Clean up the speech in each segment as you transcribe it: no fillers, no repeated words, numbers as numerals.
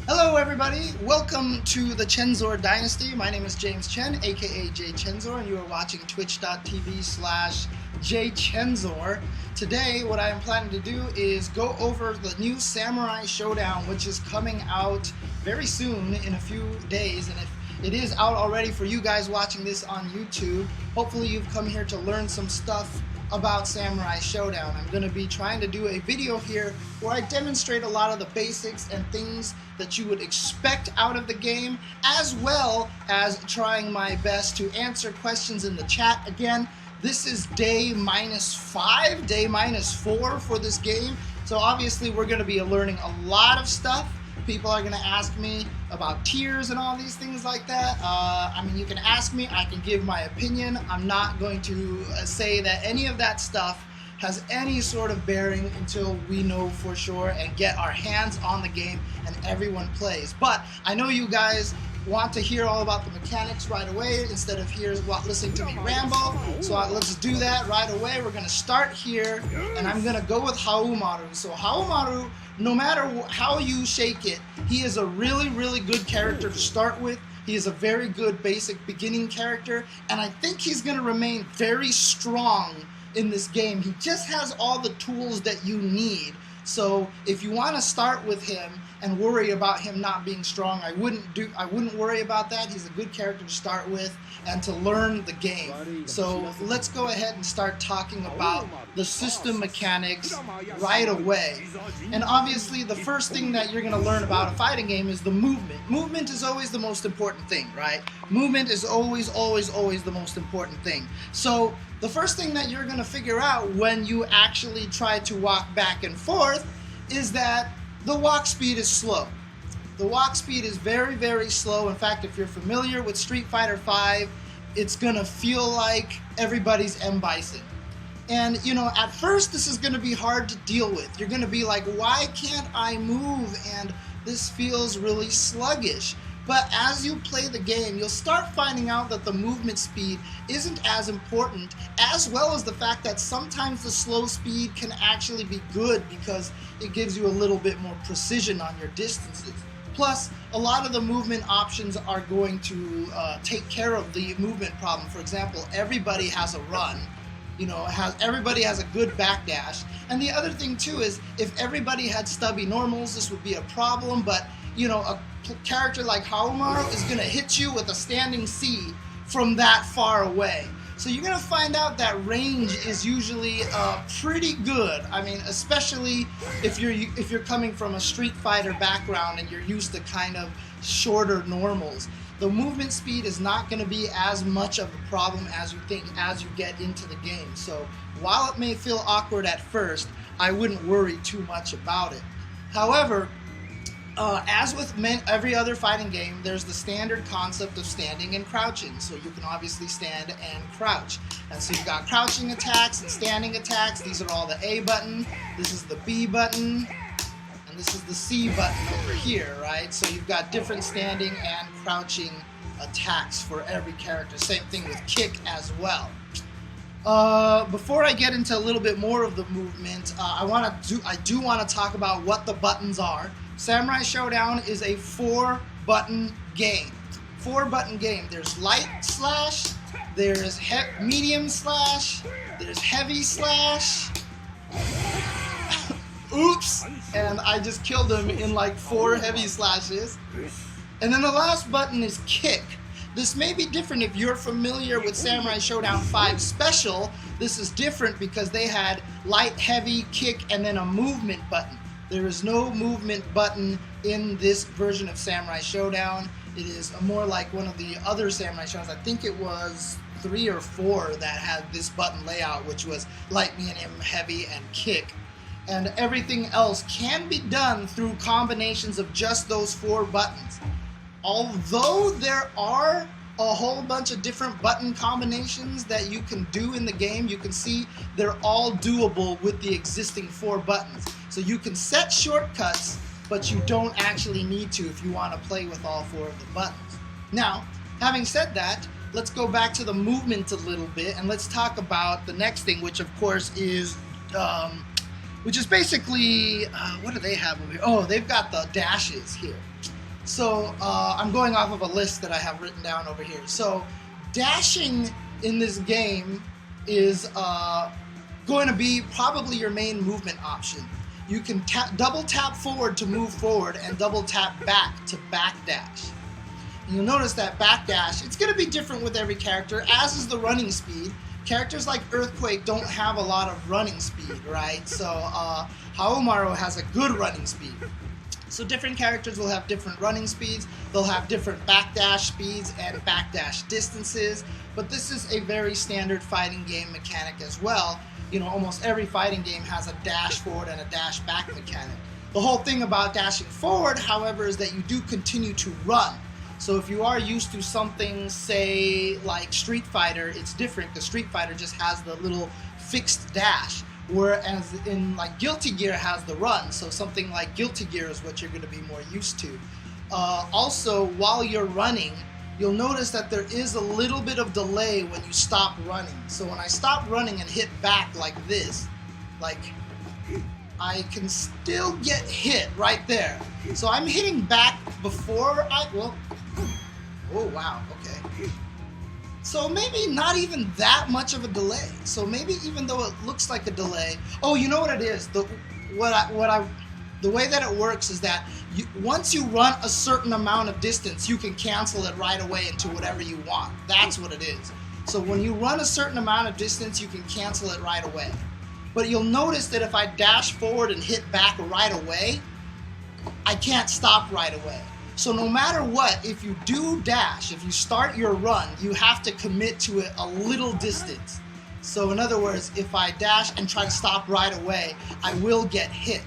Hello everybody, welcome to the Chensor Dynasty. My name is James Chen, aka jchensor, and you are watching twitch.tv/jchensor. Today, what I am planning to do is go over the new Samurai Shodown, which is coming out very soon, in a few days, and if it is out already for you guys watching this on YouTube, hopefully you've come here to learn some stuff about Samurai Shodown. I'm going to be trying to do a video here where I demonstrate a lot of the basics and things that you would expect out of the game, as well as trying my best to answer questions in the chat. Again, this is day -5, day -4 for this game, so obviously we're going to be learning a lot of stuff. People are going to ask me about tiers and all these things like that. I mean, you can ask me, I can give my opinion. I'm not going to say that any of that stuff has any sort of bearing until we know for sure and get our hands on the game and everyone plays. But I know you guys want to hear all about the mechanics right away instead of listening to me ramble. So let's do that right away. We're going to start here, and I'm going to go with Haumaru. So Haumaru, no matter how you shake it, he is a really, really good character to start with. He is a very good basic beginning character, and I think he's going to remain very strong in this game. He just has all the tools that you need. So if you want to start with him and worry about him not being strong, I wouldn't worry about that. He's a good character to start with and to learn the game. So let's go ahead and start talking about the system mechanics right away. And obviously the first thing that you're going to learn about a fighting game is the movement. Movement is always the most important thing, right? Movement is always the most important thing. So the first thing that you're going to figure out when you actually try to walk back and forth is that the walk speed is slow. The walk speed is very, very slow. In fact, if you're familiar with Street Fighter V, it's going to feel like everybody's M. Bison. And, you know, at first this is going to be hard to deal with. You're going to be like, why can't I move? And this feels really sluggish. But as you play the game, you'll start finding out that the movement speed isn't as important, as well as the fact that sometimes the slow speed can actually be good because it gives you a little bit more precision on your distances. Plus, a lot of the movement options are going to take care of the movement problem. For example, everybody has a run. You know, everybody has a good backdash. And the other thing too is, if everybody had stubby normals, this would be a problem, but you know, a character like Haumaru is going to hit you with a standing C from that far away. So you're going to find out that range is usually pretty good. I mean, especially if you're coming from a Street Fighter background and you're used to kind of shorter normals. The movement speed is not going to be as much of a problem as you think as you get into the game. So while it may feel awkward at first, I wouldn't worry too much about it. However, as with every other fighting game, there's the standard concept of standing and crouching. So you can obviously stand and crouch. And so you've got crouching attacks and standing attacks. These are all the A button. This is the B button. And this is the C button over here, right? So you've got different standing and crouching attacks for every character. Same thing with kick as well. Before I get into a little bit more of the movement, I do want to talk about what the buttons are. Samurai Shodown is a 4-button game. 4-button game. There's light slash, there's medium slash, there's heavy slash. Oops! And I just killed him in like 4 heavy slashes. And then the last button is kick. This may be different if you're familiar with Samurai Shodown 5 Special. This is different because they had light, heavy, kick, and then a movement button. There is no movement button in this version of Samurai Shodown. It is more like one of the other Samurai Shodowns. I think it was 3 or 4 that had this button layout, which was light, medium, heavy, and kick. And everything else can be done through combinations of just those 4 buttons. Although there are a whole bunch of different button combinations that you can do in the game, you can see they're all doable with the existing 4 buttons. So you can set shortcuts, but you don't actually need to if you want to play with all 4 of the buttons. Now, having said that, let's go back to the movement a little bit and let's talk about the next thing, which of course is basically, what do they have over here? Oh, they've got the dashes here. So I'm going off of a list that I have written down over here. So dashing in this game is going to be probably your main movement option. You can double tap forward to move forward and double tap back to backdash. You'll notice that backdash, it's going to be different with every character, as is the running speed. Characters like Earthquake don't have a lot of running speed, right? So Haomaru has a good running speed. So different characters will have different running speeds. They'll have different backdash speeds and backdash distances. But this is a very standard fighting game mechanic as well. You know, almost every fighting game has a dash forward and a dash back mechanic. The whole thing about dashing forward, however, is that you do continue to run. So if you are used to something, say, like Street Fighter, it's different because Street Fighter just has the little fixed dash, whereas in like Guilty Gear has the run. So something like Guilty Gear is what you're going to be more used to. Also, while you're running, you'll notice that there is a little bit of delay when you stop running. So when I stop running and hit back like this, like I can still get hit right there. So I'm hitting back before oh wow, okay. So maybe not even that much of a delay. So maybe even though it looks like a delay, oh, you know what it is? The way that it works is that once you run a certain amount of distance, you can cancel it right away into whatever you want. That's what it is. So when you run a certain amount of distance, you can cancel it right away. But you'll notice that if I dash forward and hit back right away, I can't stop right away. So no matter what, if you do dash, if you start your run, you have to commit to it a little distance. So in other words, if I dash and try to stop right away, I will get hit.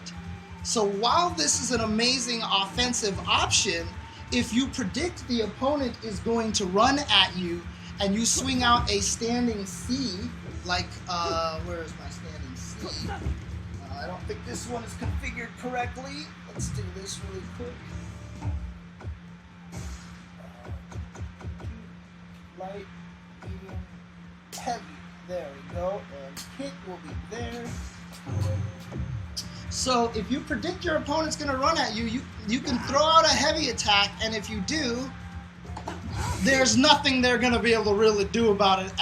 So while this is an amazing offensive option, if you predict the opponent is going to run at you and you swing out a standing C, like, where is my standing C? I don't think this one is configured correctly. Let's do this really quick. Light, medium, heavy. There we go. And kick will be there. So if you predict your opponent's going to run at you, you can throw out a heavy attack, and if you do, there's nothing they're going to be able to really do about it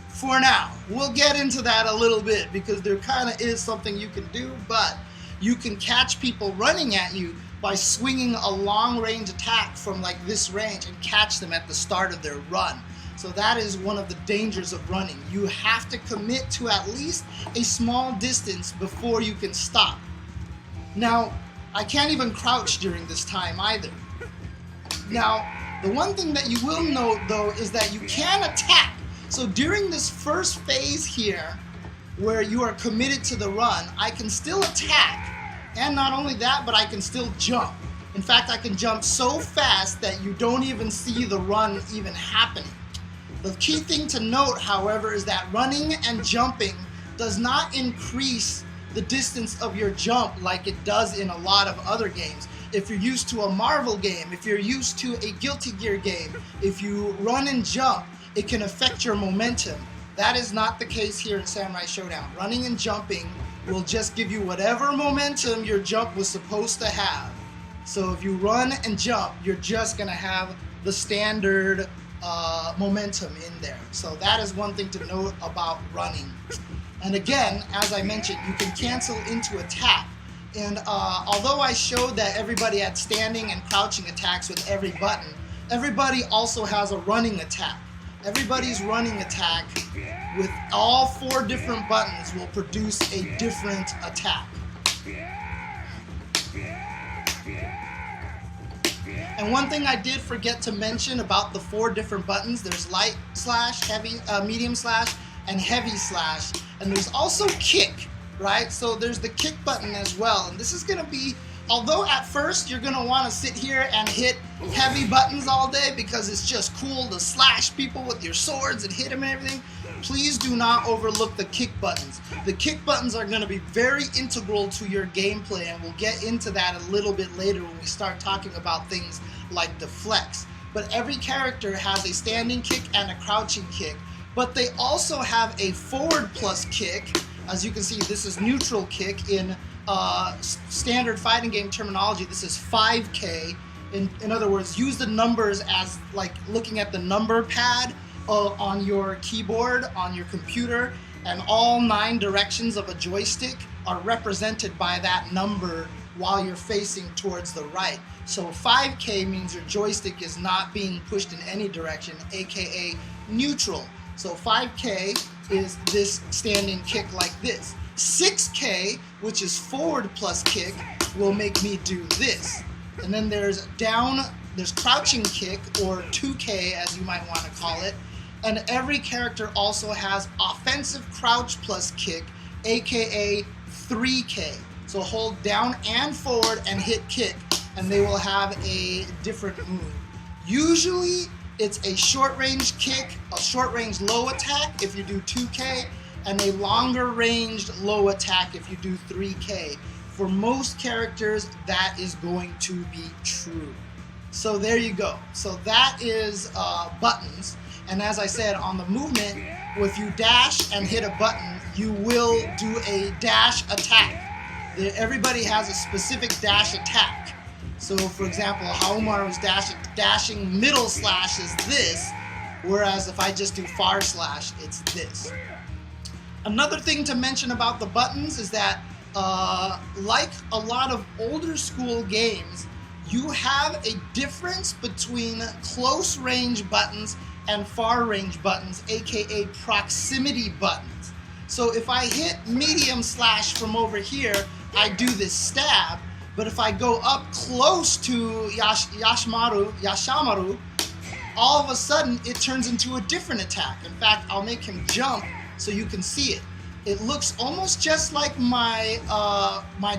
for now. We'll get into that a little bit because there kind of is something you can do, but you can catch people running at you by swinging a long-range attack from like this range and catch them at the start of their run. So that is one of the dangers of running. You have to commit to at least a small distance before you can stop. Now, I can't even crouch during this time either. Now, the one thing that you will note though is that you can attack. So during this first phase here, where you are committed to the run, I can still attack. And not only that, but I can still jump. In fact, I can jump so fast that you don't even see the run even happening. The key thing to note, however, is that running and jumping does not increase the distance of your jump like it does in a lot of other games. If you're used to a Marvel game, if you're used to a Guilty Gear game, if you run and jump, it can affect your momentum. That is not the case here in Samurai Shodown. Running and jumping will just give you whatever momentum your jump was supposed to have. So if you run and jump, you're just going to have the standard momentum in there. So that is one thing to note about running. And again, as I mentioned, you can cancel into attack. And although I showed that everybody had standing and crouching attacks with every button, everybody also has a running attack. Everybody's running attack with all 4 different buttons will produce a different attack. And one thing I did forget to mention about the 4 different buttons, there's light slash, heavy, medium slash, and heavy slash. And there's also kick, right? So there's the kick button as well. And this is going to be, although at first you're going to want to sit here and hit heavy buttons all day because it's just cool to slash people with your swords and hit them and everything, please do not overlook the kick buttons. The kick buttons are going to be very integral to your gameplay, and we'll get into that a little bit later when we start talking about things like Deflects. But every character has a standing kick and a crouching kick, but they also have a forward plus kick. As you can see, this is neutral kick. In standard fighting game terminology, this is 5K. In other words, use the numbers as like looking at the number pad on your keyboard, on your computer, and all 9 directions of a joystick are represented by that number while you're facing towards the right. So 5K means your joystick is not being pushed in any direction, aka neutral. So 5K is this standing kick like this. 6K, which is forward plus kick, will make me do this. And then there's crouching kick, or 2K as you might want to call it. And every character also has offensive crouch plus kick, aka 3K. So hold down and forward and hit kick, and they will have a different move. Usually it's a short range kick, a short range low attack if you do 2K, and a longer ranged low attack if you do 3K. For most characters, that is going to be true. So there you go. So that is buttons. And as I said, on the movement, if you dash and hit a button, you will do a dash attack. Everybody has a specific dash attack. So for example, Haomaru's dashing middle slash is this, whereas if I just do far slash, it's this. Another thing to mention about the buttons is that like a lot of older school games, you have a difference between close range buttons and far range buttons, aka proximity buttons. So if I hit medium slash from over here, I do this stab, but if I go up close to Yashamaru, all of a sudden it turns into a different attack. In fact, I'll make him jump so you can see it. It looks almost just like my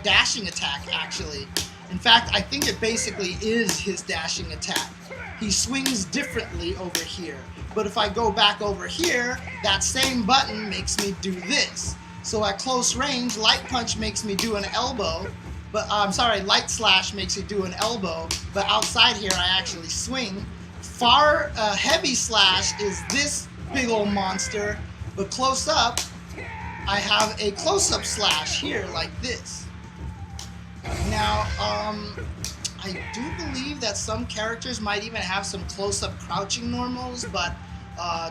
dashing attack, actually. In fact, I think it basically is his dashing attack. He swings differently over here. But if I go back over here, that same button makes me do this. So at close range, light punch makes me do an elbow. But I'm sorry, light slash makes me do an elbow. But outside here, I actually swing. Far heavy slash is this big old monster. But close up, I have a close-up slash here like this. Now, I do believe that some characters might even have some close-up crouching normals, but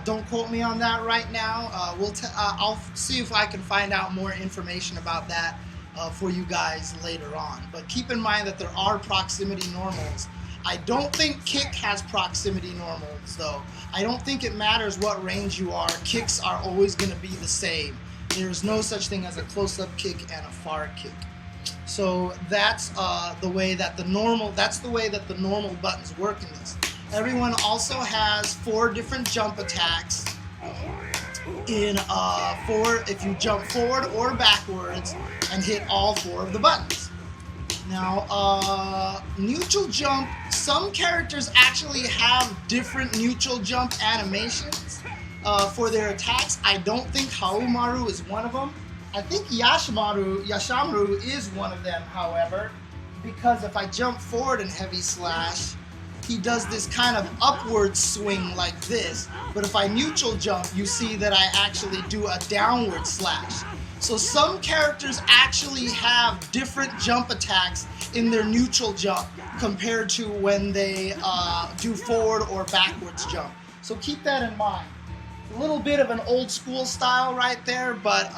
don't quote me on that right now. I'll see if I can find out more information about that for you guys later on. But keep in mind that there are proximity normals. I don't think kick has proximity normals, though. I don't think it matters what range you are. Kicks are always going to be the same. There's no such thing as a close-up kick and a far kick. So that's the way that the normal buttons work in this. Everyone also has 4 different jump attacks if you jump forward or backwards and hit all 4 of the buttons. Now, neutral jump, some characters actually have different neutral jump animations for their attacks. I don't think Haomaru is one of them. I think Yashamaru is one of them, however, because if I jump forward in heavy slash, he does this kind of upward swing like this. But if I neutral jump, you see that I actually do a downward slash. So some characters actually have different jump attacks in their neutral jump compared to when they do forward or backwards jump. So keep that in mind. A little bit of an old school style right there, but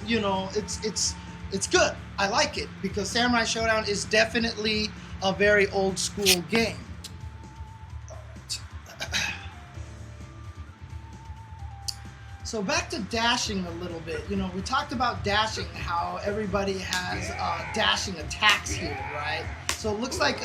you know, it's good. I like it because Samurai Shodown is definitely a very old school game. So back to dashing a little bit. You know, we talked about dashing, how everybody has dashing attacks here, right? So it looks like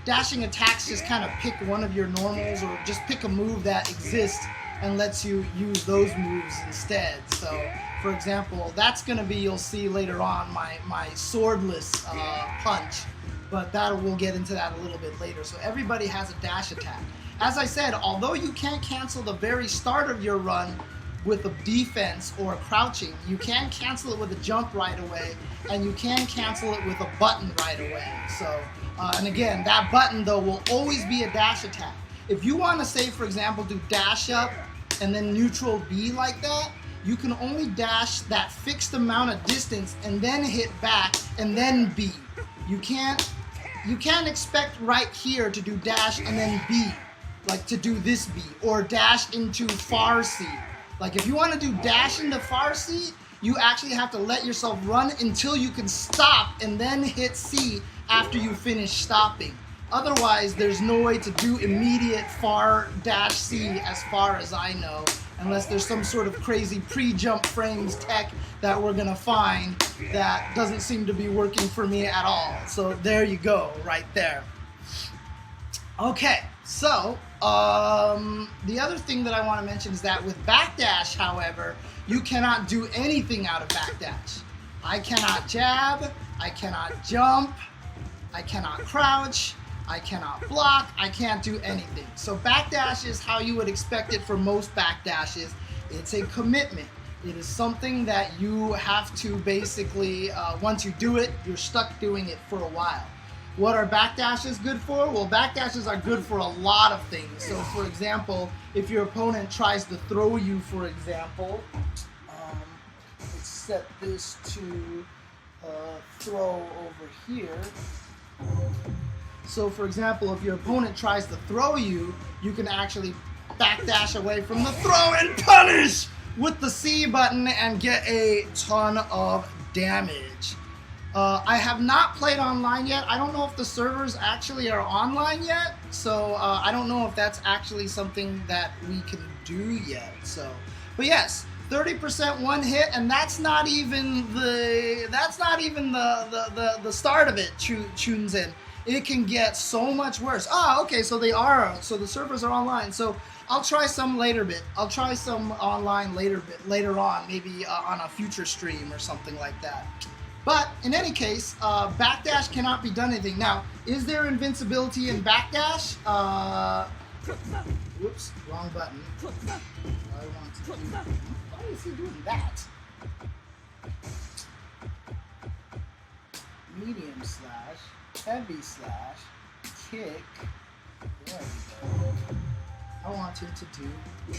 dashing attacks just kind of pick one of your normals or just pick a move that exists and lets you use those moves instead. So, for example, that's going to be, you'll see later on, my swordless punch, but we'll get into that a little bit later. So everybody has a dash attack. As I said, although you can't cancel the very start of your run with a defense or a crouching, you can cancel it with a jump right away, and you can cancel it with a button right away. So, and again, that button though will always be a dash attack. If you want to say, for example, do dash up and then neutral B like that, you can only dash that fixed amount of distance and then hit back and then B. You can't you can't expect right here to do dash and then B, like to do this B, or dash into far C. Like if you want to do dash into far C, you actually have to let yourself run until you can stop and then hit C after you finish stopping. Otherwise, there's no way to do immediate far dash C as far as I know, unless there's some sort of crazy pre-jump frames tech that we're gonna find that doesn't seem to be working for me at all. So there you go, right there. Okay, so the other thing that I want to mention is that with backdash, however, you cannot do anything out of backdash. I cannot jab, I cannot jump, I cannot crouch, I cannot block, I can't do anything. So backdash is how you would expect it for most backdashes. It's a commitment. It is something that you have to basically, once you do it, you're stuck doing it for a while. What are backdashes good for? Well, backdashes are good for a lot of things. So for example, if your opponent tries to throw you, for example, let's set this to throw over here. So for example, if your opponent tries to throw you, you can actually backdash away from the throw and punish with the C button and get a ton of damage. I have not played online yet. I don't know if the servers actually are online yet, so I don't know if that's actually something that we can do yet. So, but yes, 30% one hit, and that's not even the start of it. Chunzen. It can get so much worse. Ah, okay, so they are. So the servers are online. So I'll try some later bit. I'll try some online later on, maybe on a future stream or something like that. But in any case, backdash cannot be done anything. Now, is there invincibility in backdash? Whoops, wrong button. I want to do. Why is he doing that? Medium slash, heavy slash, kick. There we go. I want him to do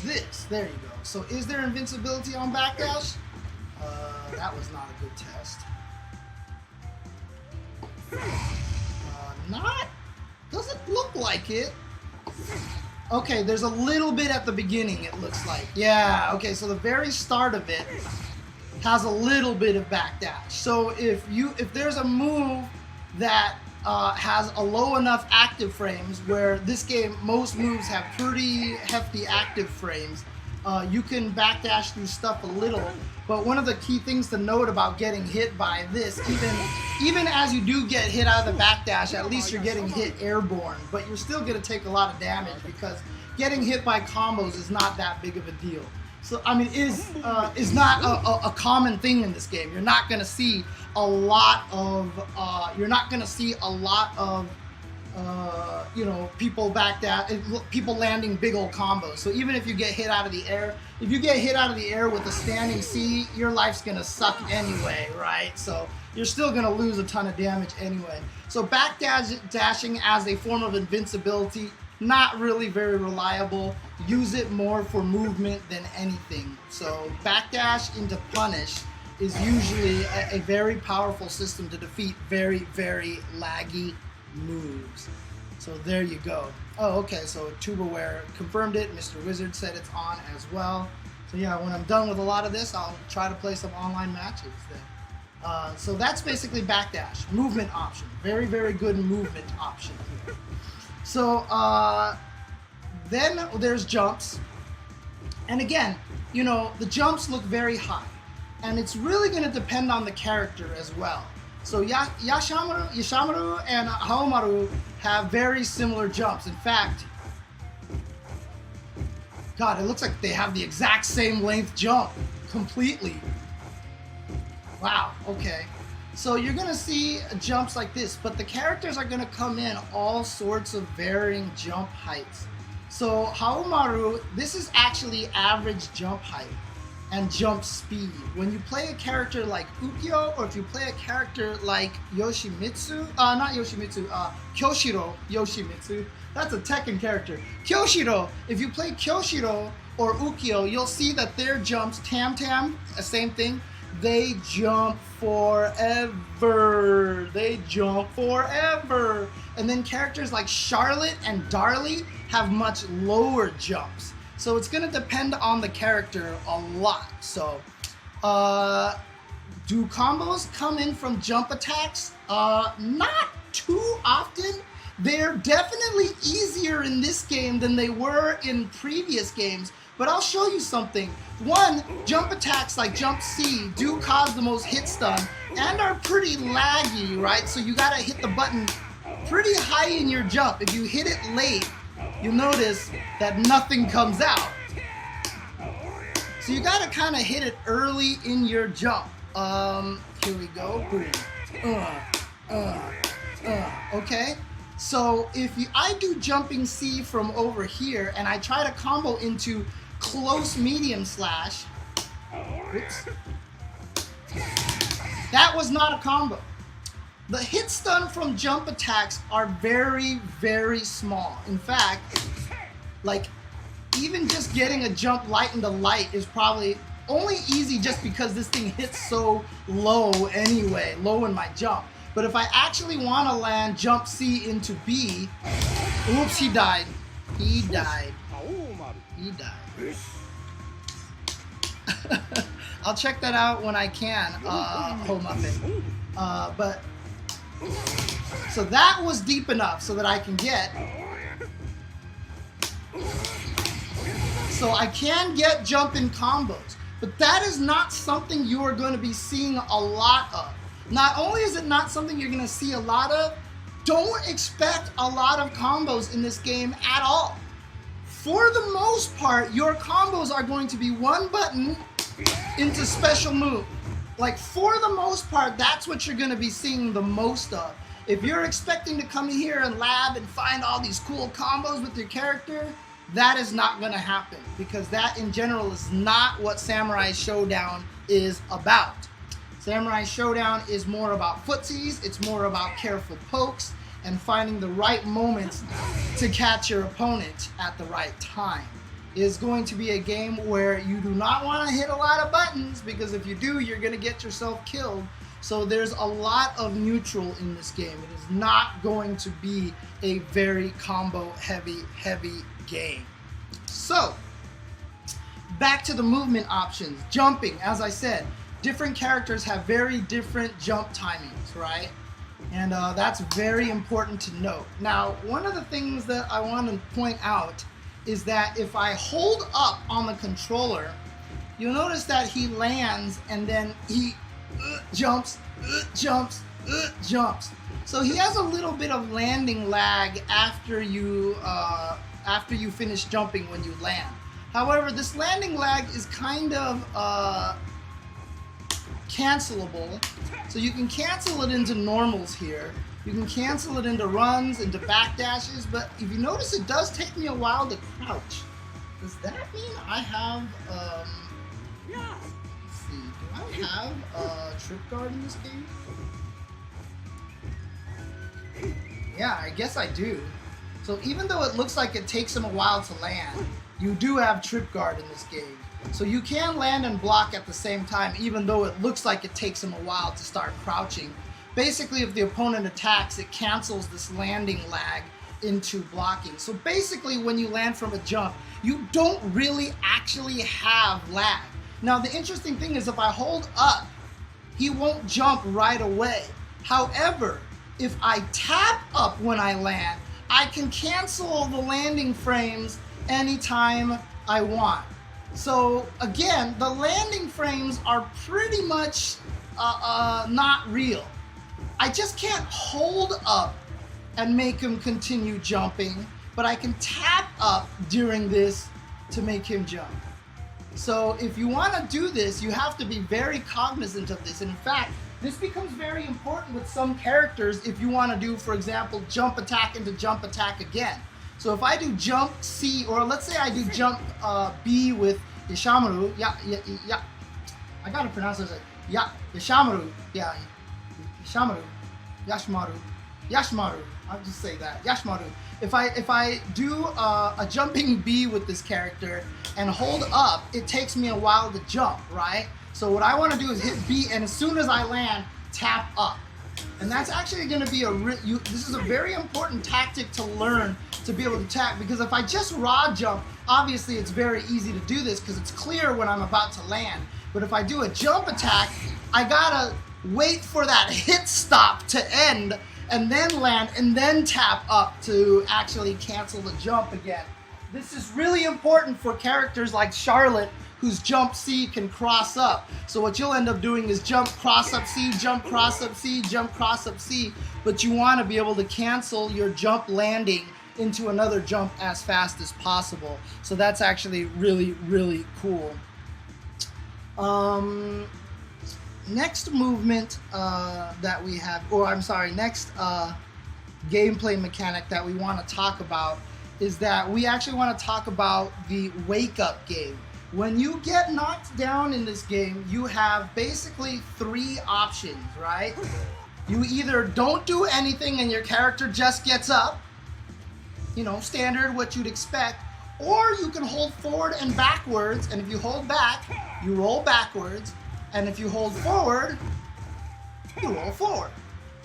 this. There you go. So is there invincibility on backdash? That was not a good test. Doesn't look like it. Okay, there's a little bit at the beginning, it looks like. Yeah, okay, so the very start of it has a little bit of backdash. So if there's a move that has a low enough active frames, where this game, most moves have pretty hefty active frames, you can backdash through stuff a little. But one of the key things to note about getting hit by this, even as you do get hit out of the backdash, at least you're getting hit airborne, but you're still going to take a lot of damage because getting hit by combos is not that big of a deal. So I mean, is not a common thing in this game. You're not going to see a lot of you know, people people landing big old combos. So even if you get hit out of the air, if you get hit out of the air with a standing C, your life's gonna suck anyway, right? So you're still gonna lose a ton of damage anyway. So backdashing as a form of invincibility, not really very reliable. Use it more for movement than anything. So backdash into punish is usually a very powerful system to defeat very, very laggy moves. So there you go. Oh, okay, so Tubaware confirmed it. Mr. Wizard said it's on as well. So yeah, when I'm done with a lot of this, I'll try to play some online matches then. So that's basically backdash. Movement option. Very, very good movement option here. So then there's jumps. And again, you know, the jumps look very high. And it's really going to depend on the character as well. So Yashamaru and Haomaru have very similar jumps. In fact, God, it looks like they have the exact same length jump completely. Wow, okay. So you're going to see jumps like this, but the characters are going to come in all sorts of varying jump heights. So Haomaru, this is actually average jump height and jump speed. When you play a character like Ukyo, or if you play a character like Yoshimitsu, Kyoshiro Yoshimitsu, that's a Tekken character. Kyoshiro, if you play Kyoshiro or Ukyo, you'll see that their jumps, Tam, same thing, they jump forever. They jump forever. And then characters like Charlotte and Darli have much lower jumps. So it's going to depend on the character a lot. So, do combos come in from jump attacks? Not too often. They're definitely easier in this game than they were in previous games. But I'll show you something. One, jump attacks like jump C do cause the most hit stun and are pretty laggy, right? So you gotta hit the button pretty high in your jump. If you hit it late, you'll notice that nothing comes out. So you gotta kind of hit it early in your jump. Here we go. Boom. Okay. So if I do jumping C from over here and I try to combo into close medium slash, oops, that was not a combo. The hit stun from jump attacks are very, very small. In fact, like even just getting a jump light into light is probably only easy just because this thing hits so low anyway, low in my jump. But if I actually want to land jump C into B, oops, he died. He died. He died. I'll check that out when I can, Home Muffin. But so that was deep enough so that I can get. So I can get jump in combos, but that is not something you are going to be seeing a lot of. Not only is it not something you're going to see a lot of, don't expect a lot of combos in this game at all. For the most part, your combos are going to be one button into special move. Like for the most part, that's what you're going to be seeing the most of. If you're expecting to come here and lab and find all these cool combos with your character, that is not going to happen because that in general is not what Samurai Shodown is about. Samurai Shodown is more about footsies, it's more about careful pokes and finding the right moments to catch your opponent at the right time. It is going to be a game where you do not want to hit a lot of buttons because if you do, you're going to get yourself killed. So there's a lot of neutral in this game. It is not going to be a very combo heavy game. So, back to the movement options. Jumping, as I said, different characters have very different jump timings, right? And that's very important to note. Now, one of the things that I want to point out is that if I hold up on the controller, you'll notice that he lands and then he jumps. So he has a little bit of landing lag after you finish jumping when you land. However, this landing lag is kind of cancelable. So you can cancel it into normals here. You can cancel it into runs, into backdashes, but if you notice it does take me a while to crouch. Does that mean I have, let's see, do I have a trip guard in this game? Yeah, I guess I do. So even though it looks like it takes him a while to land, you do have trip guard in this game. So you can land and block at the same time, even though it looks like it takes him a while to start crouching. Basically, if the opponent attacks, it cancels this landing lag into blocking. So basically, when you land from a jump, you don't really actually have lag. Now, the interesting thing is if I hold up, he won't jump right away. However, if I tap up when I land, I can cancel the landing frames anytime I want. So again, the landing frames are pretty much not real. I just can't hold up and make him continue jumping, but I can tap up during this to make him jump. So if you want to do this, you have to be very cognizant of this. And in fact, this becomes very important with some characters if you want to do, for example, jump attack into jump attack again. So if I do jump C, or let's say I do jump B with Yashamaru, I gotta pronounce it like Yashamaru, Yashamaru. I'll just say that, Yashamaru. If I do a jumping B with this character and hold up, it takes me a while to jump, right? So what I want to do is hit B, and as soon as I land, tap up. And that's actually going to be this is a very important tactic to learn to be able to tap, because if I just raw jump, obviously it's very easy to do this because it's clear when I'm about to land. But if I do a jump attack, I gotta wait for that hit stop to end and then land and then tap up to actually cancel the jump again. This is really important for characters like Charlotte, whose jump C can cross up. So what you'll end up doing is jump, cross up C, jump, cross up C, jump, cross up C, but you want to be able to cancel your jump landing into another jump as fast as possible. So that's actually really, really cool. Next movement that we have, or I'm sorry, next gameplay mechanic that we want to talk about is that we actually want to talk about the wake up game. When you get knocked down in this game, you have basically 3 options, right? You either don't do anything and your character just gets up, you know, standard what you'd expect, or you can hold forward and backwards, and if you hold back, you roll backwards, and if you hold forward, you roll forward,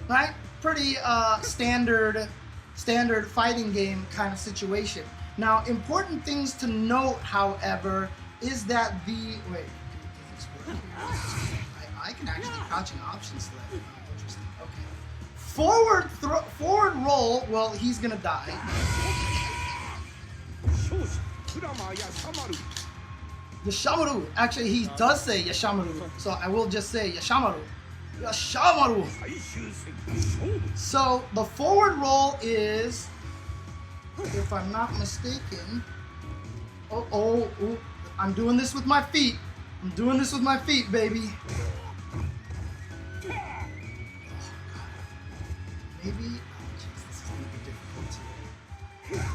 right? Pretty standard fighting game kind of situation. Now, important things to note, however, is that I can actually crouching option select. Interesting. Okay. Forward roll. Well, he's gonna die. Yashamaru. Actually, he does say Yashamaru, so I will just say Yashamaru. Yashamaru. So the forward roll is, if I'm not mistaken, I'm doing this with my feet. I'm doing this with my feet, baby. Oh, maybe. Oh, geez, this is gonna be difficult here.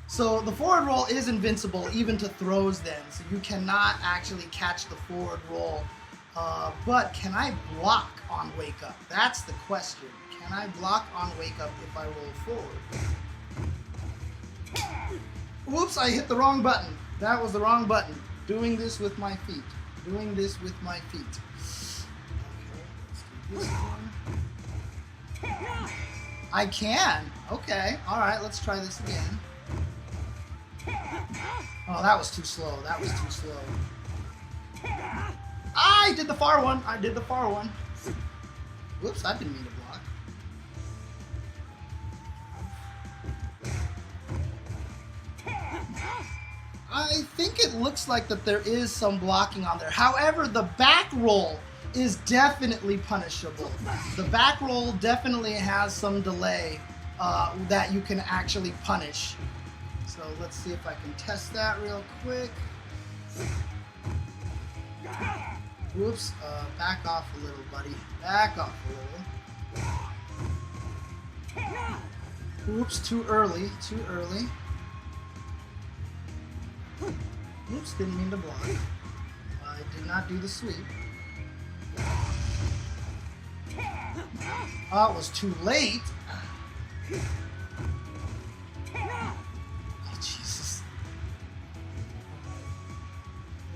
So the forward roll is invincible even to throws then, so you cannot actually catch the forward roll. But can I block on wake up? That's the question. Can I block on wake up if I roll forward? Whoops, I hit the wrong button. That was the wrong button. Doing this with my feet. Doing this with my feet. Okay, let's do this again. I can. Okay, alright, let's try this again. Oh, that was too slow. That was too slow. I did the far one. I did the far one. Whoops, I didn't mean to block. I think it looks like that there is some blocking on there. However, the back roll is definitely punishable. The back roll definitely has some delay that you can actually punish. So let's see if I can test that real quick. Whoops, back off a little, buddy. Back off a little. Oops, too early, too early. Oops, didn't mean to block. I did not do the sweep. Oh, it was too late. Oh, Jesus.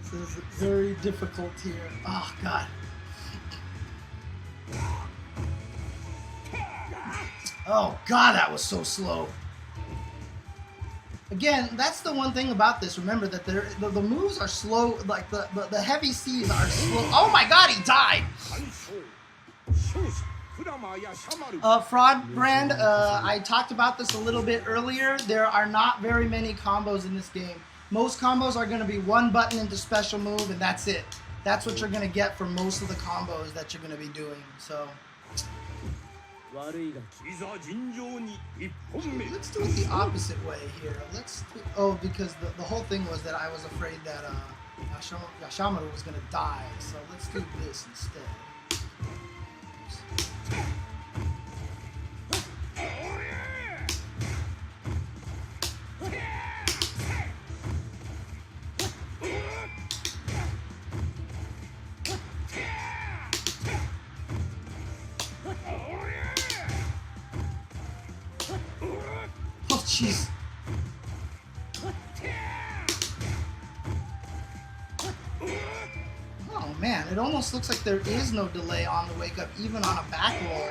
This is very difficult here. Oh, God. Oh, God, that was so slow. Again, that's the one thing about this. Remember that the moves are slow, like the heavy C's are slow. Oh my God, he died! Fraud Brand, I talked about this a little bit earlier. There are not very many combos in this game. Most combos are going to be one button into special move, and that's it. That's what you're going to get for most of the combos that you're going to be doing. So let's do it the opposite way here. Because the whole thing was that I was afraid that Yashamaru was going to die. So let's do this instead. Jeez. it almost looks like there is no delay on the wake up, even on a back roll.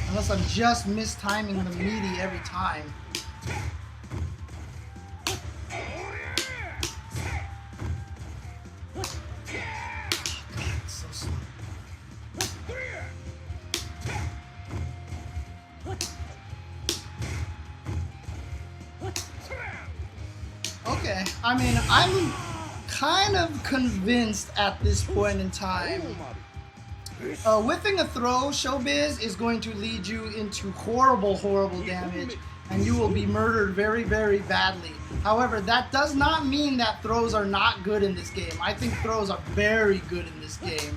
Unless I'm just mistiming the meaty every time. Oh, God, it's so slow. Okay, I mean, I'm kind of convinced at this point in time. Whiffing a throw, Showbiz, is going to lead you into horrible, horrible damage, and you will be murdered very, very badly. However, that does not mean that throws are not good in this game. I think throws are very good in this game.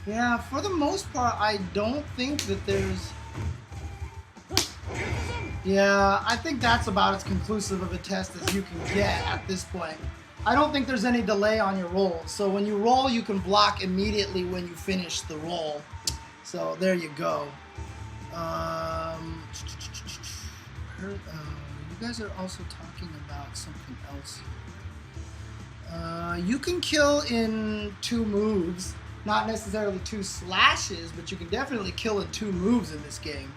Yeah, for the most part, I don't think that there's... Yeah, I think that's about as conclusive of a test as you can get at this point. I don't think there's any delay on your roll. So when you roll, you can block immediately when you finish the roll. So there you go. You guys are also talking about something else here. You can kill in 2 moves. Not necessarily 2 slashes, but you can definitely kill in 2 moves in this game.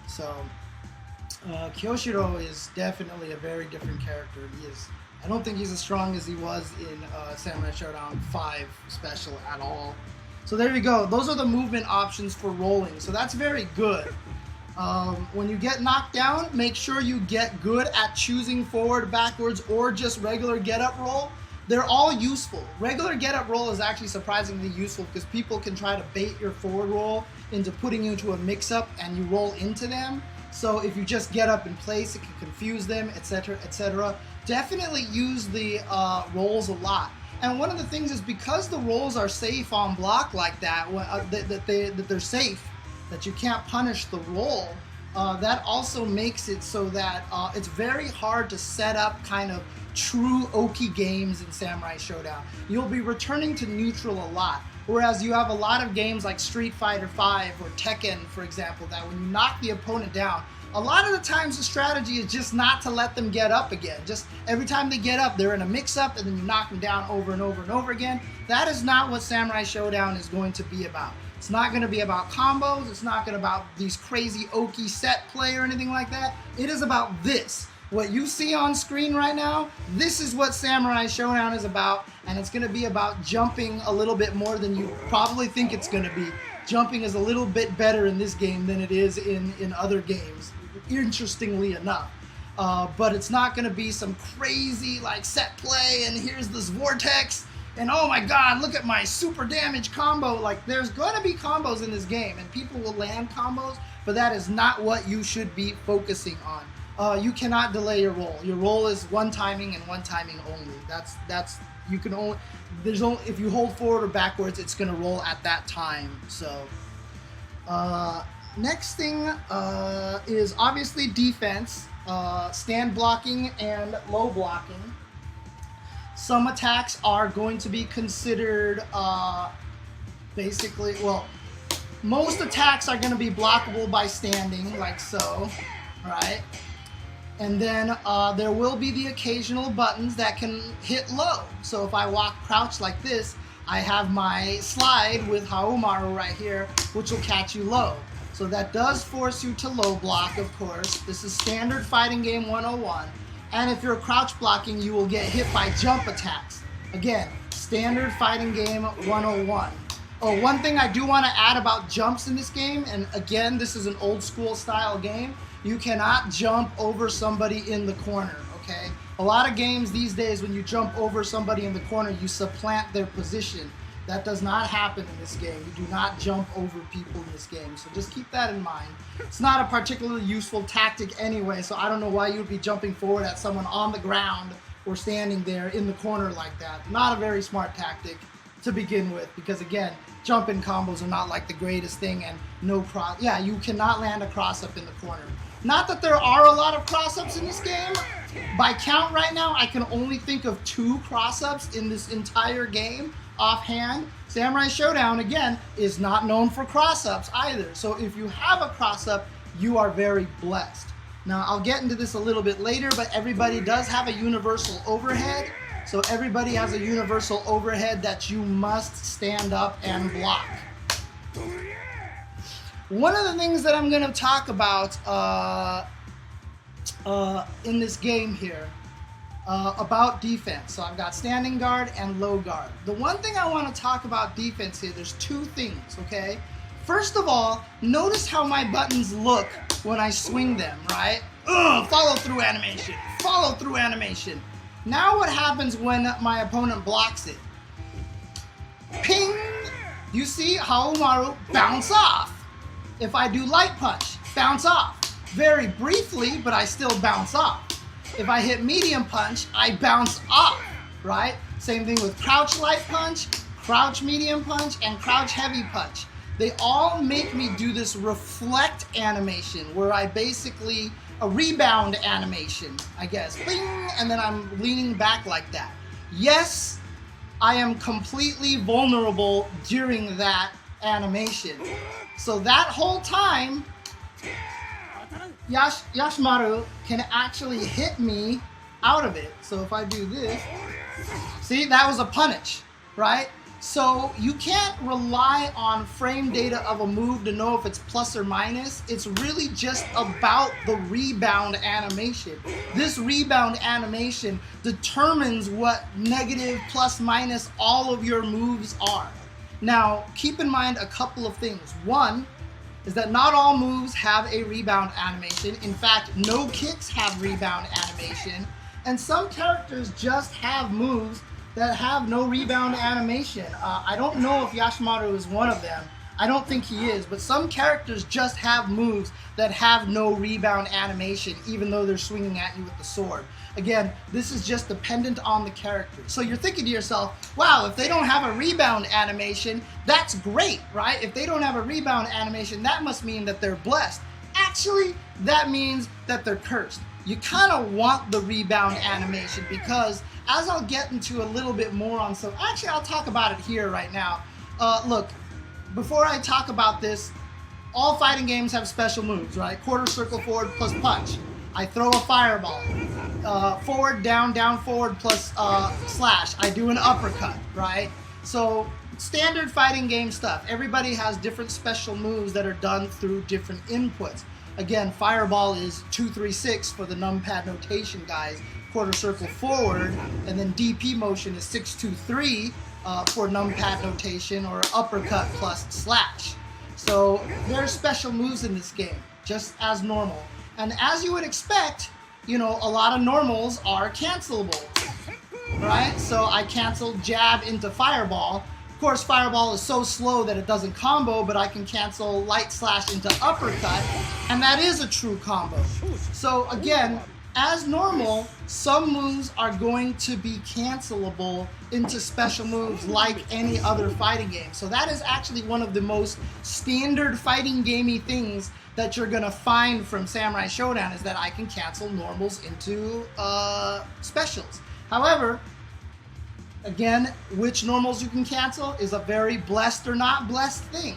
So, Kyoshiro is definitely a very different character. I don't think he's as strong as he was in Samurai Shodown 5 special at all. So there you go. Those are the movement options for rolling. So that's very good. When you get knocked down, make sure you get good at choosing forward, backwards, or just regular get-up roll. They're all useful. Regular get-up roll is actually surprisingly useful because people can try to bait your forward roll into putting you into a mix-up and you roll into them. So if you just get up in place, it can confuse them, etc., etc. Definitely use the rolls a lot. And one of the things is because the rolls are safe on block like that, that they're safe, that you can't punish the roll, that also makes it so that it's very hard to set up kind of true Oki games in Samurai Shodown. You'll be returning to neutral a lot. Whereas you have a lot of games like Street Fighter V or Tekken, for example, that when you knock the opponent down, a lot of the times the strategy is just not to let them get up again. Just every time they get up, they're in a mix-up and then you knock them down over and over and over again. That is not what Samurai Shodown is going to be about. It's not going to be about combos. It's not going to be about these crazy Oki set play or anything like that. It is about this. What you see on screen right now, this is what Samurai Shodown is about, and it's going to be about jumping a little bit more than you probably think it's going to be. Jumping is a little bit better in this game than it is in other games, interestingly enough. But it's not going to be some crazy like set play, and here's this vortex, and oh my god, look at my super damage combo. Like, there's going to be combos in this game, and people will land combos, but that is not what you should be focusing on. You cannot delay your roll. Your roll is one timing and one timing only. That's you can only if you hold forward or backwards, it's gonna roll at that time. So next thing is obviously defense, stand blocking and low blocking. Some attacks are going to be considered basically, well, most attacks are going to be blockable by standing, like so, right? And then there will be the occasional buttons that can hit low. So if I walk crouch like this, I have my slide with Haumaru right here, which will catch you low. So that does force you to low block, of course. This is standard fighting game 101. And if you're crouch blocking, you will get hit by jump attacks. Again, standard fighting game 101. Oh, one thing I do want to add about jumps in this game, and again, this is an old school style game, you cannot jump over somebody in the corner, okay? A lot of games these days, when you jump over somebody in the corner, you supplant their position. That does not happen in this game. You do not jump over people in this game, so just keep that in mind. It's not a particularly useful tactic anyway, so I don't know why you would be jumping forward at someone on the ground or standing there in the corner like that. Not a very smart tactic to begin with, because again, jump-in combos are not like the greatest thing, and no cross. Yeah, you cannot land a cross-up in the corner. Not that there are a lot of cross-ups in this game. By count right now, I can only think of 2 cross-ups in this entire game offhand. Samurai Shodown, again, is not known for cross-ups either. So if you have a cross-up, you are very blessed. Now, I'll get into this a little bit later, but everybody does have a universal overhead. So everybody has a universal overhead that you must stand up and block. One of the things that I'm going to talk about in this game here, about defense. So I've got standing guard and low guard. The one thing I want to talk about defense here, there's two things, okay? First of all, notice how my buttons look when I swing them, right? Follow through animation, follow through animation. Now what happens when my opponent blocks it? Ping! You see Yashamaru bounce off. If I do light punch, bounce off. Very briefly, but I still bounce off. If I hit medium punch, I bounce off, right? Same thing with crouch light punch, crouch medium punch, and crouch heavy punch. They all make me do this reflect animation where I basically, a rebound animation, I guess. Bing, and then I'm leaning back like that. Yes, I am completely vulnerable during that animation. So that whole time, Yashamaru can actually hit me out of it. So if I do this, see, that was a punish, right? So you can't rely on frame data of a move to know if it's plus or minus. It's really just about the rebound animation. This rebound animation determines what negative, plus, minus all of your moves are. Now, keep in mind a couple of things. One is that not all moves have a rebound animation. In fact, no kicks have rebound animation. And some characters just have moves that have no rebound animation. I don't know if Yashamaru is one of them. I don't think he is, but some characters just have moves that have no rebound animation, even though they're swinging at you with the sword. Again, this is just dependent on the character. So you're thinking to yourself, wow, if they don't have a rebound animation, that's great, right? If they don't have a rebound animation, that must mean that they're blessed. Actually, that means that they're cursed. You kind of want the rebound animation because, as I'll get into a little bit more on some, actually I'll talk about it here right now. Look, before I talk about this, all fighting games have special moves, right? Quarter circle forward plus punch. I throw a fireball. Forward, down, forward plus slash. I do an uppercut, right? So standard fighting game stuff. Everybody has different special moves that are done through different inputs. Again, fireball is 2-3-6 for the numpad notation guys. Quarter circle forward, and then DP motion is 6-2-3 for numpad notation, or uppercut plus slash. So there's special moves in this game, just as normal. And as you would expect, you know, a lot of normals are cancelable, right? So I canceled jab into fireball. Of course, fireball is so slow that it doesn't combo, but I can cancel light slash into uppercut, and that is a true combo. So again, as normal, some moves are going to be cancelable into special moves like any other fighting game. So that is actually one of the most standard fighting gamey things that you're gonna find from Samurai Shodown, is that I can cancel normals into specials. However, again, which normals you can cancel is a very blessed or not blessed thing.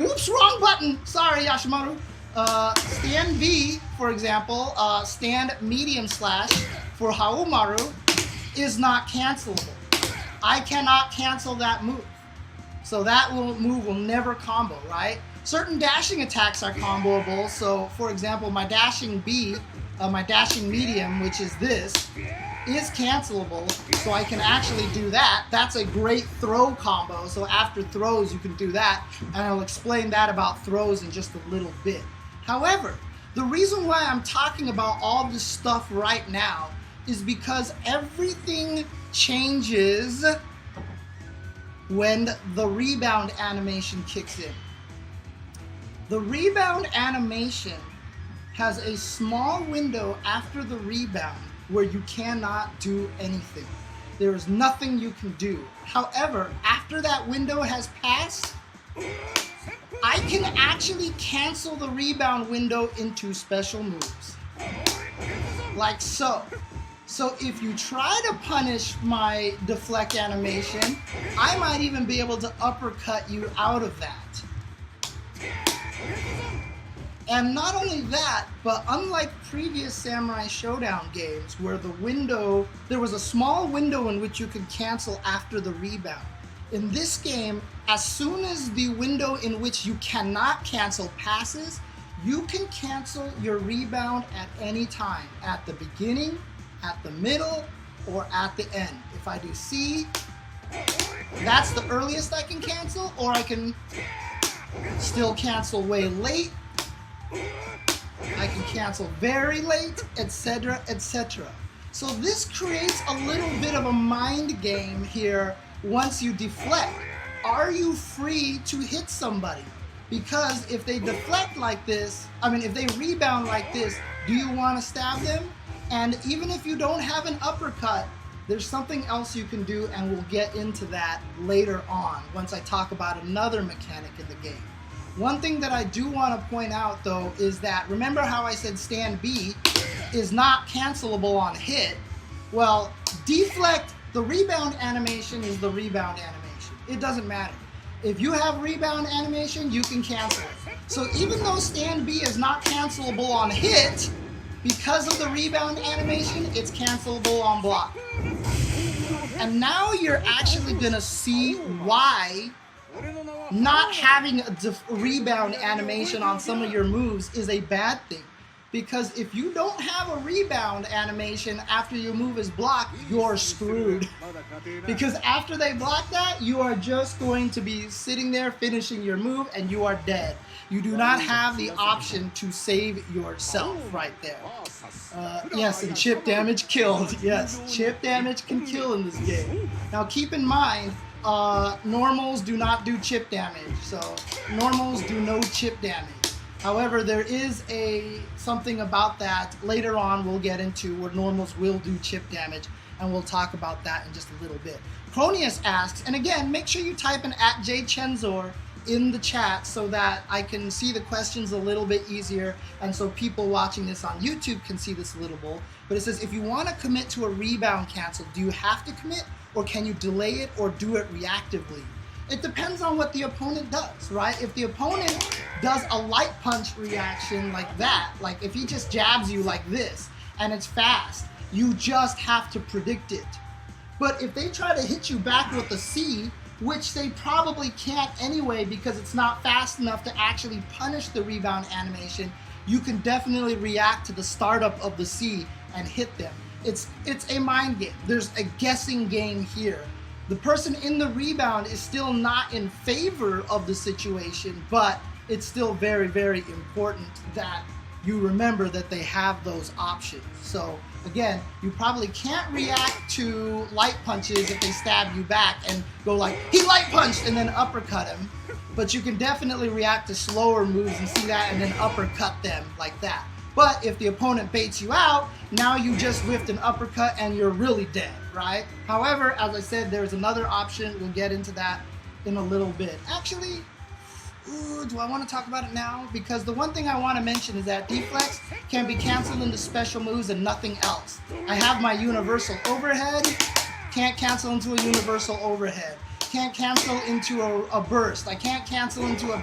Whoops, wrong button. Sorry, Yashamaru. Stand V, for example, stand medium slash for Yashamaru is not cancelable. I cannot cancel that move. So that move will never combo, right? Certain dashing attacks are comboable. So, for example, my dashing B, my dashing medium, which is this, is cancelable. So I can actually do that. That's a great throw combo. So after throws, you can do that. And I'll explain that about throws in just a little bit. However, the reason why I'm talking about all this stuff right now is because everything changes when the rebound animation kicks in. The rebound animation has a small window after the rebound where you cannot do anything. There is nothing you can do. However, after that window has passed, I can actually cancel the rebound window into special moves. Like so. So if you try to punish my deflect animation, I might even be able to uppercut you out of that. And not only that, but unlike previous Samurai Shodown games where there was a small window in which you could cancel after the rebound. In this game, as soon as the window in which you cannot cancel passes, you can cancel your rebound at any time, at the beginning, at the middle, or at the end. If I do C, that's the earliest I can cancel, or I can still cancel way late. I can cancel very late, etc., etc. So this creates a little bit of a mind game here once you deflect. Are you free to hit somebody? Because if they deflect like this, if they rebound like this, do you want to stab them? And even if you don't have an uppercut, there's something else you can do, and we'll get into that later on once I talk about another mechanic in the game. One thing that I do want to point out though is that, remember how I said stand B is not cancelable on hit? Well, deflect, the rebound animation is the rebound animation. It doesn't matter. If you have rebound animation, you can cancel it. So even though stand B is not cancelable on hit, because of the rebound animation, it's cancelable on block. And now you're actually gonna see why not having a rebound animation on some of your moves is a bad thing. Because if you don't have a rebound animation after your move is blocked, you're screwed. Because after they block that, you are just going to be sitting there finishing your move and you are dead. You do not have the option to save yourself right there. Yes, and chip damage killed. Yes, chip damage can kill in this game. Now keep in mind, normals do not do chip damage. So normals do no chip damage. However, there is something about that later on we'll get into where normals will do chip damage, and we'll talk about that in just a little bit. Cronius asks, and again, make sure you type in @jchensor in the chat so that I can see the questions a little bit easier, and so people watching this on YouTube can see this a little bit. But it says, if you want to commit to a rebound cancel, do you have to commit, or can you delay it or do it reactively? It depends on what the opponent does, right? If the opponent does a light punch reaction like that, like if he just jabs you like this and it's fast, you just have to predict it. But if they try to hit you back with a C, which they probably can't anyway because it's not fast enough to actually punish the rebound animation, you can definitely react to the startup of the C and hit them. It's a mind game. There's a guessing game here. The person in the rebound is still not in favor of the situation, but it's still very, very important that you remember that they have those options. So again, you probably can't react to light punches if they stab you back and go like, he light punched, and then uppercut him. But you can definitely react to slower moves and see that and then uppercut them like that. But if the opponent baits you out, now you just whiffed an uppercut and you're really dead, right? However, as I said, there's another option. We'll get into that in a little bit. Actually, do I want to talk about it now? Because the one thing I want to mention is that deflects can be canceled into special moves and nothing else. I have my universal overhead, can't cancel into a universal overhead. Can't cancel into a burst. I can't cancel into a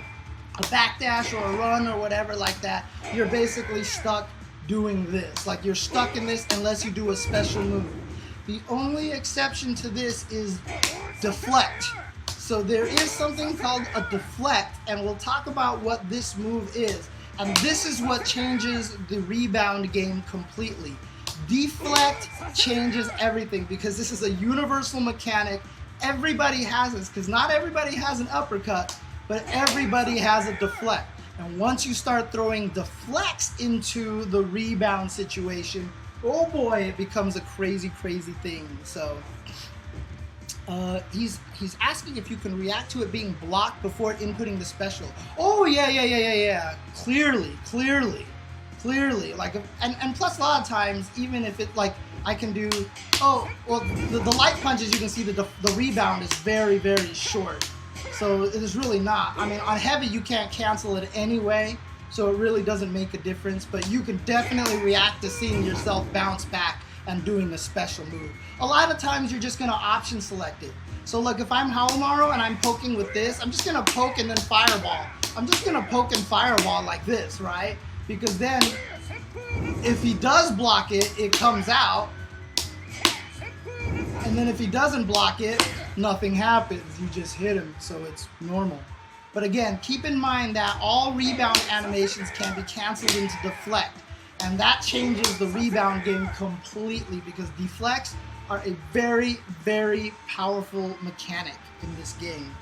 backdash or a run or whatever like that. You're basically stuck doing this. Like you're stuck in this unless you do a special move. The only exception to this is deflect. So there is something called a deflect, and we'll talk about what this move is. And this is what changes the rebound game completely. Deflect changes everything because this is a universal mechanic. Everybody has this, because not everybody has an uppercut, but everybody has a deflect. And once you start throwing deflects into the rebound situation, oh boy, it becomes a crazy, crazy thing. So he's asking if you can react to it being blocked before inputting the special. Oh yeah. Clearly. Like, and plus a lot of times, even if it like I can do, the light punches, you can see the rebound is very, very short. So it is really not. I mean, on heavy, you can't cancel it anyway, so it really doesn't make a difference, but you can definitely react to seeing yourself bounce back and doing a special move. A lot of times you're just gonna option select it. So look, if I'm Hawamaru and I'm poking with this, I'm just gonna poke and then fireball. I'm just gonna poke and fireball like this, right? Because then, if he does block it, it comes out. And then if he doesn't block it, nothing happens. You just hit him, so it's normal. But again, keep in mind that all rebound animations can be canceled into deflect. And that changes the rebound game completely because deflects are a very, very powerful mechanic in this game.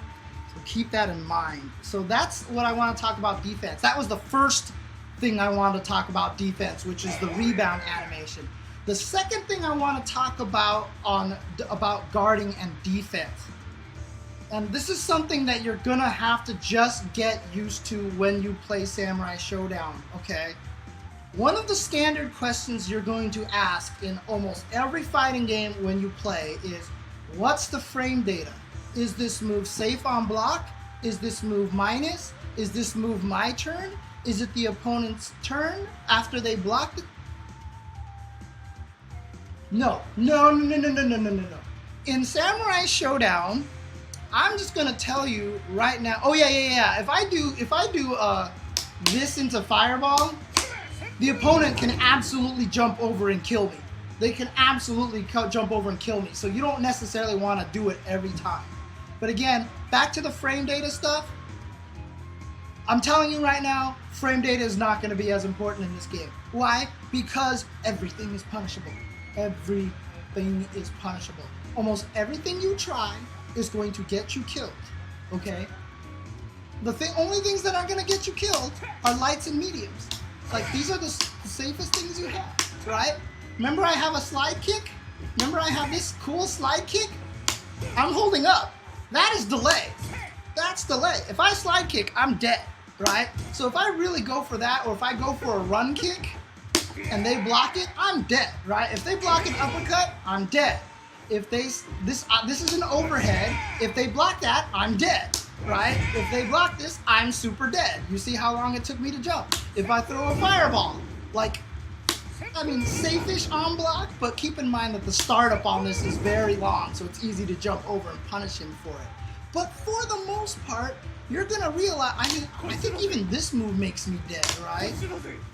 So keep that in mind. So that's what I want to talk about defense. That was the first thing I wanted to talk about defense, which is the rebound animation. The second thing I want to talk about about guarding and defense. And this is something that you're gonna have to just get used to when you play Samurai Shodown, okay? One of the standard questions you're going to ask in almost every fighting game when you play is, what's the frame data? Is this move safe on block? Is this move minus? Is this move my turn? Is it the opponent's turn after they blocked it? No. In Samurai Shodown, I'm just gonna tell you right now. Oh yeah. If I do this into fireball, the opponent can absolutely jump over and kill me. They can absolutely jump over and kill me. So you don't necessarily want to do it every time. But again, back to the frame data stuff. I'm telling you right now, frame data is not going to be as important in this game. Why? Because everything is punishable. Everything is punishable. Almost everything you try is going to get you killed, okay? The only things that aren't going to get you killed are lights and mediums. Like, these are the safest things you have, right? Remember I have a slide kick? Remember I have this cool slide kick? I'm holding up. That is delay. That's delay. If I slide kick, I'm dead, right? So if I really go for that, or if I go for a run kick and they block it, I'm dead, right? If they block an uppercut, I'm dead. If this is an overhead, if they block that, I'm dead, right? If they block this, I'm super dead. You see how long it took me to jump. If I throw a fireball, like, I mean, safe-ish on block, but keep in mind that the startup on this is very long, so it's easy to jump over and punish him for it. But for the most part, you're gonna realize, I mean, I think even this move makes me dead, right?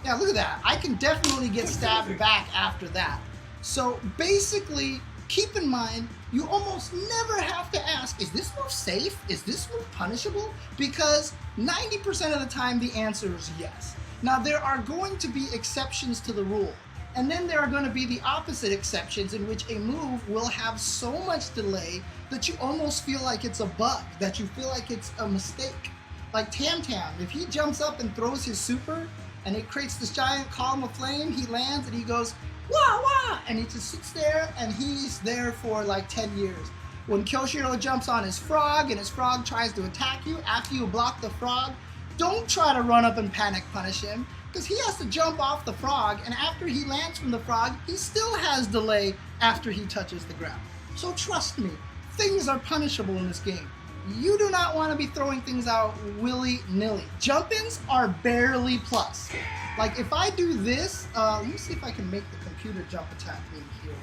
Yeah, look at that. I can definitely get stabbed back after that. So basically, keep in mind, you almost never have to ask, is this move safe? Is this move punishable? Because 90% of the time, the answer is yes. Now, there are going to be exceptions to the rule. And then there are going to be the opposite exceptions in which a move will have so much delay that you almost feel like it's a bug, that you feel like it's a mistake. Like Tam Tam, if he jumps up and throws his super and it creates this giant column of flame, he lands and he goes, wah, wah, and he just sits there and he's there for like 10 years. When Kyoshiro jumps on his frog and his frog tries to attack you, after you block the frog, don't try to run up and panic punish him, because he has to jump off the frog, and after he lands from the frog, he still has delay after he touches the ground. So trust me, things are punishable in this game. You do not want to be throwing things out willy-nilly. Jump-ins are barely plus. Like if I do this, let me see if I can make the computer jump attack in here.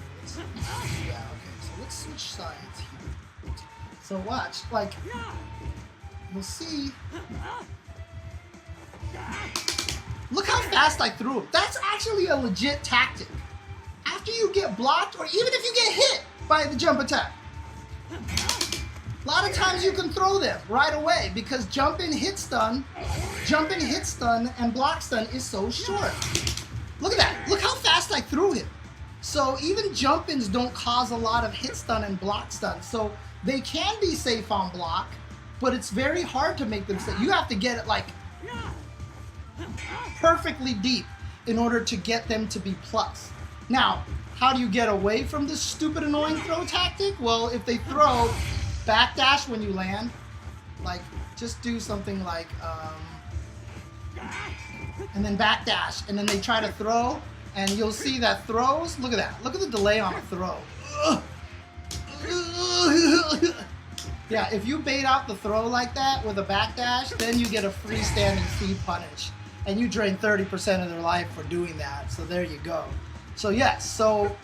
Yeah, okay, so let's switch sides here. So watch, like, we'll see. Look how fast I threw him. That's actually a legit tactic. After you get blocked, or even if you get hit by the jump attack, a lot of times you can throw them right away because jump in, hit stun, and block stun is so short. Look at that. Look how fast I threw him. So even jump-ins don't cause a lot of hit stun and block stun. So they can be safe on block, but it's very hard to make them safe. You have to get it like perfectly deep in order to get them to be plus. Now, how do you get away from this stupid annoying throw tactic? Well, if they throw backdash when you land, like just do something like and then backdash, and then they try to throw, and you'll see that throws, look at that, look at the delay on a throw. Yeah, if you bait out the throw like that with a backdash, then you get a freestanding speed punish, and you drain 30% of their life for doing that. So there you go. So yes, so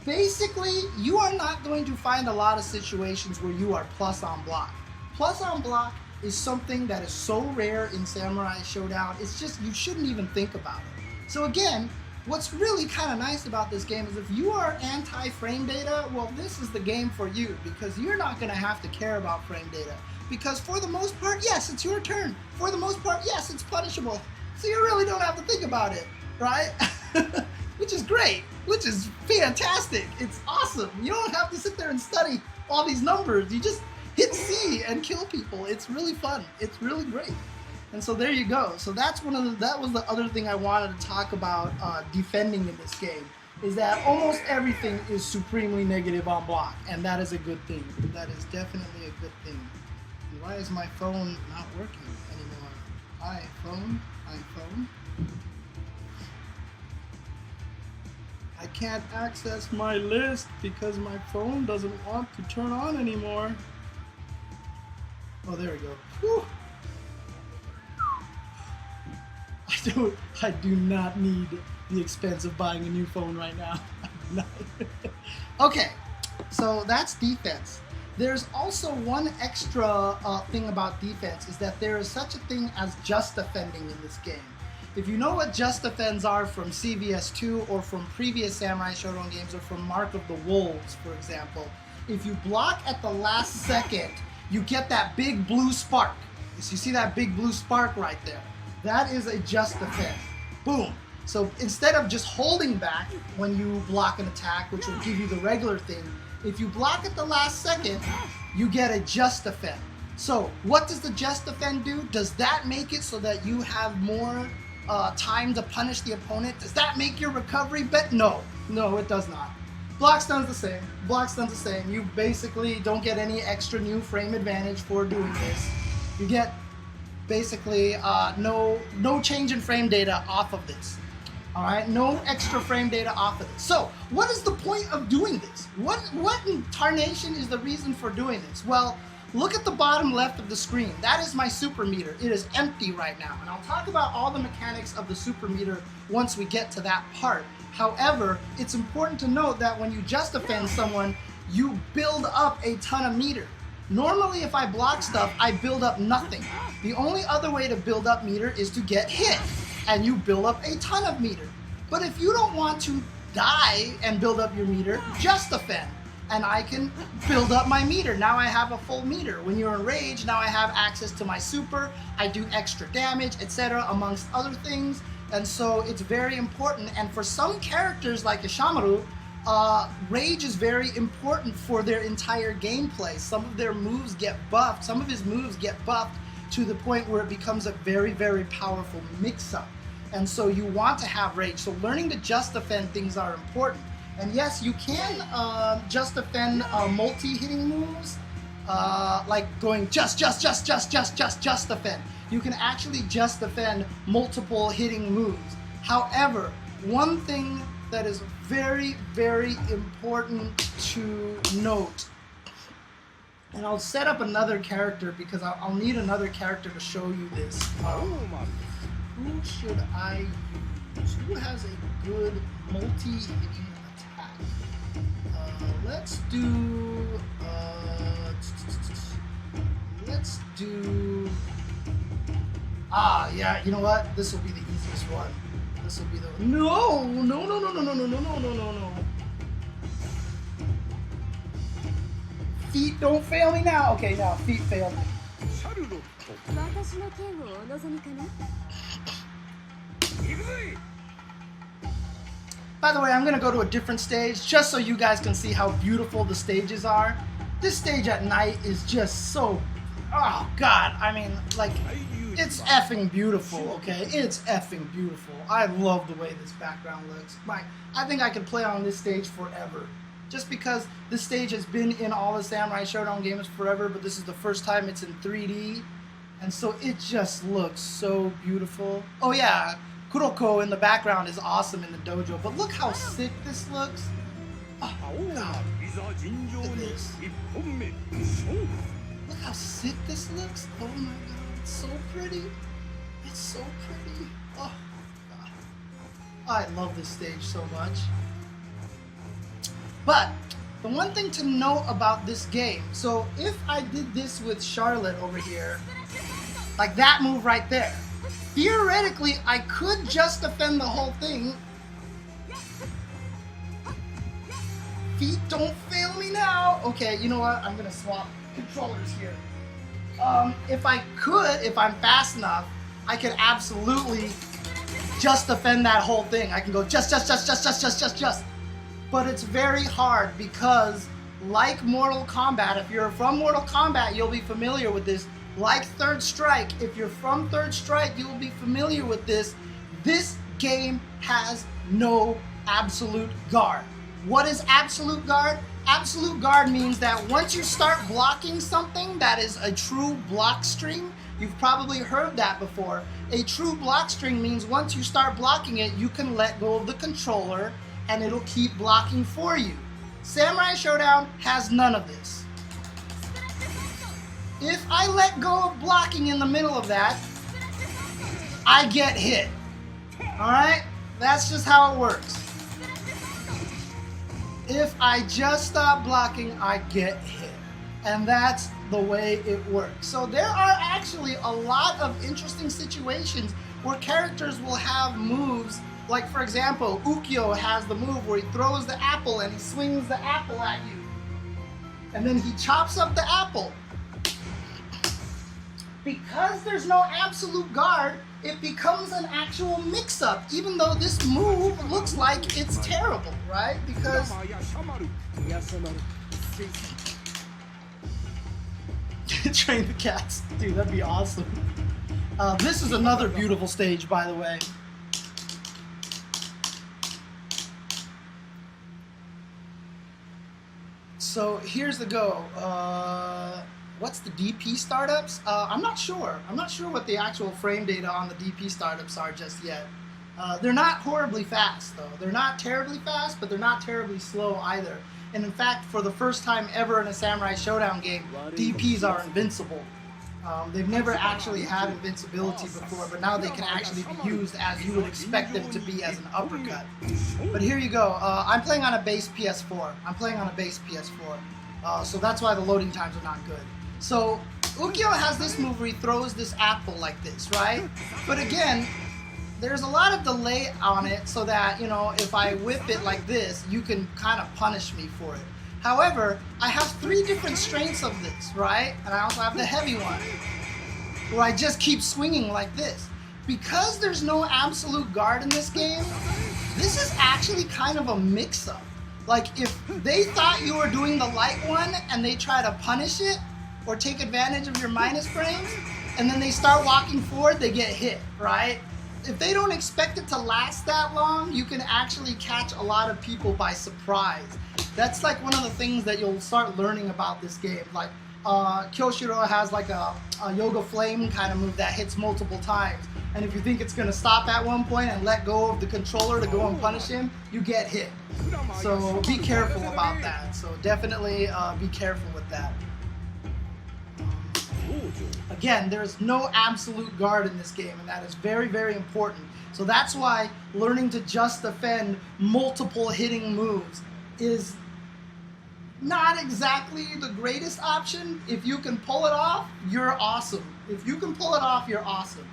basically, you are not going to find a lot of situations where you are plus on block. Plus on block is something that is so rare in Samurai Shodown, it's just, you shouldn't even think about it. So again, what's really kind of nice about this game is if you are anti-frame data, well, this is the game for you, because you're not going to have to care about frame data. Because for the most part, yes, it's your turn. For the most part, yes, it's punishable. So you really don't have to think about it, right? Which is great, which is fantastic. It's awesome. You don't have to sit there and study all these numbers. You just hit C and kill people. It's really fun. It's really great. And so there you go. So that's that was the other thing I wanted to talk about defending in this game, is that almost everything is supremely negative on block, and that is a good thing. That is definitely a good thing. And why is my phone not working anymore? iPhone. I can't access my list because my phone doesn't want to turn on anymore. Oh, there we go. Whew. I do not need the expense of buying a new phone right now. Okay, so that's defense. There's also one extra thing about defense, is that there is such a thing as just defending in this game. If you know what just defends are from CVS2 or from previous Samurai Shodown games or from Mark of the Wolves, for example, if you block at the last second, you get that big blue spark. So you see that big blue spark right there? That is a just defense. Boom. So instead of just holding back when you block an attack, which will give you the regular thing, if you block at the last second, you get a just defend. So what does the just defend do? Does that make it so that you have more time to punish the opponent? Does that make your recovery better? No, it does not. Block stun's the same. Block stun's the same. You basically don't get any extra new frame advantage for doing this. You get basically no change in frame data off of this. All right, no extra frame data off of this. So what is the point of doing this? What in tarnation is the reason for doing this? Well, look at the bottom left of the screen. That is my super meter. It is empty right now. And I'll talk about all the mechanics of the super meter once we get to that part. However, it's important to note that when you just defend someone, you build up a ton of meter. Normally, if I block stuff, I build up nothing. The only other way to build up meter is to get hit, and you build up a ton of meter. But if you don't want to die and build up your meter, just defend. And I can build up my meter. Now I have a full meter. When you're in rage, now I have access to my super. I do extra damage, etc., amongst other things. And so it's very important. And for some characters like Yashamaru, rage is very important for their entire gameplay. Some of their moves get buffed. Some of his moves get buffed to the point where it becomes a very, very powerful mix-up. And so you want to have rage. So learning to just defend things are important. And yes, you can just defend multi-hitting moves, like going just defend. You can actually just defend multiple hitting moves. However, one thing that is very, very important to note, and I'll set up another character because I'll need another character to show you this. Who should I use? Who has a good multi-hitting attack? Let's do, yeah, you know what? This will be the easiest one. This will be the, no. Feet don't fail me now. Okay, now feet fail me. By the way, I'm going to go to a different stage just so you guys can see how beautiful the stages are. This stage at night is just so, oh god, I mean, like, it's effing beautiful, okay? It's effing beautiful. I love the way this background looks. I think I could play on this stage forever. Just because this stage has been in all the Samurai Shodown games forever, but this is the first time it's in 3D. And so it just looks so beautiful. Oh yeah, Kuroko in the background is awesome in the dojo, but look how sick this looks. Oh god, look at this. Look how sick this looks. Oh my god, it's so pretty. It's so pretty. Oh god. I love this stage so much. But the one thing to note about this game, so if I did this with Charlotte over here, like that move right there, theoretically I could just defend the whole thing. Feet don't fail me now. Okay, you know what? I'm gonna swap controllers here. If I'm fast enough, I could absolutely just defend that whole thing. I can go just. But it's very hard because, like Mortal Kombat, if you're from Mortal Kombat, you'll be familiar with this. Like Third Strike, if you're from Third Strike, you'll be familiar with this. This game has no absolute guard. What is absolute guard? Absolute guard means that once you start blocking something that is a true block string, you've probably heard that before. A true block string means once you start blocking it, you can let go of the controller and it'll keep blocking for you. Samurai Shodown has none of this. If I let go of blocking in the middle of that, I get hit. Alright? That's just how it works. If I just stop blocking, I get hit. And that's the way it works. So there are actually a lot of interesting situations where characters will have moves. Like, for example, Ukyo has the move where he throws the apple and he swings the apple at you. And then he chops up the apple. Because there's no absolute guard, it becomes an actual mix-up, even though this move looks like it's terrible, right? Because train the cats. Dude, that'd be awesome. This is another beautiful stage, by the way. So here's the go. What's the DP startups? I'm not sure. I'm not sure what the actual frame data on the DP startups are just yet. They're not horribly fast, though. They're not terribly fast, but they're not terribly slow either. And in fact, for the first time ever in a Samurai Shodown game, DPs are invincible. They've never actually had invincibility before, but now they can actually be used as you would expect them to be as an uppercut. But here you go. I'm playing on a base PS4. So that's why the loading times are not good. So Ukyo has this move where he throws this apple like this, right? But again, there's a lot of delay on it so that, you know, if I whip it like this, you can kind of punish me for it. However, I have 3 different strengths of this, right? And I also have the heavy one, where I just keep swinging like this. Because there's no absolute guard in this game, this is actually kind of a mix-up. Like, if they thought you were doing the light one and they try to punish it or take advantage of your minus frames, and then they start walking forward, they get hit, right? If they don't expect it to last that long, you can actually catch a lot of people by surprise. That's like one of the things that you'll start learning about this game. Like, Kyoshiro has like a Yoga Flame kind of move that hits multiple times. And if you think it's going to stop at one point and let go of the controller to go and punish him, you get hit. So be careful about that. So definitely be careful with that. Again, there's no absolute guard in this game, and that is very, very important. So that's why learning to just defend multiple hitting moves is not exactly the greatest option. If you can pull it off, you're awesome. If you can pull it off, you're awesome.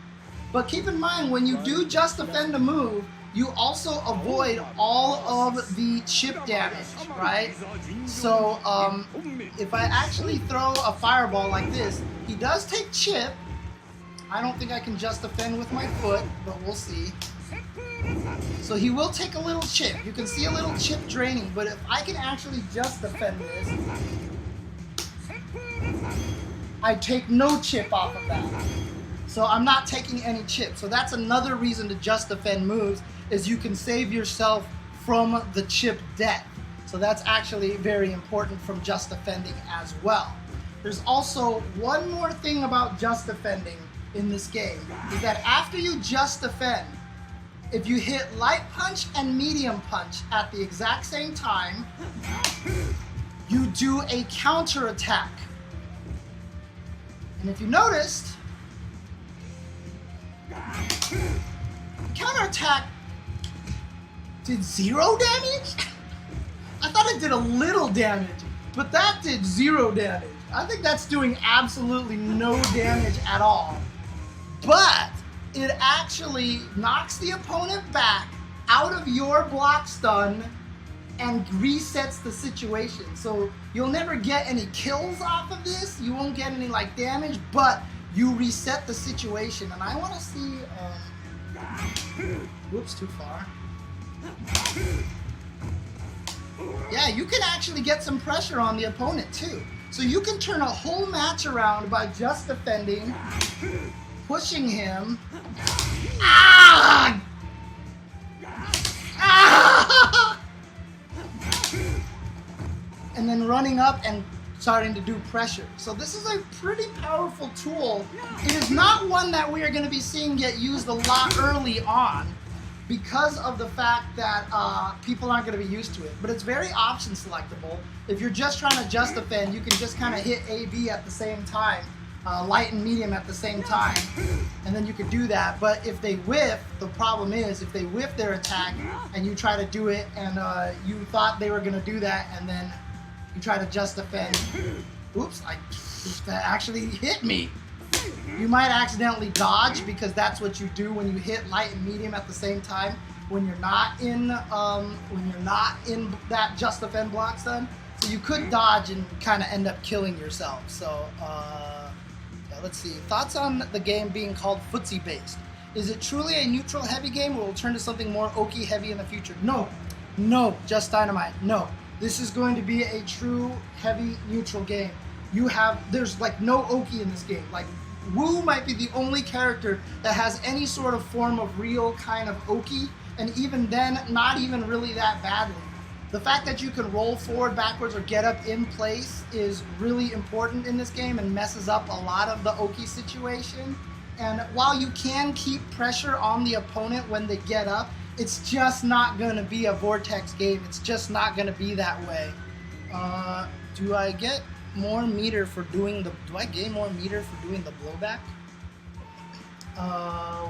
But keep in mind, when you do just defend a move, you also avoid all of the chip damage, right? So if I actually throw a fireball like this, he does take chip. I don't think I can just defend with my foot, but we'll see. So he will take a little chip. You can see a little chip draining, but if I can actually just defend this, I take no chip off of that. So I'm not taking any chip. So that's another reason to just defend moves, is you can save yourself from the chip death. So that's actually very important from just defending as well. There's also one more thing about just defending in this game, is that after you just defend, if you hit light punch and medium punch at the exact same time, you do a counter attack. And if you noticed, the counter attack did 0 damage? I thought it did a little damage, but that did 0 damage. I think that's doing absolutely no damage at all. But it actually knocks the opponent back out of your block stun and resets the situation. So you'll never get any kills off of this. You won't get any like damage, but you reset the situation. And I want to see. Whoops, too far. Yeah, you can actually get some pressure on the opponent too. So you can turn a whole match around by just defending, pushing him. Ah! Ah! And then running up and starting to do pressure. So this is a pretty powerful tool. It is not one that we are going to be seeing get used a lot early on because of the fact that people aren't going to be used to it. But it's very option selectable. If you're just trying to just defend, you can just kind of hit A, B at the same time, light and medium at the same time, and then you could do that. But if they whiff, the problem is if they whiff their attack and you try to do it and you thought they were going to do that and then you try to just defend, oops, that actually hit me. You might accidentally dodge because that's what you do when you hit light and medium at the same time when you're not in that just defend block stun. So you could dodge and kind of end up killing yourself. So yeah, let's see. Thoughts on the game being called footsie based? Is it truly a neutral heavy game or will turn to something more oaky heavy in the future? No, just Dynamite. No, this is going to be a true heavy neutral game. There's like no oaky in this game. Like Wu might be the only character that has any sort of form of real kind of oaky, and even then, not even really that badly. The fact that you can roll forward, backwards, or get up in place is really important in this game and messes up a lot of the oaky situation. And while you can keep pressure on the opponent when they get up, it's just not going to be a Vortex game. It's just not going to be that way. Do I get more meter for doing the... Do I gain more meter for doing the blowback?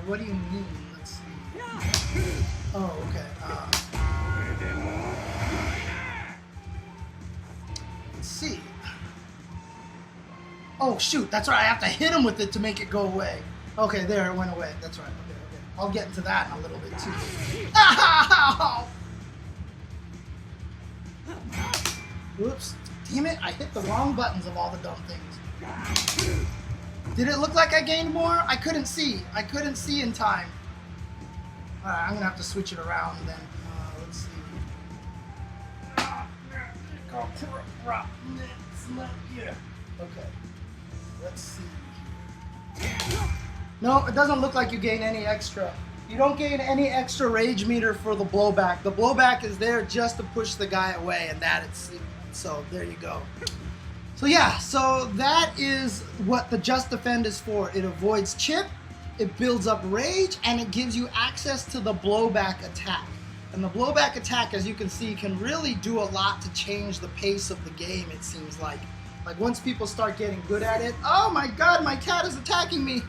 What do you mean? Let's see. Oh, okay. Let's see. Oh, shoot. That's right. I have to hit him with it to make it go away. Okay, there. It went away. That's right. Okay. I'll get into that in a little bit, too. Ow! Whoops. Damn it, I hit the wrong buttons of all the dumb things. Did it look like I gained more? I couldn't see. I couldn't see in time. Alright, I'm going to have to switch it around then. Let's see. Okay. Let's see. No, it doesn't look like you gain any extra. You don't gain any extra rage meter for the blowback. The blowback is there just to push the guy away, and that it's... So there you go. So yeah, so that is what the Just Defend is for. It avoids chip, it builds up rage, and it gives you access to the blowback attack. And the blowback attack, as you can see, can really do a lot to change the pace of the game, it seems like. Like once people start getting good at it, oh my god, my cat is attacking me.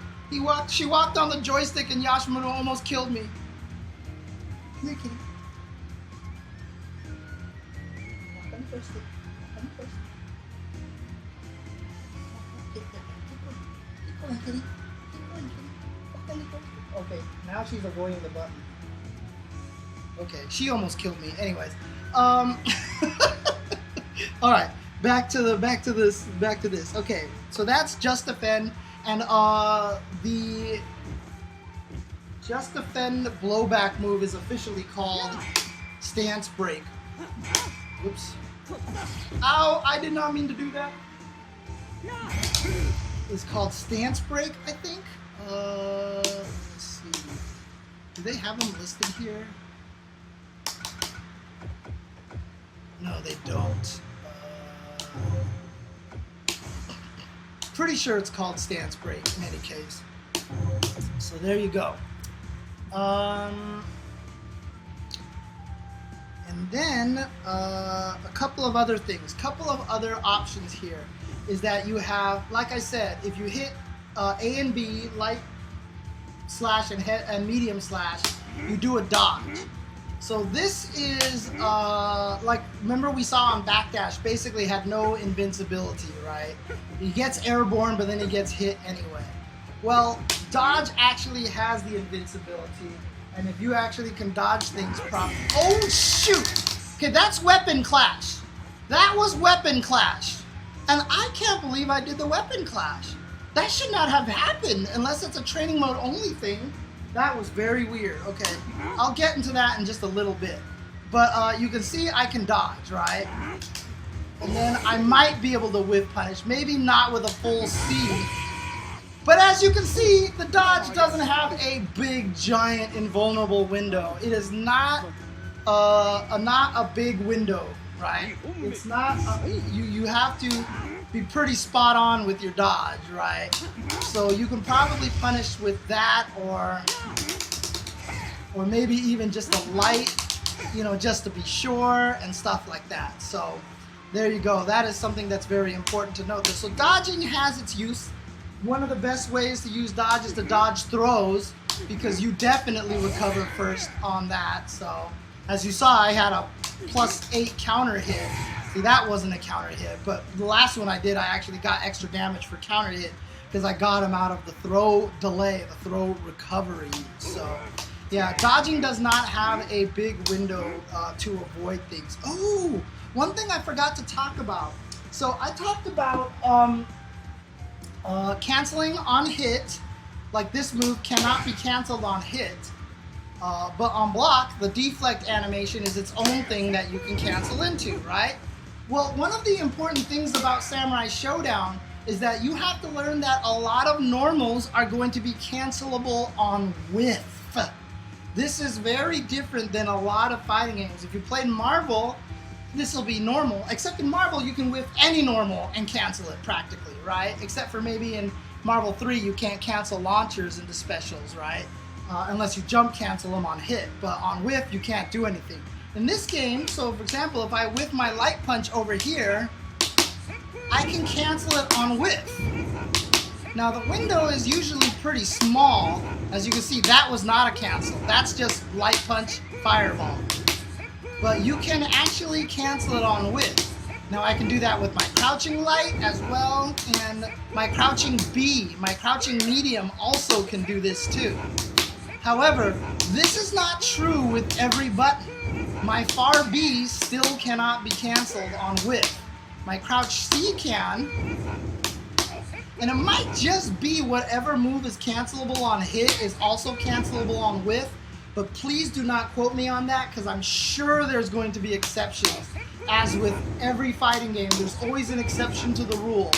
She walked on the joystick and Yashamaru almost killed me. Come here, kitty. Come first. Okay, now she's avoiding the button. Okay, she almost killed me. Anyways, all right, back to this. Okay, so that's Just Defend, and the Just Defend blowback move is officially called Stance Break. Whoops. Ow! I did not mean to do that. It's called Stance Break, I think. Let's see. Do they have them listed here? No, they don't. Pretty sure it's called Stance Break in any case. So there you go. And then a couple of other things, couple of other options here is that you have, like I said, if you hit A and B, light slash and medium slash, you do a dodge. So this is, like, remember we saw on Backdash, basically had no invincibility, right? He gets airborne, but then he gets hit anyway. Well, dodge actually has the invincibility, and if you actually can dodge things properly. Oh, shoot! Okay, that's weapon clash. That was weapon clash. And I can't believe I did the weapon clash. That should not have happened unless it's a training mode only thing. That was very weird. Okay, I'll get into that in just a little bit. But you can see I can dodge, right? And then I might be able to whiff punish. Maybe not with a full C. But as you can see, the dodge doesn't have a big, giant, invulnerable window. It is not a big window, right? It's not, you have to be pretty spot on with your dodge, right? So you can probably punish with that, or maybe even just a light, you know, just to be sure and stuff like that. So there you go. That is something that's very important to note. So dodging has its use. One of the best ways to use dodge is to dodge throws, because you definitely recover first on that. So as you saw, I had a +8 counter hit. See, that wasn't a counter hit, but the last one I did, I actually got extra damage for counter hit because I got him out of the throw delay, the throw recovery. So yeah, dodging does not have a big window to avoid things. Oh, one thing I forgot to talk about. So I talked about canceling on hit. Like, this move cannot be canceled on hit. But on block, the deflect animation is its own thing that you can cancel into, right? Well, one of the important things about Samurai Shodown is that you have to learn that a lot of normals are going to be cancelable on whiff. This is very different than a lot of fighting games. If you played Marvel, this will be normal. Except in Marvel, you can whiff any normal and cancel it practically, right? Except for maybe in Marvel 3, you can't cancel launchers into specials, right? Unless you jump cancel them on hit, but on whiff you can't do anything. In this game, so for example, if I whiff my light punch over here, I can cancel it on whiff. Now the window is usually pretty small. As you can see, that was not a cancel. That's just light punch, fireball. But you can actually cancel it on whiff. Now I can do that with my crouching light as well, and my crouching B, my crouching medium also can do this too. However, this is not true with every button. My far B still cannot be canceled on whiff. My crouch C can, and it might just be whatever move is cancelable on hit is also cancelable on whiff, but please do not quote me on that, because I'm sure there's going to be exceptions. As with every fighting game, there's always an exception to the rule.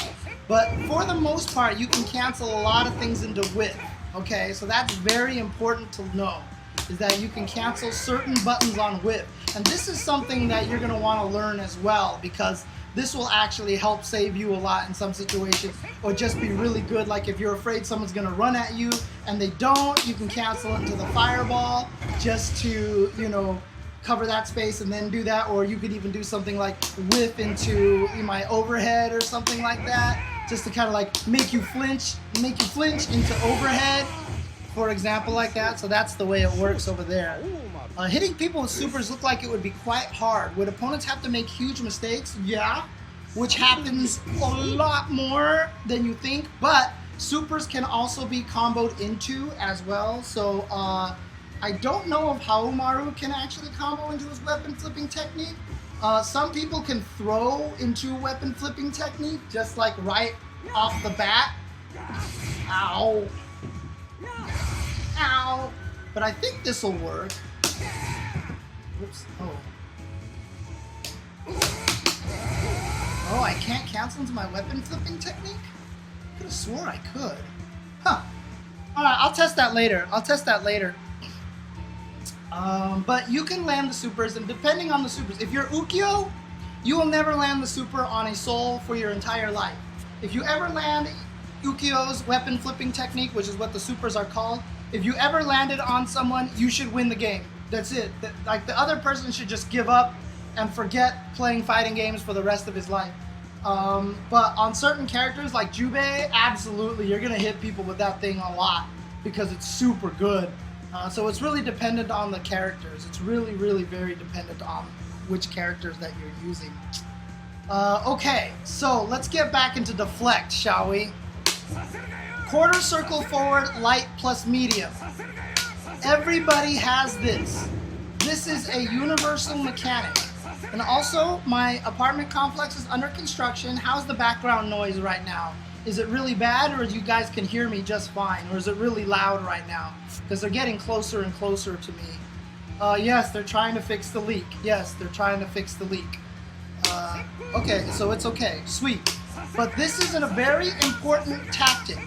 But for the most part, you can cancel a lot of things into whiff. Okay, so that's very important to know, is that you can cancel certain buttons on whiff. And this is something that you're going to want to learn as well, because this will actually help save you a lot in some situations, or just be really good. Like if you're afraid someone's going to run at you and they don't, you can cancel into the fireball just to, you know, cover that space and then do that. Or you could even do something like whiff into my overhead or something like that, just to kind of like make you flinch into overhead, for example, like that. So that's the way it works over there. Hitting people with supers look like it would be quite hard. Would opponents have to make huge mistakes? Yeah, which happens a lot more than you think, but supers can also be comboed into as well. So I don't know if Yashamaru can actually combo into his weapon flipping technique. Some people can throw into weapon flipping technique, just like right off the bat. Ow. Ow. But I think this will work. Whoops. Oh. Oh, I can't cancel into my weapon flipping technique? I could have swore I could. Huh. Alright, I'll test that later. But you can land the supers, and depending on the supers, if you're Ukyo, you will never land the super on a soul for your entire life. If you ever land Ukyo's weapon flipping technique, which is what the supers are called, if you ever land it on someone, you should win the game. That's it. Like, the other person should just give up and forget playing fighting games for the rest of his life. But on certain characters like Jubei, absolutely, you're gonna hit people with that thing a lot because it's super good. So it's really dependent on the characters. It's really, really very dependent on which characters that you're using. Okay, so let's get back into Deflect, shall we? Quarter circle forward, light plus medium. Everybody has this. This is a universal mechanic. And also, my apartment complex is under construction. How's the background noise right now? Is it really bad, or you guys can hear me just fine? Or is it really loud right now? Because they're getting closer and closer to me. Yes, they're trying to fix the leak. Yes, they're trying to fix the leak. Okay, so it's okay. Sweet. But this is a very important tactic.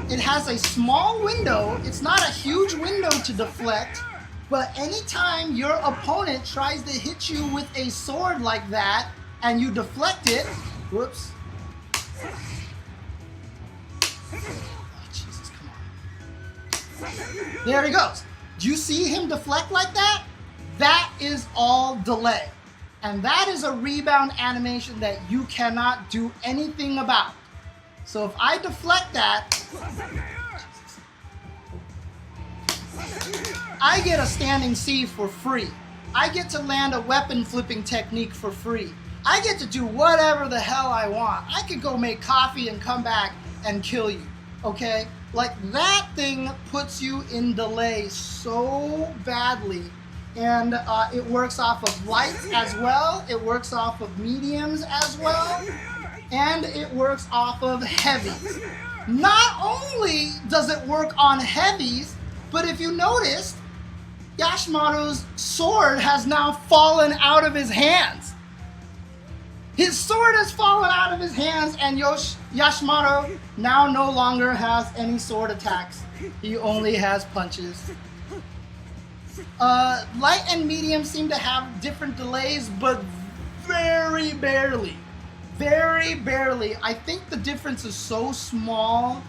It has a small window. It's not a huge window to deflect, but anytime your opponent tries to hit you with a sword like that and you deflect it, whoops. Oh, Jesus, come on. There he goes. Do you see him deflect like that? That is all delay. And that is a rebound animation that you cannot do anything about. So if I deflect that, I get a standing C for free. I get to land a weapon flipping technique for free. I get to do whatever the hell I want. I could go make coffee and come back and kill you, okay? Like, that thing puts you in delay so badly. And it works off of lights as well. It works off of mediums as well. And it works off of heavies. Not only does it work on heavies, but if you noticed, Yashamaru's sword has now fallen out of his hands. His sword has fallen out of his hands, and Yashamaru now no longer has any sword attacks. He only has punches. Light and medium seem to have different delays, but very barely. Very barely. I think the difference is so small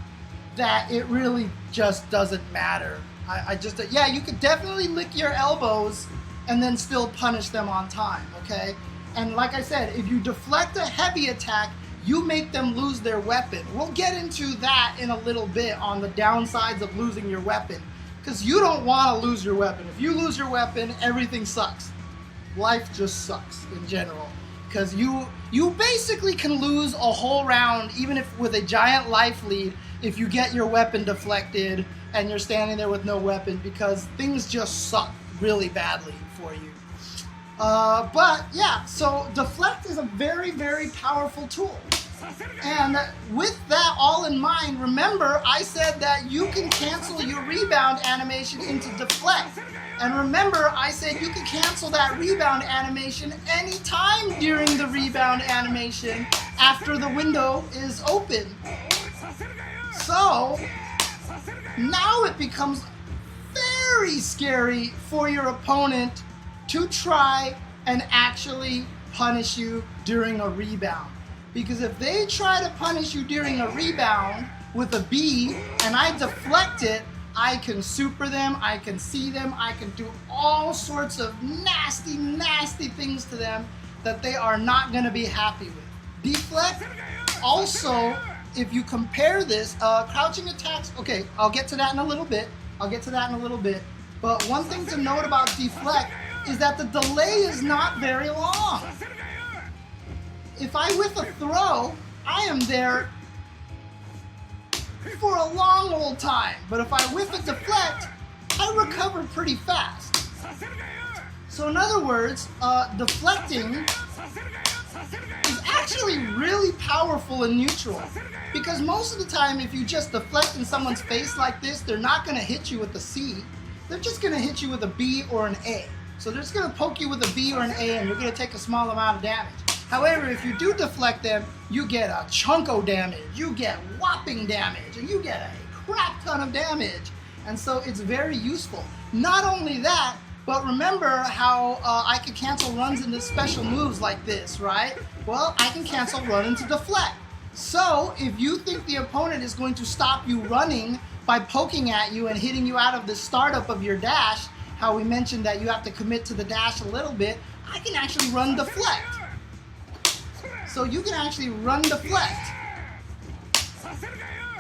that it really just doesn't matter. Yeah, you could definitely lick your elbows and then still punish them on time, okay? And like I said, if you deflect a heavy attack, you make them lose their weapon. We'll get into that in a little bit on the downsides of losing your weapon. Because you don't want to lose your weapon. If you lose your weapon, everything sucks. Life just sucks in general. Because you basically can lose a whole round, even if with a giant life lead, if you get your weapon deflected and you're standing there with no weapon, because things just suck really badly for you. But yeah, so deflect is a very, very powerful tool. And with that all in mind, remember I said that you can cancel your rebound animation into deflect. And remember I said you can cancel that rebound animation anytime during the rebound animation after the window is open. So now it becomes very scary for your opponent to try and actually punish you during a rebound. Because if they try to punish you during a rebound with a B and I deflect it, I can super them, I can see them, I can do all sorts of nasty, nasty things to them that they are not going to be happy with. Deflect, also, if you compare this, crouching attacks, okay, I'll get to that in a little bit. But one thing to note about deflect is that the delay is not very long. If I whiff a throw, I am there for a long old time. But if I whiff a deflect, I recover pretty fast. So in other words, deflecting is actually really powerful in neutral. Because most of the time, if you just deflect in someone's face like this, they're not going to hit you with a C. They're just going to hit you with a B or an A. So they're just going to poke you with a B or an A, and you're going to take a small amount of damage. However, if you do deflect them, you get a chunko damage, you get whopping damage, and you get a crap ton of damage. And so it's very useful. Not only that, but remember how I can cancel runs into special moves like this, right? Well, I can cancel run into deflect. So if you think the opponent is going to stop you running by poking at you and hitting you out of the startup of your dash, how we mentioned that you have to commit to the dash a little bit, I can actually run deflect. So you can actually run deflect.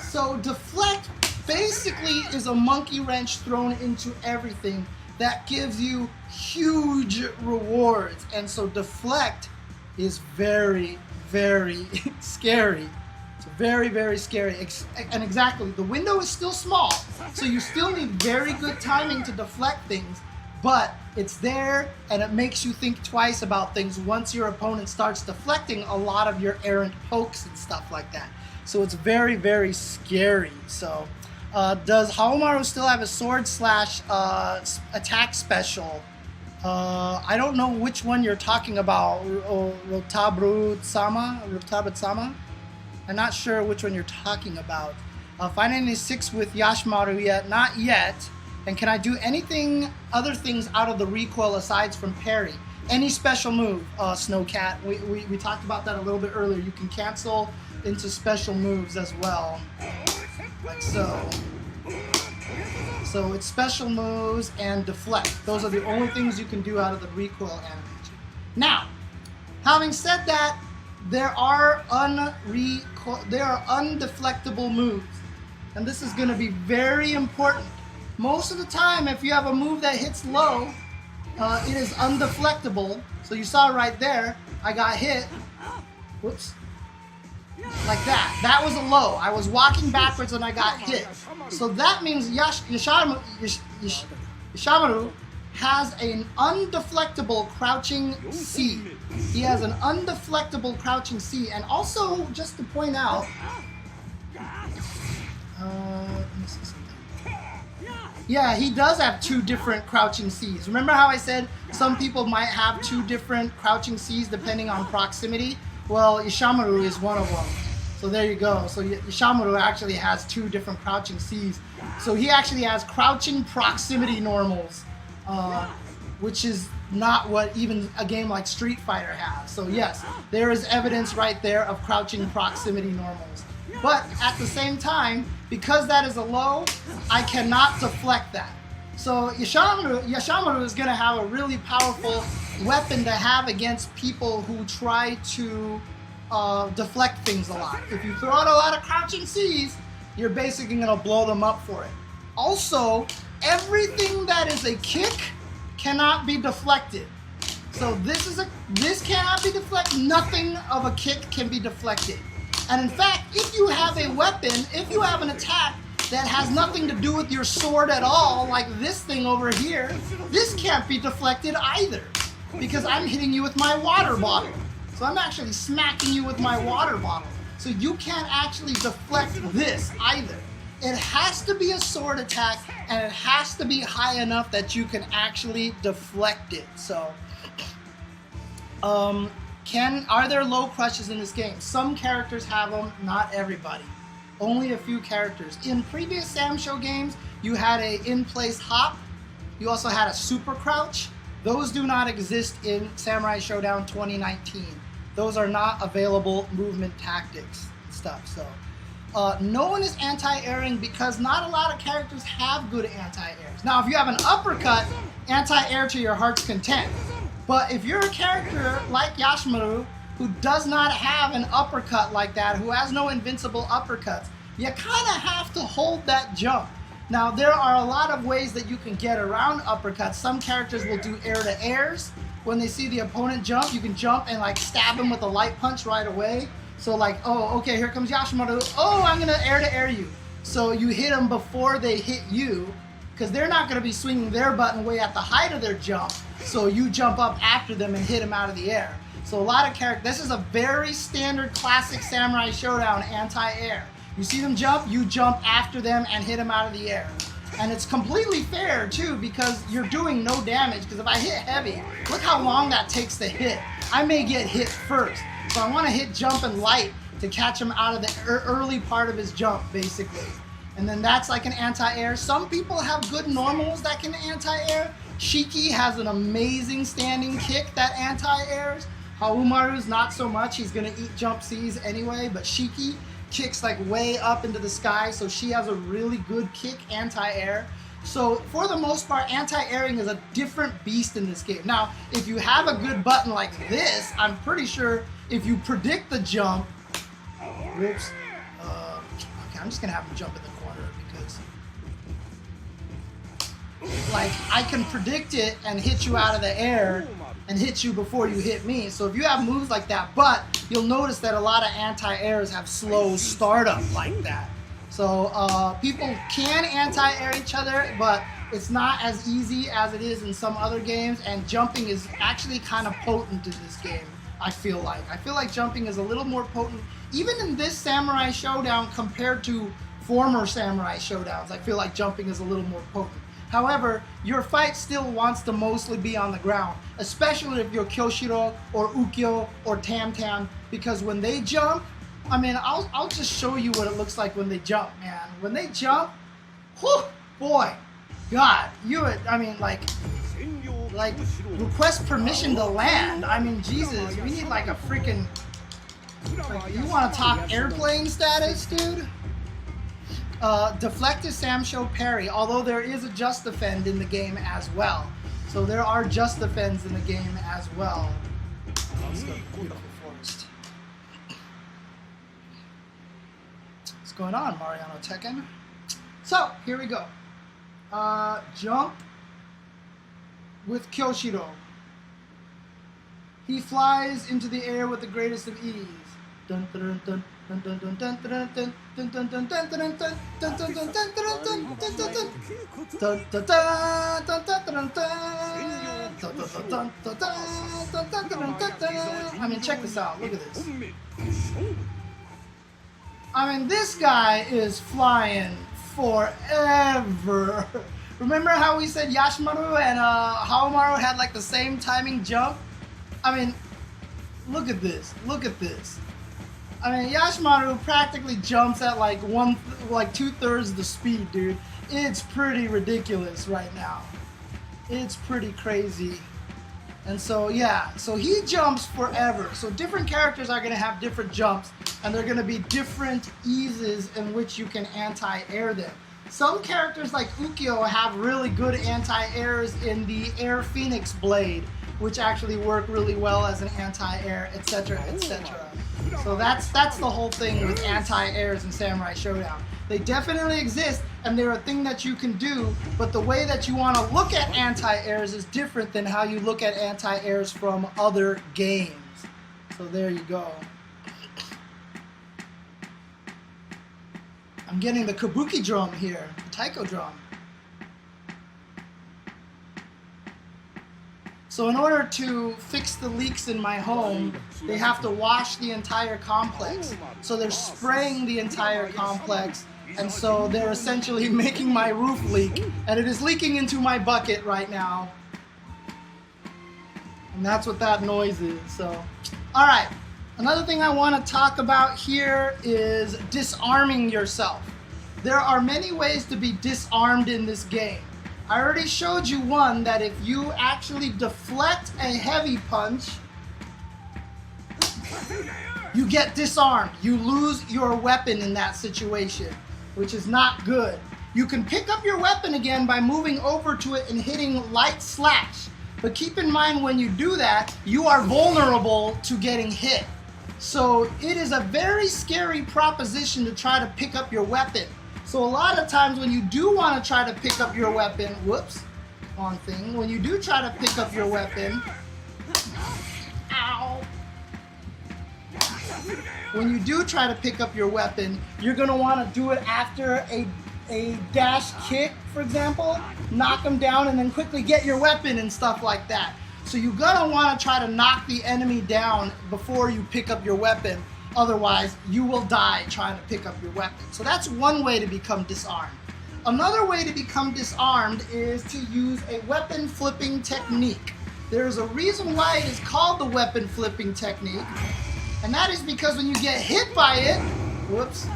So deflect basically is a monkey wrench thrown into everything that gives you huge rewards. And so Deflect is very, very scary. It's very, very scary. And exactly, the window is still small, so you still need very good timing to deflect things, but it's there and it makes you think twice about things once your opponent starts deflecting a lot of your errant pokes and stuff like that. So it's very, very scary. So does Haomaru still have a sword slash attack special? I don't know which one you're talking about. Rotabru-sama? I'm not sure which one you're talking about. Final 96 with Yashamaru yet? Not yet. And can I do anything, other things out of the recoil aside from parry? Any special move, Snowcat? We talked about that a little bit earlier. You can cancel into special moves as well, like so. So it's special moves and deflect. Those are the only things you can do out of the recoil animation. Now, having said that, there are undeflectable moves, and this is going to be very important. Most of the time, if you have a move that hits low, it is undeflectable. So you saw right there, I got hit. Whoops. Like that. That was a low. I was walking backwards and I got hit. So that means Yashamaru has an undeflectable crouching C. He has an undeflectable crouching C. And also, just to point out, let me see something. Yeah, he does have two different crouching Cs. Remember how I said some people might have two different crouching Cs depending on proximity? Well, Yashamaru is one of them. So there you go. So Yashamaru actually has two different crouching Cs. So he actually has crouching proximity normals, which is not what even a game like Street Fighter has. So yes, there is evidence right there of crouching proximity normals. But at the same time, because that is a low, I cannot deflect that. So Yashamaru is going to have a really powerful weapon to have against people who try to deflect things a lot. If you throw out a lot of crouching Cs, you're basically going to blow them up for it. Also, everything that is a kick cannot be deflected. So this cannot be deflected. Nothing of a kick can be deflected. And in fact, if you have a weapon, if you have an attack that has nothing to do with your sword at all, like this thing over here, this can't be deflected either, because I'm hitting you with my water bottle. So I'm actually smacking you with my water bottle. So you can't actually deflect this either. It has to be a sword attack, and it has to be high enough that you can actually deflect it. So, are there low crushes in this game? Some characters have them, not everybody. Only a few characters. In previous Sam Show games, you had a in-place hop. You also had a super crouch. Those do not exist in Samurai Shodown 2019. Those are not available movement tactics and stuff. So, no one is anti-airing because not a lot of characters have good anti-airs. Now, if you have an uppercut, anti-air to your heart's content. But if you're a character like Yashamaru, who does not have an uppercut like that, who has no invincible uppercuts, you kind of have to hold that jump. Now, there are a lot of ways that you can get around uppercuts. Some characters will do air-to-airs. When they see the opponent jump, you can jump and like stab him with a light punch right away. So like, oh, okay, here comes Yashamaru. Oh, I'm going to air-to-air you. So you hit them before they hit you, because they're not going to be swinging their button way at the height of their jump. So you jump up after them and hit them out of the air. So a lot of characters, this is a very standard classic Samurai Shodown anti-air. You see them jump, you jump after them and hit them out of the air. And it's completely fair too, because you're doing no damage, because if I hit heavy, look how long that takes to hit. I may get hit first. So I want to hit jump and light to catch him out of the early part of his jump, basically. And then that's like an anti-air. Some people have good normals that can anti-air. Shiki has an amazing standing kick that anti-airs. Haomaru's not so much. He's going to eat jump Cs anyway, but Shiki kicks like way up into the sky, so she has a really good kick anti-air. So for the most part, anti-airing is a different beast in this game. Now, if you have a good button like this, I'm pretty sure if you predict the jump, whoops, okay, I'm just going to have him jump in the corner because like I can predict it and hit you out of the air and hit you before you hit me. So if you have moves like that, but you'll notice that a lot of anti-airs have slow startup like that. So people can anti-air each other, but it's not as easy as it is in some other games, and jumping is actually kind of potent in this game, I feel like. I feel like jumping is a little more potent, even in this Samurai Shodown compared to former Samurai Showdowns. I feel like jumping is a little more potent. However, your fight still wants to mostly be on the ground, especially if you're Kyoshiro or Ukyo or Tam Tam, because when they jump, I mean, I'll just show you what it looks like when they jump, man. When they jump, whew, boy, God, I mean, like request permission to land. I mean, Jesus, we need like a freaking, like, you want to talk airplane status, dude? Deflect is Sam Show parry, although there is a just defend in the game as well. So there are just defends in the game as well. Let's go to the beautiful forest. What's going on, Mariano Tekken? So, here we go. Jump with Kyoshiro. He flies into the air with the greatest of ease. Dun dun dun dun dun dun dun dun dun dun dun dun dun dun dun dun dun. I mean, check this out. Look at this. I mean, this guy is flying forever. Remember how we said Yashamaru and Haomaru had like the same timing jump? I mean, look at this. Look at this. I mean, Yashamaru practically jumps at like 2/3 the speed, dude. It's pretty ridiculous right now. It's pretty crazy. And so, yeah, so he jumps forever. So different characters are going to have different jumps, and they're going to be different eases in which you can anti-air them. Some characters like Ukyo have really good anti-airs in the Air Phoenix Blade, which actually work really well as an anti-air, etc., etc. So that's the whole thing with anti-airs in Samurai Shodown. They definitely exist, and they're a thing that you can do, but the way that you want to look at anti-airs is different than how you look at anti-airs from other games. So there you go. I'm getting the kabuki drum here, the taiko drum. So in order to fix the leaks in my home, they have to wash the entire complex. So they're spraying the entire complex, and so they're essentially making my roof leak, and it is leaking into my bucket right now. And that's what that noise is. So, all right. Another thing I want to talk about here is disarming yourself. There are many ways to be disarmed in this game. I already showed you one that if you actually deflect a heavy punch, you get disarmed. You lose your weapon in that situation, which is not good. You can pick up your weapon again by moving over to it and hitting light slash. But keep in mind when you do that, you are vulnerable to getting hit. So it is a very scary proposition to try to pick up your weapon. So a lot of times when you do want to try to pick up your weapon, whoops, wrong thing. When you do try to pick up your weapon, ow. When you do try to pick up your weapon, you're going to want to do it after a dash kick, for example, knock them down and then quickly get your weapon and stuff like that. So you're going to want to try to knock the enemy down before you pick up your weapon. Otherwise, you will die trying to pick up your weapon. So that's one way to become disarmed. Another way to become disarmed is to use a weapon flipping technique. There's a reason why it is called the weapon flipping technique, and that is because when you get hit by it, whoops,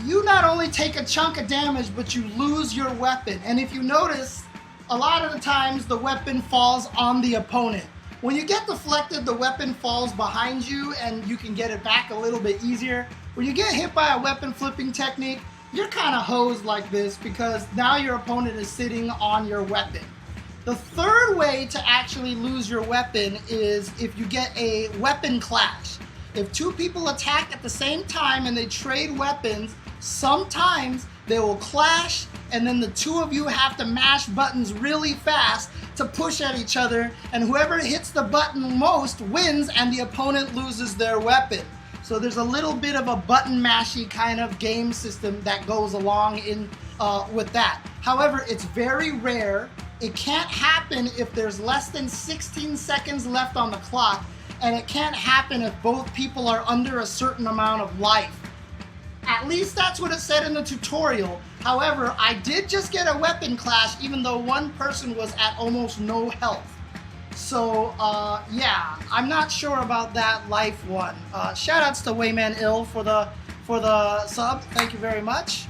you not only take a chunk of damage, but you lose your weapon. And if you notice, a lot of the times the weapon falls on the opponent. When you get deflected, the weapon falls behind you and you can get it back a little bit easier. When you get hit by a weapon flipping technique, you're kind of hosed like this because now your opponent is sitting on your weapon. The third way to actually lose your weapon is if you get a weapon clash. If two people attack at the same time and they trade weapons, Sometimes they will clash, and then the two of you have to mash buttons really fast to push at each other, and whoever hits the button most wins, and the opponent loses their weapon. So there's a little bit of a button mashy kind of game system that goes along in with that. However, it's very rare. It can't happen if there's less than 16 seconds left on the clock, and it can't happen if both people are under a certain amount of life. At least that's what it said in the tutorial. However, I did just get a weapon clash even though one person was at almost no health. So, yeah, I'm not sure about that life one. Shoutouts to Wayman Ill for the sub. Thank you very much.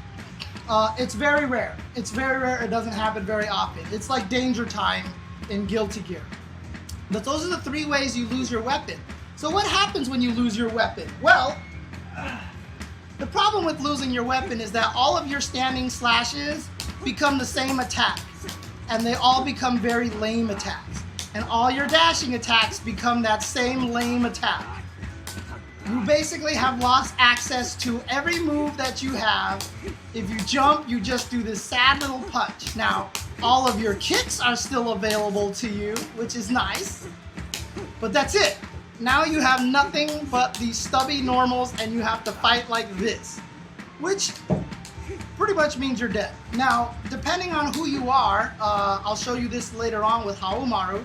It's very rare. It's very rare. It doesn't happen very often. It's like Danger Time in Guilty Gear. But those are the 3 ways you lose your weapon. So what happens when you lose your weapon? Well, the problem with losing your weapon is that all of your standing slashes become the same attack, and they all become very lame attacks. And all your dashing attacks become that same lame attack. You basically have lost access to every move that you have. If you jump, you just do this sad little punch. Now, all of your kicks are still available to you, which is nice, but that's it. Now you have nothing but these stubby normals, and you have to fight like this, which pretty much means you're dead. Now, depending on who you are, I'll show you this later on with Yashamaru,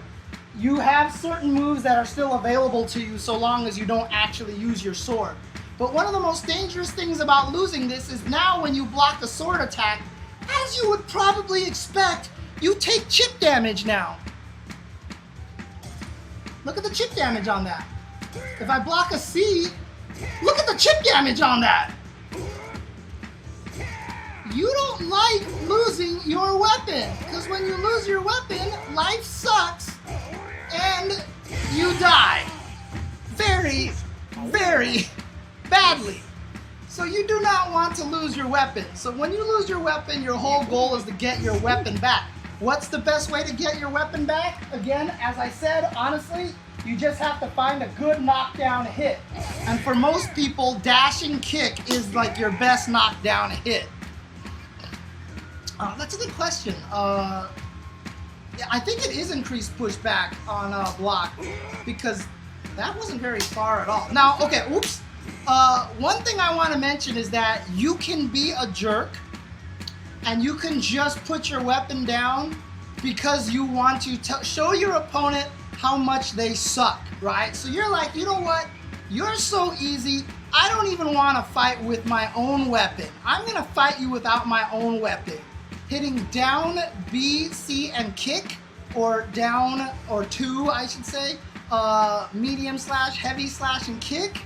you have certain moves that are still available to you so long as you don't actually use your sword. But one of the most dangerous things about losing this is now when you block a sword attack, as you would probably expect, you take chip damage now. Look at the chip damage on that. If I block a C, look at the chip damage on that. You don't like losing your weapon, because when you lose your weapon, life sucks and you die very, very badly. So you do not want to lose your weapon. So when you lose your weapon, your whole goal is to get your weapon back. What's the best way to get your weapon back? Again, as I said, honestly, you just have to find a good knockdown hit. And for most people, dashing kick is like your best knockdown hit. That's a good question. Yeah, I think it is increased pushback on block, because that wasn't very far at all. Now, okay, oops. One thing I want to mention is that you can be a jerk and you can just put your weapon down because you want to show your opponent how much they suck, right? So you're like, you know what? You're so easy. I don't even want to fight with my own weapon. I'm going to fight you without my own weapon. Hitting down, B, C, and kick, or down, or 2, I should say, medium slash, heavy slash, and kick.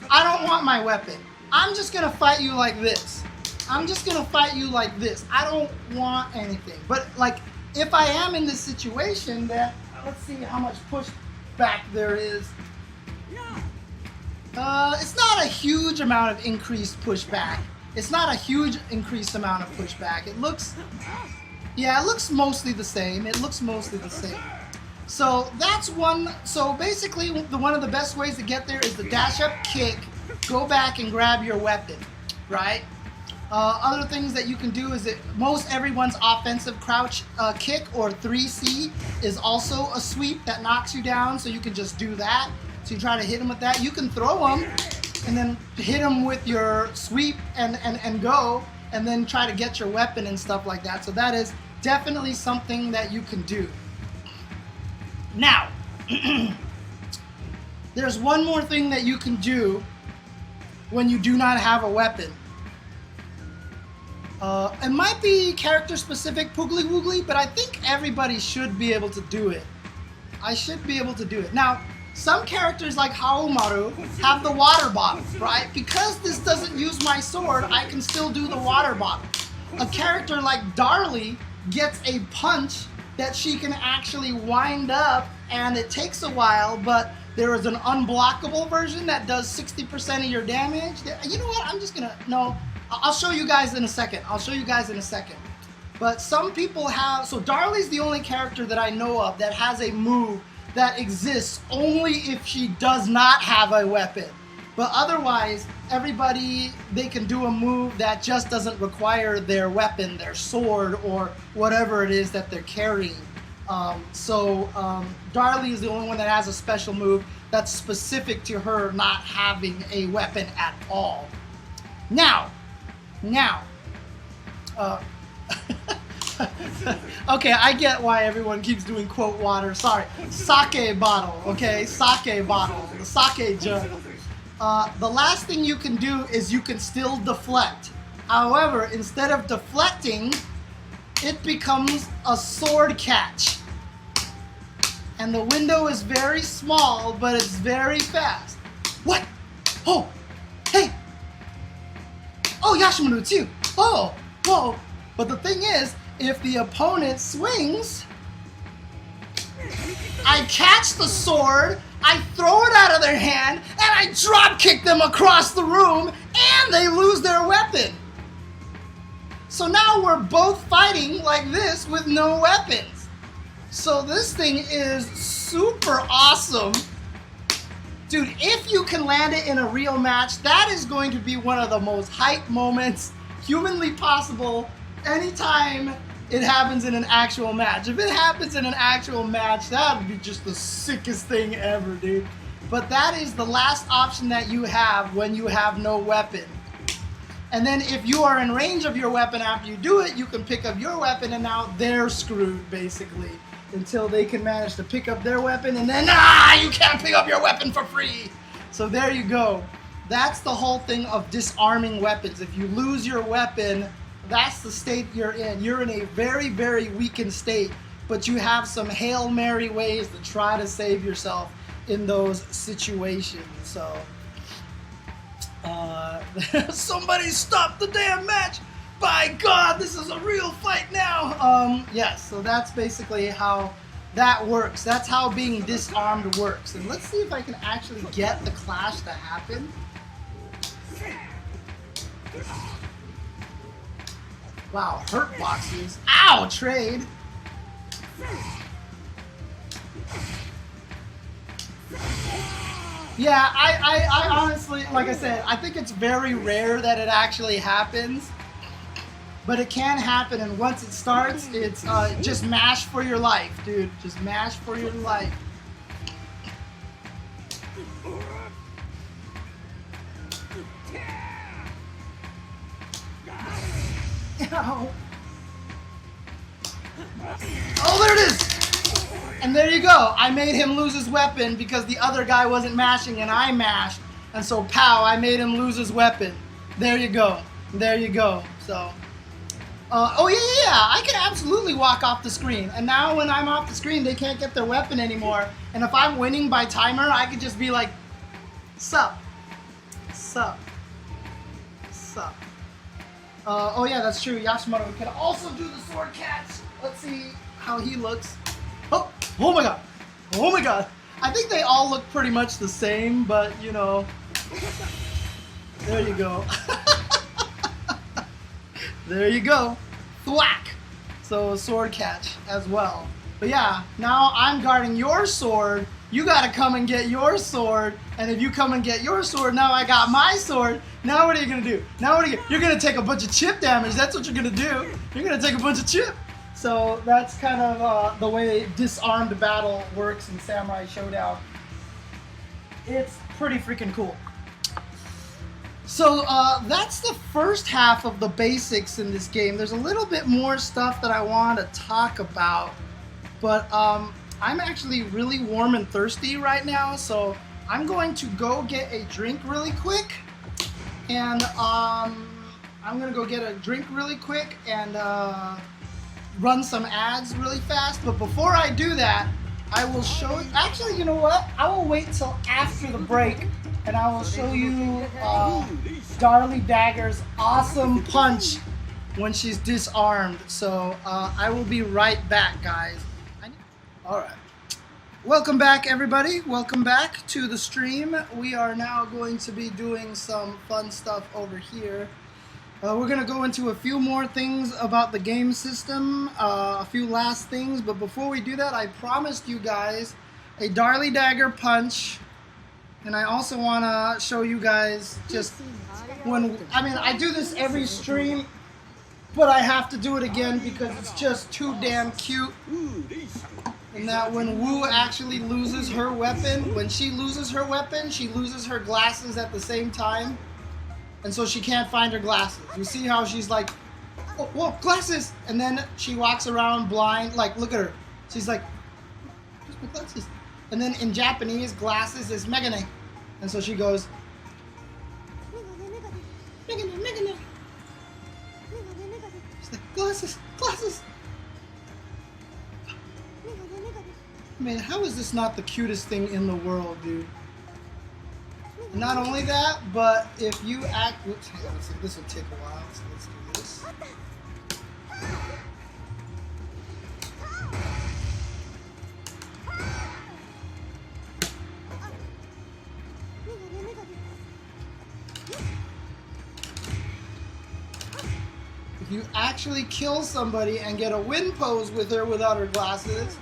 I don't want my weapon. I'm just going to fight you like this. I'm just going to fight you like this. I don't want anything. But, like, if I am in this situation, that, let's see how much pushback there is. It's not a huge amount of increased pushback. It's not a huge increased amount of pushback. It looks, yeah, it looks mostly the same. It looks mostly the same. So that's one. So basically, one of the best ways to get there is the dash up kick, go back and grab your weapon, right? Other things that you can do is that most everyone's offensive crouch kick, or 3C, is also a sweep that knocks you down, so you can just do that. So you try to hit them with that. You can throw them and then hit them with your sweep and go, and then try to get your weapon and stuff like that. So that is definitely something that you can do. Now, there's one more thing that you can do when you do not have a weapon. It might be character specific, poogly woogly, but I think everybody should be able to do it. I should be able to do it. Now, some characters like Yashamaru have the water bottle, right? Because this doesn't use my sword, I can still do the water bottle. A character like Darli gets a punch that she can actually wind up, and it takes a while, but there is an unblockable version that does 60% of your damage. You know what? I'm just gonna, no, I'll show you guys in a second. I'll show you guys in a second. But some people have, so Darli's the only character that I know of that has a move that exists only if she does not have a weapon. But otherwise, everybody, they can do a move that just doesn't require their weapon, their sword, or whatever it is that they're carrying. Darli is the only one that has a special move that's specific to her not having a weapon at all. Now, okay, I get why everyone keeps doing quote water. Sorry, sake bottle. Okay, sake bottle, the sake jug. The last thing you can do is you can still deflect. However, instead of deflecting, it becomes a sword catch. And the window is very small, but it's very fast. What? Oh, hey. Oh, Yashamaru, it's you. Oh, whoa. But the thing is, if the opponent swings, I catch the sword, I throw it out of their hand, and I drop kick them across the room, and they lose their weapon. So now we're both fighting like this with no weapons. So this thing is super awesome. Dude, if you can land it in a real match, that is going to be one of the most hype moments humanly possible anytime it happens in an actual match. If it happens in an actual match, that would be just the sickest thing ever, dude. But that is the last option that you have when you have no weapon. And then if you are in range of your weapon after you do it, you can pick up your weapon, and now they're screwed, basically, until they can manage to pick up their weapon, and then, you can't pick up your weapon for free. So there you go. That's the whole thing of disarming weapons. If you lose your weapon, that's the state you're in. You're in a very, very weakened state, but you have some Hail Mary ways to try to save yourself in those situations. So, somebody stop the damn match! By God, this is a real fight now! Yes, so that's basically how that works. That's how being disarmed works. And let's see if I can actually get the clash to happen. Wow, hurt boxes. Ow, trade! Yeah, I honestly, like I said, I think it's very rare that it actually happens. But it can happen, and once it starts, it's just mash for your life, dude. Just mash for your life. Ow. Oh, there it is! And there you go. I made him lose his weapon because the other guy wasn't mashing, and I mashed. And so, pow, I made him lose his weapon. There you go. There you go. So... oh yeah, I can absolutely walk off the screen. And now when I'm off the screen, they can't get their weapon anymore. And if I'm winning by timer, I could just be like, sup, sup, sup. Oh yeah, that's true. Yashamaru can also do the sword catch. Let's see how he looks. Oh my God, oh my God. I think they all look pretty much the same, but you know, there you go. There you go. Thwack! So sword catch as well. But yeah, now I'm guarding your sword. You gotta come and get your sword. And if you come and get your sword, now I got my sword. Now what are you gonna do? Now what are you're gonna take a bunch of chip damage. That's what you're gonna do. You're gonna take a bunch of chip. So that's kind of the way disarmed battle works in Samurai Shodown. It's pretty freaking cool. So that's the first half of the basics in this game. There's a little bit more stuff that I want to talk about, but I'm actually really warm and thirsty right now, so I'm going to go get a drink really quick, and I'm going to go get a drink really quick and run some ads really fast. But before I do that, I will show you, actually, you know what? I will wait till after the break, and I will show you Darli Dagger's awesome punch when she's disarmed. So I will be right back, guys. Alright. Welcome back, everybody. Welcome back to the stream. We are now going to be doing some fun stuff over here. We're going to go into a few more things about the game system, a few last things, but before we do that, I promised you guys a Darli Dagger punch And I also want to show you guys just when, I mean, I do this every stream, but I have to do it again because it's just too damn cute. And that when Wu actually loses her weapon, when she loses her weapon, she loses her glasses at the same time. And so she can't find her glasses. You see how she's like, oh, whoa, glasses! And then she walks around blind, like, look at her. She's like, where's my glasses? And then in Japanese, glasses is megane. And so she goes, megane, megane. She's like, glasses, glasses. Man, how is this not the cutest thing in the world, dude? And not only that, but if you act... Whoops, hang on, this will take a while, so let's do this. If you actually kill somebody and get a win pose with her without her glasses...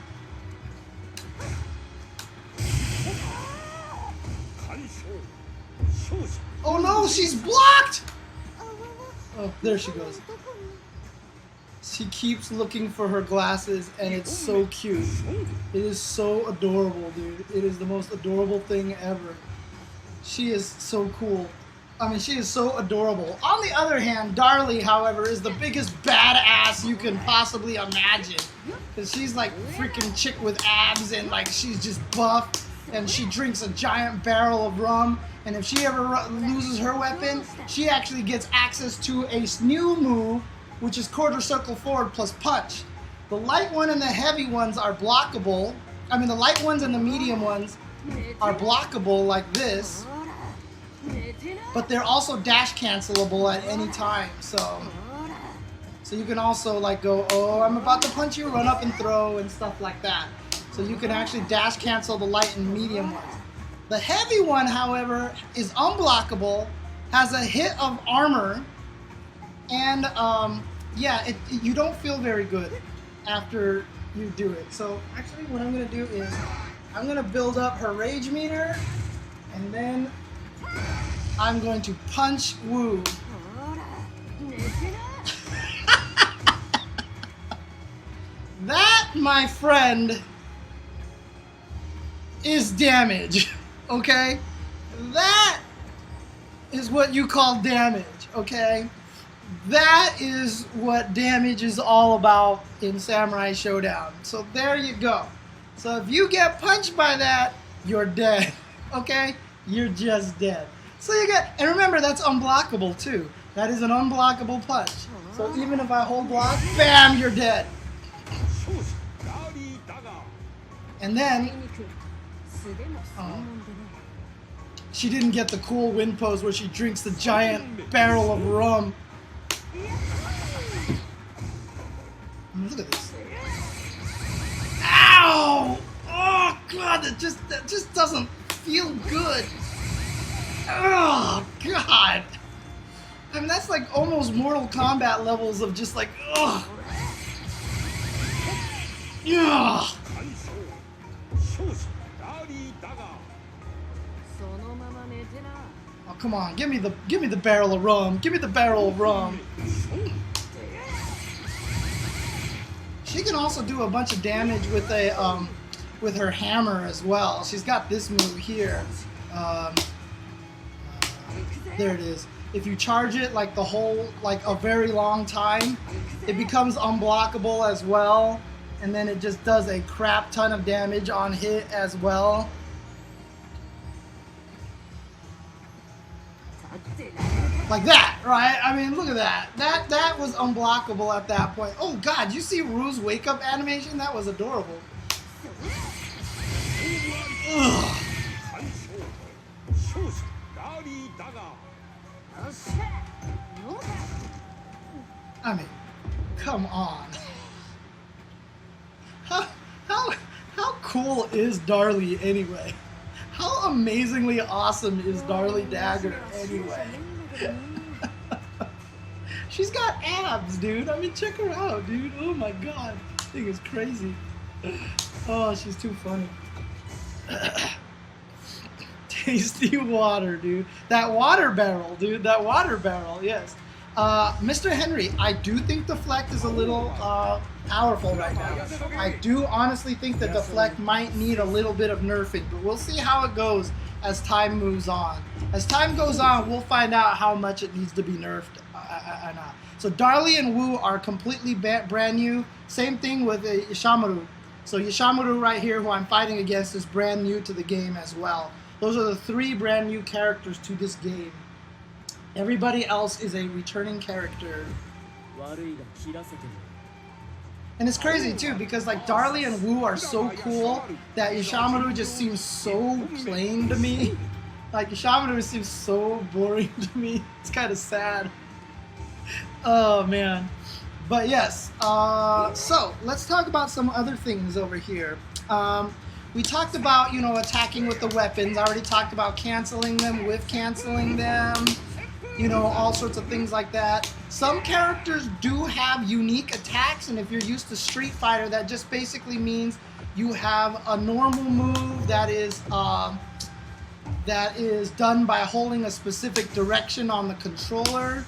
Oh no, she's blocked! Oh, there she goes. She keeps looking for her glasses and it's so cute. It is so adorable, dude. It is the most adorable thing ever. She is so cool. I mean, she is so adorable. On the other hand, Darli, however, is the biggest badass you can possibly imagine. Because she's like freaking chick with abs and like she's just buff. And she drinks a giant barrel of rum, and if she ever loses her weapon, she actually gets access to a new move, which is quarter circle forward plus punch. The light one and the heavy ones are blockable. I mean, the light ones and the medium ones are blockable like this, but they're also dash cancelable at any time, so you can also like go, oh, I'm about to punch you, run up and throw and stuff like that. So you can actually dash cancel the light and medium ones. The heavy one, however, is unblockable, has a hit of armor, and yeah, you don't feel very good after you do it. So actually what I'm going to do is I'm going to build up her rage meter, and then I'm going to punch Wu. That, my friend, is damage, okay? That is what you call damage, okay? That is what damage is all about in Samurai Shodown. So there you go. So if you get punched by that, you're dead, okay? You're just dead. So you get, and remember that's unblockable too. That is an unblockable punch. So even if I hold block, bam, you're dead. And then, she didn't get the cool win pose where she drinks the giant barrel of rum. Look at this. Ow! Oh god, that just doesn't feel good. Oh god. I mean, that's like almost Mortal Kombat levels of just like, ugh. Yeah. Oh, come on, give me the barrel of rum. Give me the barrel of rum. She can also do a bunch of damage with a with her hammer as well. She's got this move here. There it is. If you charge it like the whole, like a very long time, it becomes unblockable as well, and then it just does a crap ton of damage on hit as well. Like that, right? I mean, look at that. That was unblockable at that point. Oh god, you see Rue's wake up animation? that was adorable. Ugh. I mean, come on. How cool is Darli anyway? How amazingly awesome is Darli Dagger anyway? She's got abs, dude. I mean, check her out, dude. Oh my god. This thing is crazy. Oh, she's too funny. Tasty water, dude. That water barrel, dude. That water barrel, yes. Mr. Henry, I do think Deflect is a little powerful right now. I do honestly think that Deflect might need a little bit of nerfing, but we'll see how it goes as time moves on. As time goes on, we'll find out how much it needs to be nerfed. So Darli and Wu are completely brand new. Same thing with Yashamaru. So Yashamaru right here, who I'm fighting against, is brand new to the game as well. Those are the 3 brand new characters to this game. Everybody else is a returning character. And it's crazy too, because like Darli and Wu are so cool that Yashamaru just seems so plain to me. Like Yashamaru seems so boring to me. It's kind of sad. Oh man. But yes, so let's talk about some other things over here. We talked about, you know, attacking with the weapons. I already talked about canceling them, whiff canceling them, you know, all sorts of things like that. Some characters do have unique attacks, and if you're used to Street Fighter, that just basically means you have a normal move that is done by holding a specific direction on the controller.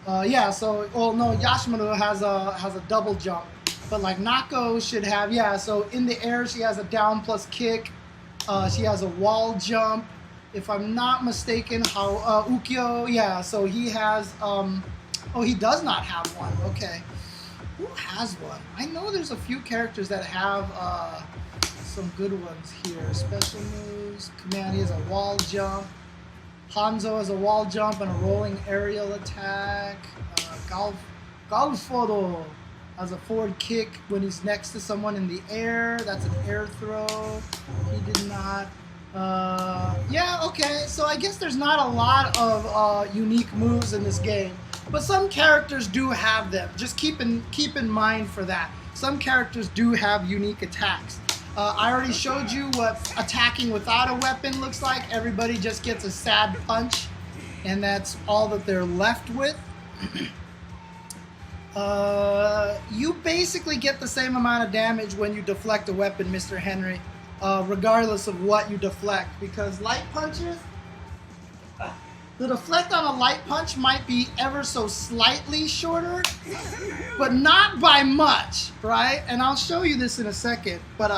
Yeah, so, well, no, Yashamaru has a double jump, but like Nako should have, yeah, so in the air she has a down plus kick, she has a wall jump, if I'm not mistaken, how, Ukyo, yeah, so he has, oh, he does not have one, okay. Who has one? I know there's a few characters that have, some good ones here. Special moves, Command, he has a wall jump. Hanzo has a wall jump and a rolling aerial attack. Galfodo has a forward kick when he's next to someone in the air. That's an air throw. He did not. Yeah, okay. So I guess there's not a lot of unique moves in this game, but some characters do have them. Just keep in mind for that. Some characters do have unique attacks. I already showed you what attacking without a weapon looks like. Everybody just gets a sad punch, and that's all that they're left with. You basically get the same amount of damage when you deflect a weapon, Mr. Henry, regardless of what you deflect, because light punches, the deflect on a light punch might be ever so slightly shorter, but not by much, right? And I'll show you this in a second, but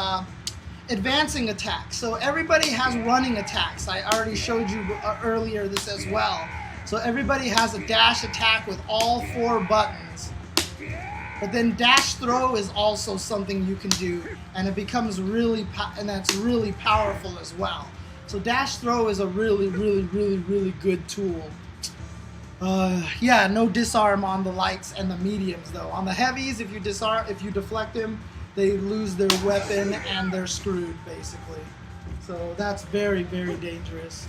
advancing attacks. So everybody has running attacks. I already showed you earlier this as well. So everybody has a dash attack with all 4 buttons. But then dash throw is also something you can do, and it becomes really, and that's really powerful as well. So dash throw is a really good tool. Yeah, no disarm on the lights and the mediums though. On the heavies, if you deflect them, they lose their weapon and they're screwed basically. So that's very dangerous.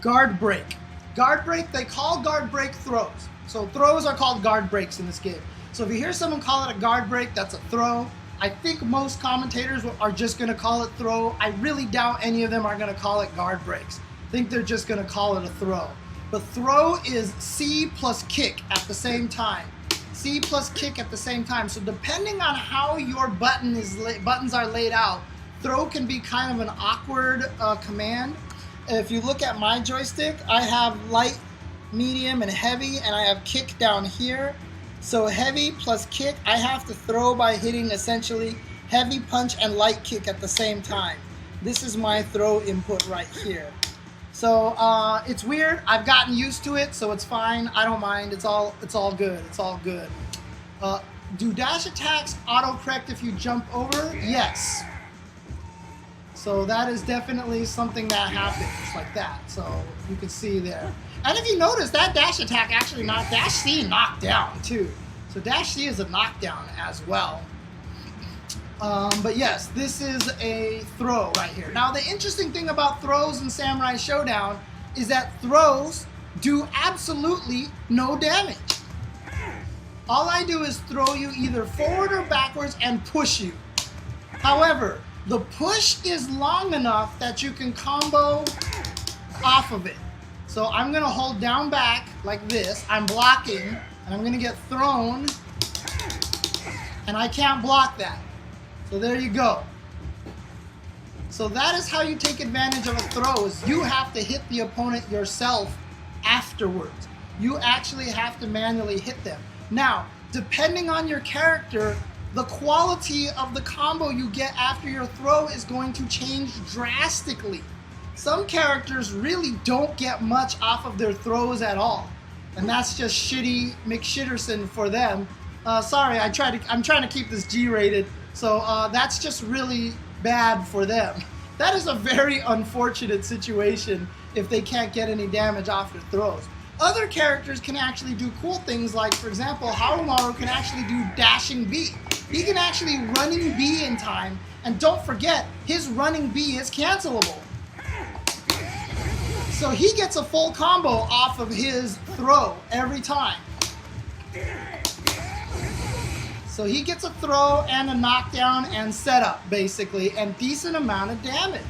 Guard break. Guard break, they call guard break throws. So throws are called guard breaks in this game. So if you hear someone call it a guard break, that's a throw. I think most commentators are just going to call it throw. I really doubt any of them are going to call it guard breaks. I think they're just going to call it a throw. But throw is C plus kick at the same time. C plus kick at the same time. So depending on how your buttons are laid out, throw can be kind of an awkward command. If you look at my joystick, I have light, medium, and heavy, and I have kick down here. So heavy plus kick, I have to throw by hitting essentially heavy punch and light kick at the same time. This is my throw input right here. So it's weird. I've gotten used to it, so it's fine. I don't mind. It's all good. It's all good. Do dash attacks autocorrect if you jump over? Yes. So that is definitely something that happens like that. So you can see there. And if you notice, that dash attack actually knocked, dash C knocked down too. So dash C is a knockdown as well. But yes, this is a throw right here. Now the interesting thing about throws in Samurai Shodown is that throws do absolutely no damage. All I do is throw you either forward or backwards and push you. However, the push is long enough that you can combo off of it. So I'm gonna hold down back like this, I'm blocking, and I'm gonna get thrown, and I can't block that. So there you go. So that is how you take advantage of a throw, is you have to hit the opponent yourself afterwards. You actually have to manually hit them. Now, depending on your character, the quality of the combo you get after your throw is going to change drastically. Some characters really don't get much off of their throws at all. And that's just shitty McShitterson for them. Sorry, I'm trying to keep this G-rated. So that's just really bad for them. That is a very unfortunate situation if they can't get any damage off their throws. Other characters can actually do cool things, like, for example, Harumaru can actually do dashing B. He can actually running B in time, and don't forget, his running B is cancelable. So he gets a full combo off of his throw every time. So he gets a throw and a knockdown and setup, basically, and decent amount of damage.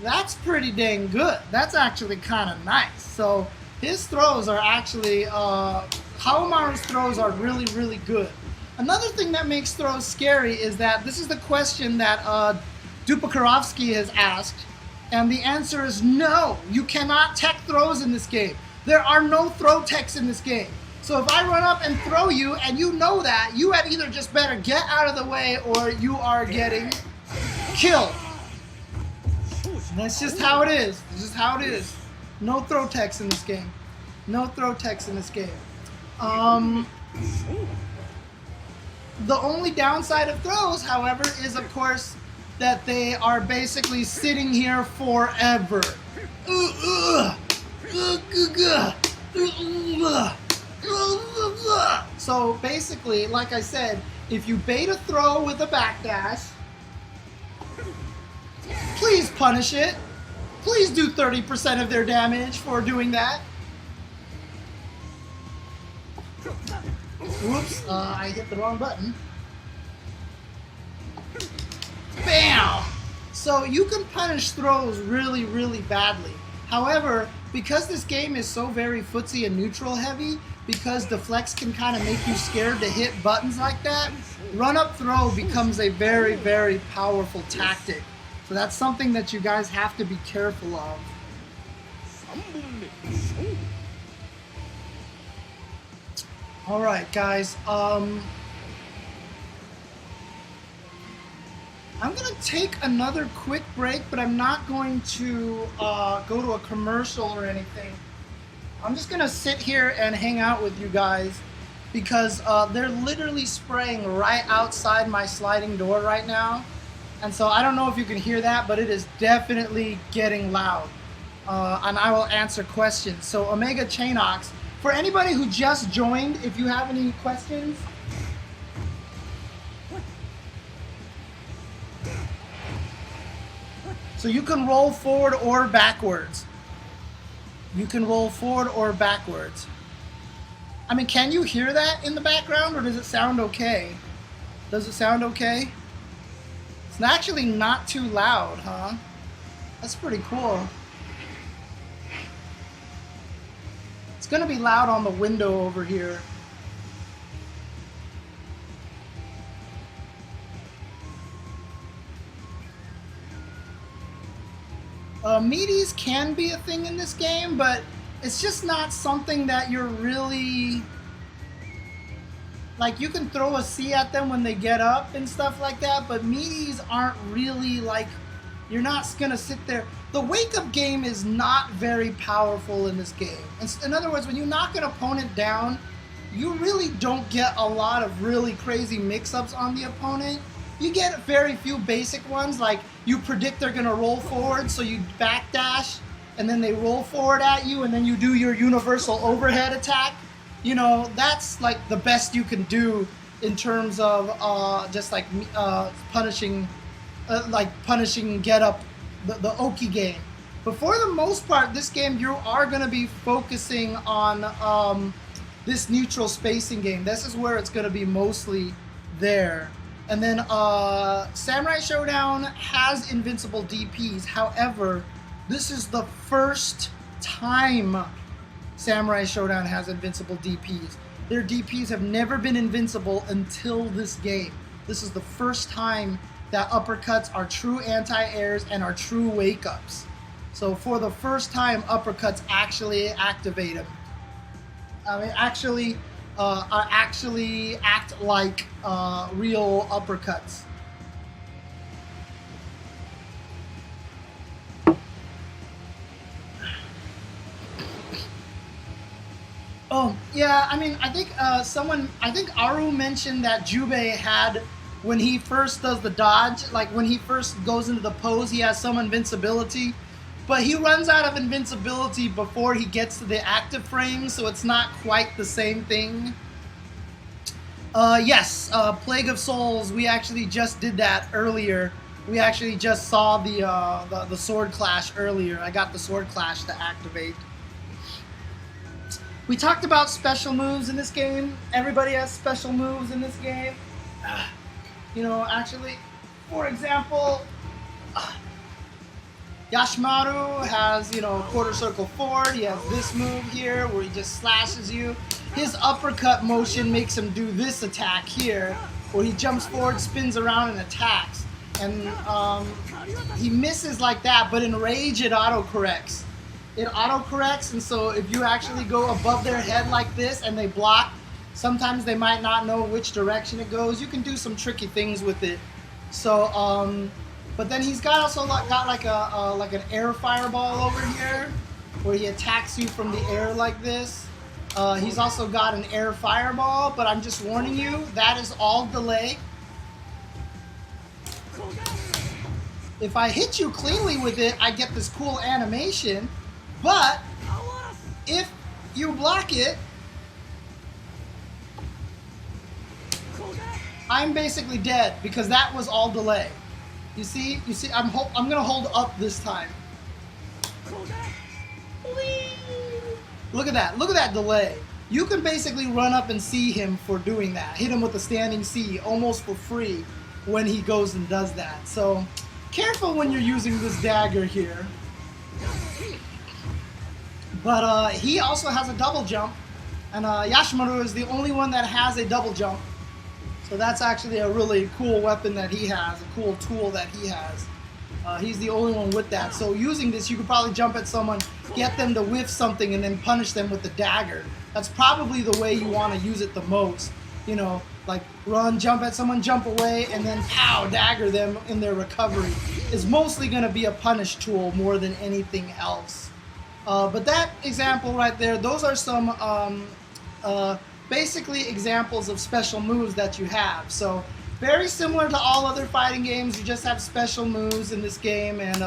That's pretty dang good. That's actually kind of nice. So his throws are actually, Harumaru's throws are really, really good. Another thing that makes throws scary is that this is the question that Dupakarovsky has asked, and the answer is no. You cannot tech throws in this game. There are no throw techs in this game. So if I run up and throw you, and you know that, you had either just better get out of the way or you are getting killed. And that's just how it is. This is how it is. No throw techs in this game. No throw techs in this game. The only downside of throws, however, is of course that they are basically sitting here forever. So basically, like I said, if you bait a throw with a backdash, please punish it. Please do 30% of their damage for doing that. Whoops, I hit the wrong button. Bam! So you can punish throws really, really badly. However, because this game is so very footsie and neutral heavy, because Deflects can kind of make you scared to hit buttons like that, run-up throw becomes a very, very powerful tactic. So that's something that you guys have to be careful of. Alright guys, I'm going to take another quick break, but I'm not going to go to a commercial or anything. I'm just going to sit here and hang out with you guys because they're literally spraying right outside my sliding door right now. And so I don't know if you can hear that, but it is definitely getting loud. And I will answer questions. So Omega Chainox, for anybody who just joined, if you have any questions, so you can roll forward or backwards. You can roll forward or backwards. I mean, can you hear that in the background, or does it sound okay? Does it sound okay? It's actually not too loud, huh? That's pretty cool. It's gonna be loud on the window over here. Meaties can be a thing in this game, but it's just not something that you're really... Like, you can throw a C at them when they get up and stuff like that, but meaties aren't really, like, you're not gonna sit there. The wake-up game is not very powerful in this game. In other words, when you knock an opponent down, you really don't get a lot of really crazy mix-ups on the opponent. You get very few basic ones, like you predict they're gonna roll forward, so you backdash, and then they roll forward at you, and then you do your universal overhead attack. You know, that's like the best you can do in terms of just like punishing get up the Oki game. But for the most part, this game you are going to be focusing on this neutral spacing game. This is where it's going to be mostly there. And then Samurai Shodown has invincible DPs. However, this is the first time Samurai Shodown has invincible DPs. Their DPs have never been invincible until this game. This is the first time that uppercuts are true anti-airs and are true wake-ups. So for the first time, uppercuts actually activate him. I mean, actually act like real uppercuts. Oh, yeah, I mean, I think I think Aru mentioned that Jubei had, when he first does the dodge, like when he first goes into the pose, he has some invincibility, but he runs out of invincibility before he gets to the active frame, so it's not quite the same thing. Yes, Plague of Souls, we actually just did that earlier. We actually just saw the Sword Clash earlier. I got the Sword Clash to activate. We talked about special moves in this game. Everybody has special moves in this game. You know, actually, for example, Yashamaru has, you know, quarter circle forward. He has this move here where he just slashes you. His uppercut motion makes him do this attack here, where he jumps forward, spins around, and attacks. And he misses like that, but in Rage it auto-corrects. It auto-corrects, and so if you actually go above their head like this and they block, sometimes they might not know which direction it goes. You can do some tricky things with it. So, but then he's got like an air fireball over here, where he attacks you from the air like this. He's also got an air fireball, but I'm just warning you, that is all delay. If I hit you cleanly with it, I get this cool animation. But if you block it, I'm basically dead because that was all delay. You see, I'm gonna hold up this time. Look at that delay. You can basically run up and see him for doing that. Hit him with a standing C almost for free when he goes and does that. So careful when you're using this dagger here. But he also has a double jump, and Yashamaru is the only one that has a double jump. So that's actually a really cool weapon that he has, a cool tool that he has. He's the only one with that. So using this, you could probably jump at someone, get them to whiff something, and then punish them with the dagger. That's probably the way you want to use it the most. You know, like run, jump at someone, jump away, and then pow, dagger them in their recovery. Is mostly going to be a punish tool more than anything else. But that example right there, those are some basically examples of special moves that you have. So very similar to all other fighting games, you just have special moves in this game, and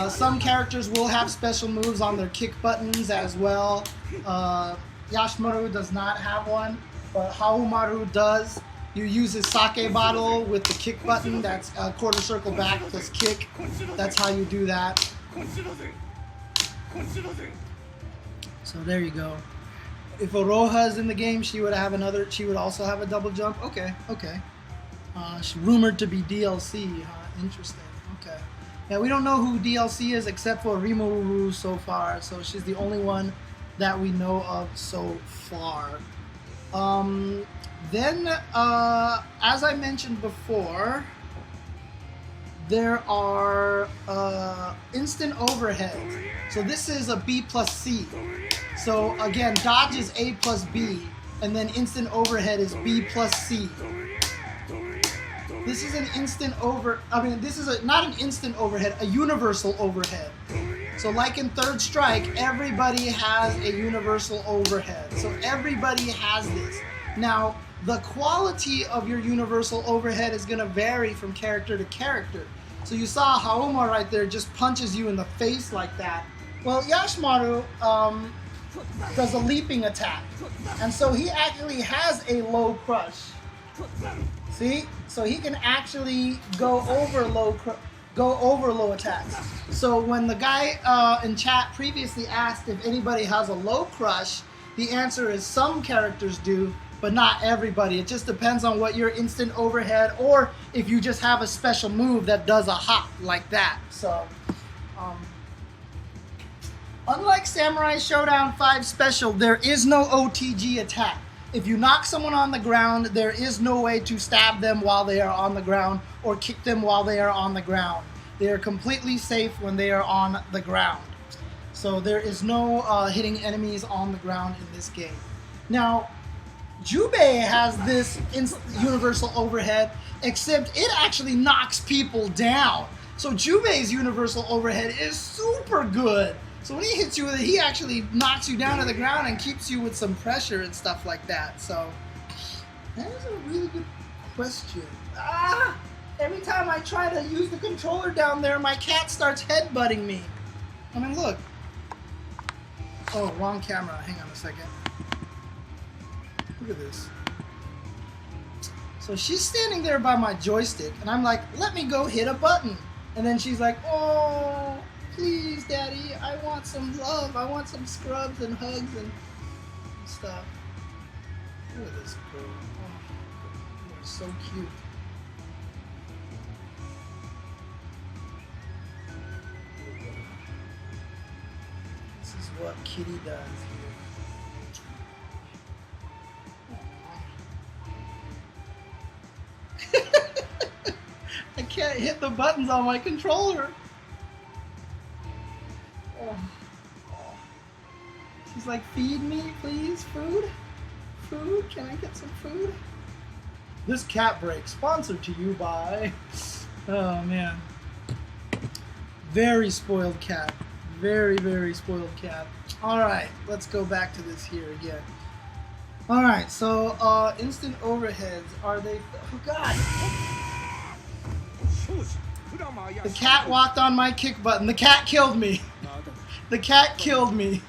some characters will have special moves on their kick buttons as well. Yashamaru does not have one, but Haomaru does. You use his sake bottle with the kick button, that's quarter circle back plus kick. That's how you do that. So there you go. If Oroha is in the game, she would also have a double jump. Okay. She's rumored to be DLC, huh? Interesting. Okay. Yeah, we don't know who DLC is except for Rimuru so far, so she's the only one that we know of so far. Then, as I mentioned before, there are instant overhead. So this is a B plus C. So again, dodge is A plus B, and then instant overhead is B plus C. This is an this is not an instant overhead, a universal overhead. So like in Third Strike, everybody has a universal overhead. So everybody has this. Now, the quality of your universal overhead is going to vary from character to character. So you saw Haoma right there just punches you in the face like that. Well, Yashamaru does a leaping attack. And so he actually has a low crush. See? So he can actually go over low attacks. So when the guy in chat previously asked if anybody has a low crush, the answer is some characters do, but not everybody. It just depends on what your instant overhead, or if you just have a special move that does a hop like that. So, unlike Samurai Shodown 5 Special, there is no OTG attack. If you knock someone on the ground, there is no way to stab them while they are on the ground or kick them while they are on the ground. They are completely safe when they are on the ground. So there is no hitting enemies on the ground in this game. Now, Jubei has this universal overhead, except it actually knocks people down. So Jubei's universal overhead is super good. So when he hits you with it, he actually knocks you down to the ground and keeps you with some pressure and stuff like that. So that is a really good question. Every time I try to use the controller down there, my cat starts headbutting me. I mean, look. Oh, wrong camera. Hang on a second. Look at this. So she's standing there by my joystick, and I'm like, let me go hit a button. And then she's like, oh, please, Daddy, I want some love. I want some scrubs and hugs and stuff. Look at this girl. Oh, you're so cute. This is what Kitty does here. I can't hit the buttons on my controller. Oh. She's like, feed me, please, food? Food? Can I get some food? This cat break sponsored to you by... Oh, man. Very spoiled cat. Very, very spoiled cat. Alright, let's go back to this here again. Alright, so, instant overheads, are they... Oh, God! The cat walked on my kick button. The cat killed me. The cat killed me.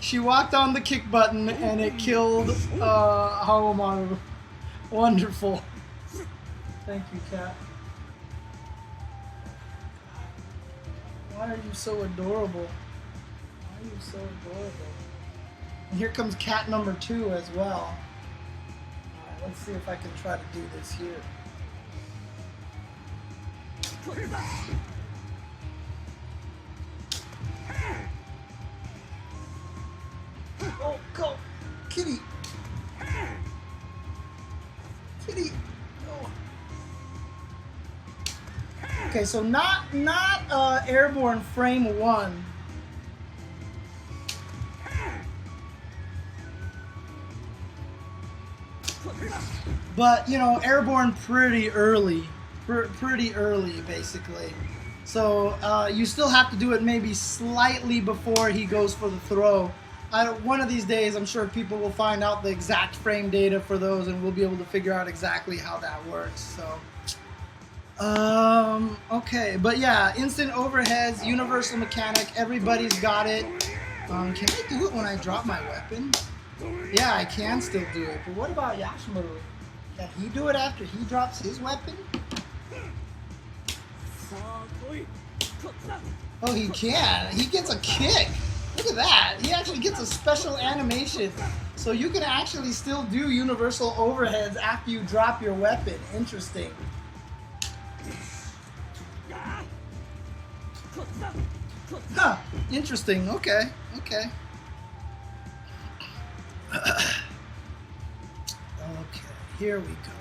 She walked on the kick button and it killed Harumaru. Wonderful. Thank you, cat. Why are you so adorable? Why are you so adorable? And here comes cat number 2 as well. Alright, let's see if I can try to do this here. Oh, go! Kitty! Kitty! Oh. Okay, so not airborne frame 1. But, you know, airborne pretty early. Pretty early, basically. So you still have to do it maybe slightly before he goes for the throw. One of these days, I'm sure people will find out the exact frame data for those, and we'll be able to figure out exactly how that works. So, okay, but yeah, instant overheads, universal mechanic. Everybody's got it. Can I do it when I drop my weapon? Yeah, I can still do it. But what about Yashamaru? Can he do it after he drops his weapon? Oh, he can. He gets a kick. Look at that. He actually gets a special animation. So you can actually still do universal overheads after you drop your weapon. Interesting. Huh. Interesting. Okay. Okay. Okay. Here we go.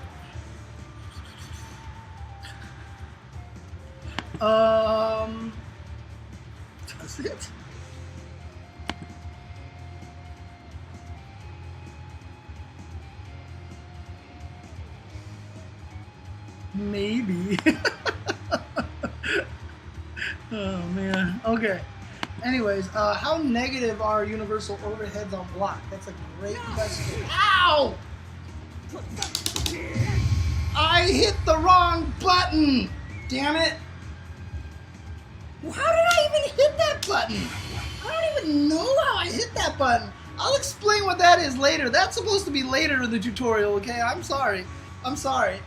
Does it? Maybe. Oh man. Okay. Anyways, how negative are universal overheads on block? That's a great question. Ow! I hit the wrong button! Damn it! How did I even hit that button? I don't even know how I hit that button. I'll explain what that is later. That's supposed to be later in the tutorial, okay? I'm sorry. I'm sorry.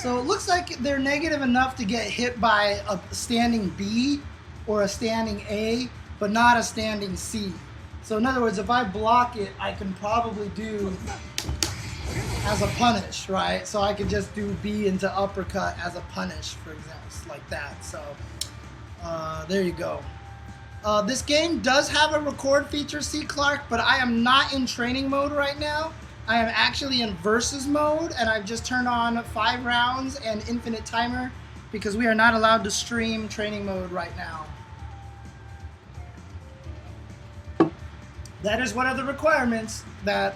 So it looks like they're negative enough to get hit by a standing B or a standing A, but not a standing C. So in other words, if I block it, I can probably do as a punish, right? So I could just do B into uppercut as a punish, for example, like that. So there you go. This game does have a record feature, C. Clark, but I am not in training mode right now. I am actually in versus mode, and I've just turned on 5 rounds and infinite timer because we are not allowed to stream training mode right now. That is one of the requirements that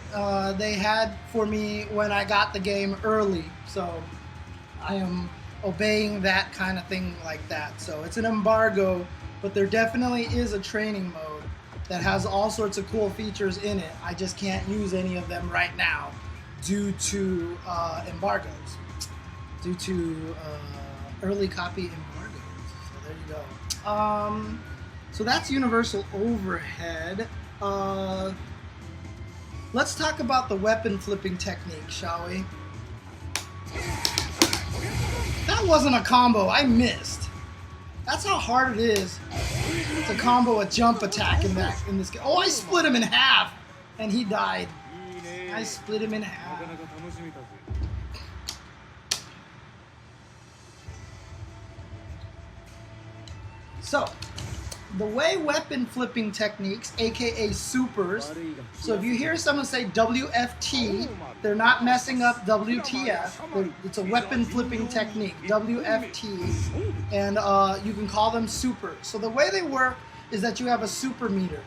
they had for me when I got the game early. So I am obeying that kind of thing like that. So it's an embargo, but there definitely is a training mode that has all sorts of cool features in it. I just can't use any of them right now due to embargoes, due to early copy embargoes. So there you go. So that's universal overhead. Let's talk about the weapon flipping technique, shall we? That wasn't a combo, I missed. That's how hard it is to combo a jump attack in this game. Oh, I split him in half, and he died. I split him in half. So, the way weapon flipping techniques, aka supers, so if you hear someone say WFT, they're not messing up WTF. It's a weapon flipping technique, WFT, and you can call them supers. So the way they work is that you have a super meter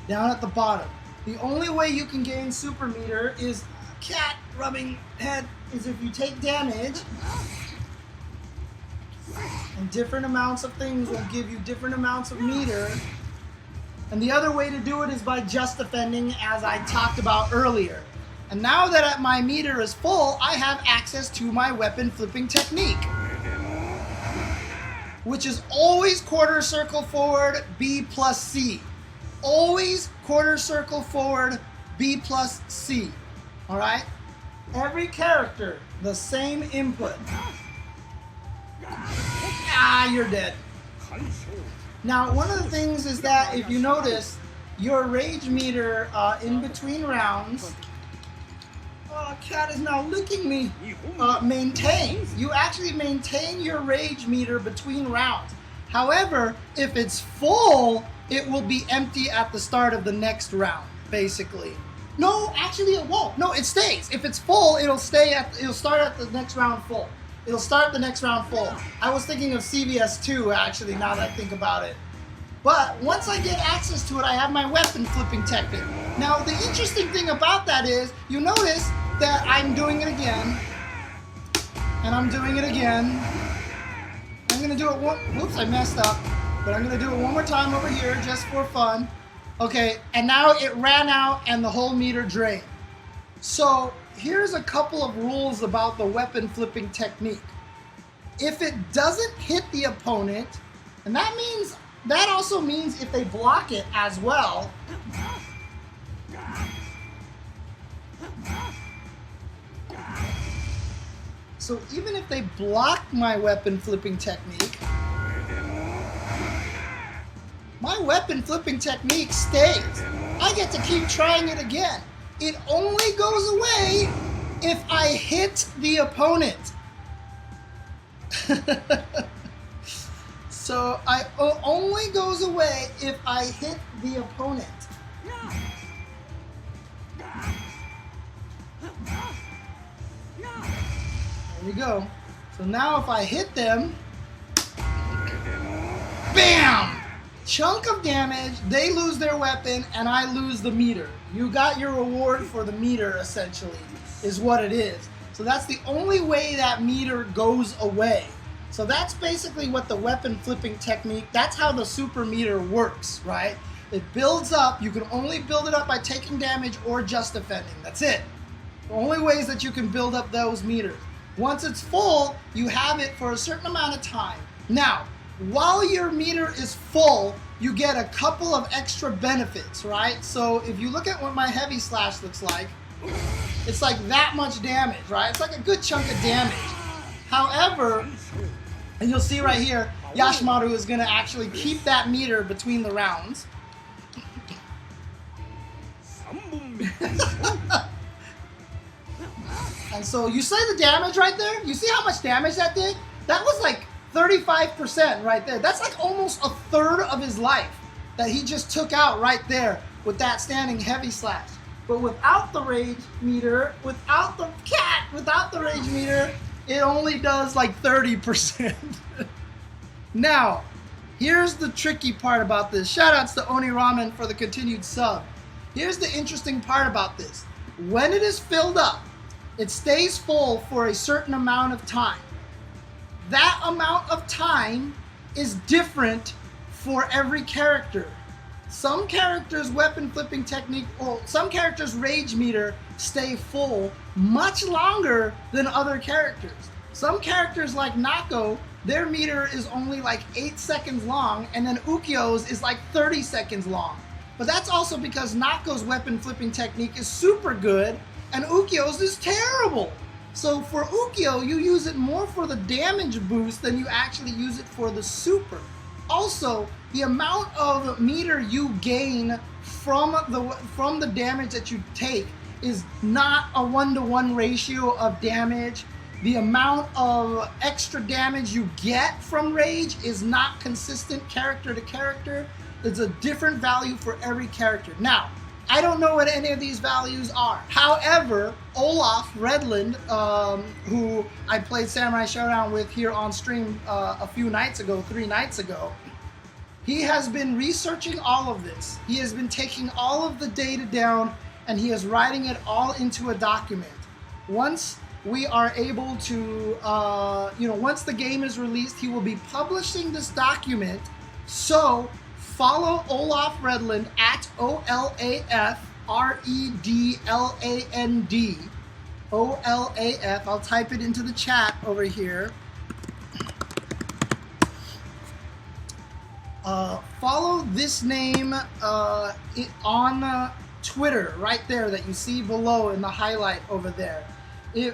down at the bottom. The only way you can gain super meter is cat rubbing head is if you take damage. And different amounts of things will give you different amounts of meter. And the other way to do it is by just defending, as I talked about earlier. And now that my meter is full, I have access to my weapon flipping technique, which is always quarter circle forward, B plus C. Always quarter circle forward, B plus C. All right? Every character, the same input. Ah, you're dead. Now, one of the things is that if you notice, your rage meter in between rounds, cat is now licking me, maintains. You actually maintain your rage meter between rounds. However, if it's full, it will be empty at the start of the next round, basically. No, actually it won't. No, it stays. If it's full, it'll start at the next round full. It'll start the next round full. I was thinking of CVS 2, actually, now that I think about it. But once I get access to it, I have my weapon flipping technique. Now, the interesting thing about that is, you notice that I'm doing it again, and I'm doing it again. I'm gonna do it whoops, I messed up. But I'm gonna do it one more time over here, just for fun. Okay, and now it ran out and the whole meter drained. So, here's a couple of rules about the weapon flipping technique. If it doesn't hit the opponent, and that also means if they block it as well. So even if they block my weapon flipping technique, my weapon flipping technique stays. I get to keep trying it again. It only goes away if I hit the opponent. So it only goes away if I hit the opponent. There we go. So now if I hit them, bam! Chunk of damage, they lose their weapon, and I lose the meter. You got your reward for the meter, essentially, is what it is. So that's the only way that meter goes away. So that's basically what the weapon flipping technique, that's how the super meter works, right? It builds up, you can only build it up by taking damage or just defending, that's it. The only ways that you can build up those meters. Once it's full, you have it for a certain amount of time. Now, while your meter is full, you get a couple of extra benefits, right? So if you look at what my heavy slash looks like, it's like that much damage, right? It's like a good chunk of damage. However, and you'll see right here, Yashamaru is going to actually keep that meter between the rounds. And so you see the damage right there? You see how much damage that did? That was like 35% right there. That's like almost a third of his life that he just took out right there with that standing heavy slash. But without the rage meter, without the rage meter, it only does like 30%. Now, here's the tricky part about this. Shoutouts to Oni Ramen for the continued sub. Here's the interesting part about this. When it is filled up, it stays full for a certain amount of time. That amount of time is different for every character. Some characters' weapon flipping technique, or some characters' rage meter stay full much longer than other characters. Some characters like Nako, their meter is only like 8 seconds long, and then Ukyo's is like 30 seconds long. But that's also because Nako's weapon flipping technique is super good, and Ukyo's is terrible. So for Ukyo, you use it more for the damage boost than you actually use it for the super. Also, the amount of meter you gain from the damage that you take is not a 1-to-1 ratio of damage. The amount of extra damage you get from rage is not consistent character to character. It's a different value for every character. Now, I don't know what any of these values are. However, Olaf Redland, who I played Samurai Shodown with here on stream a few nights ago, 3 nights ago, he has been researching all of this. He has been taking all of the data down and he is writing it all into a document. Once we are able to, once the game is released, he will be publishing this document. So follow Olaf Redland at OLAF REDLAND. OLAF. I'll type it into the chat over here. Follow this name on Twitter right there that you see below in the highlight over there. He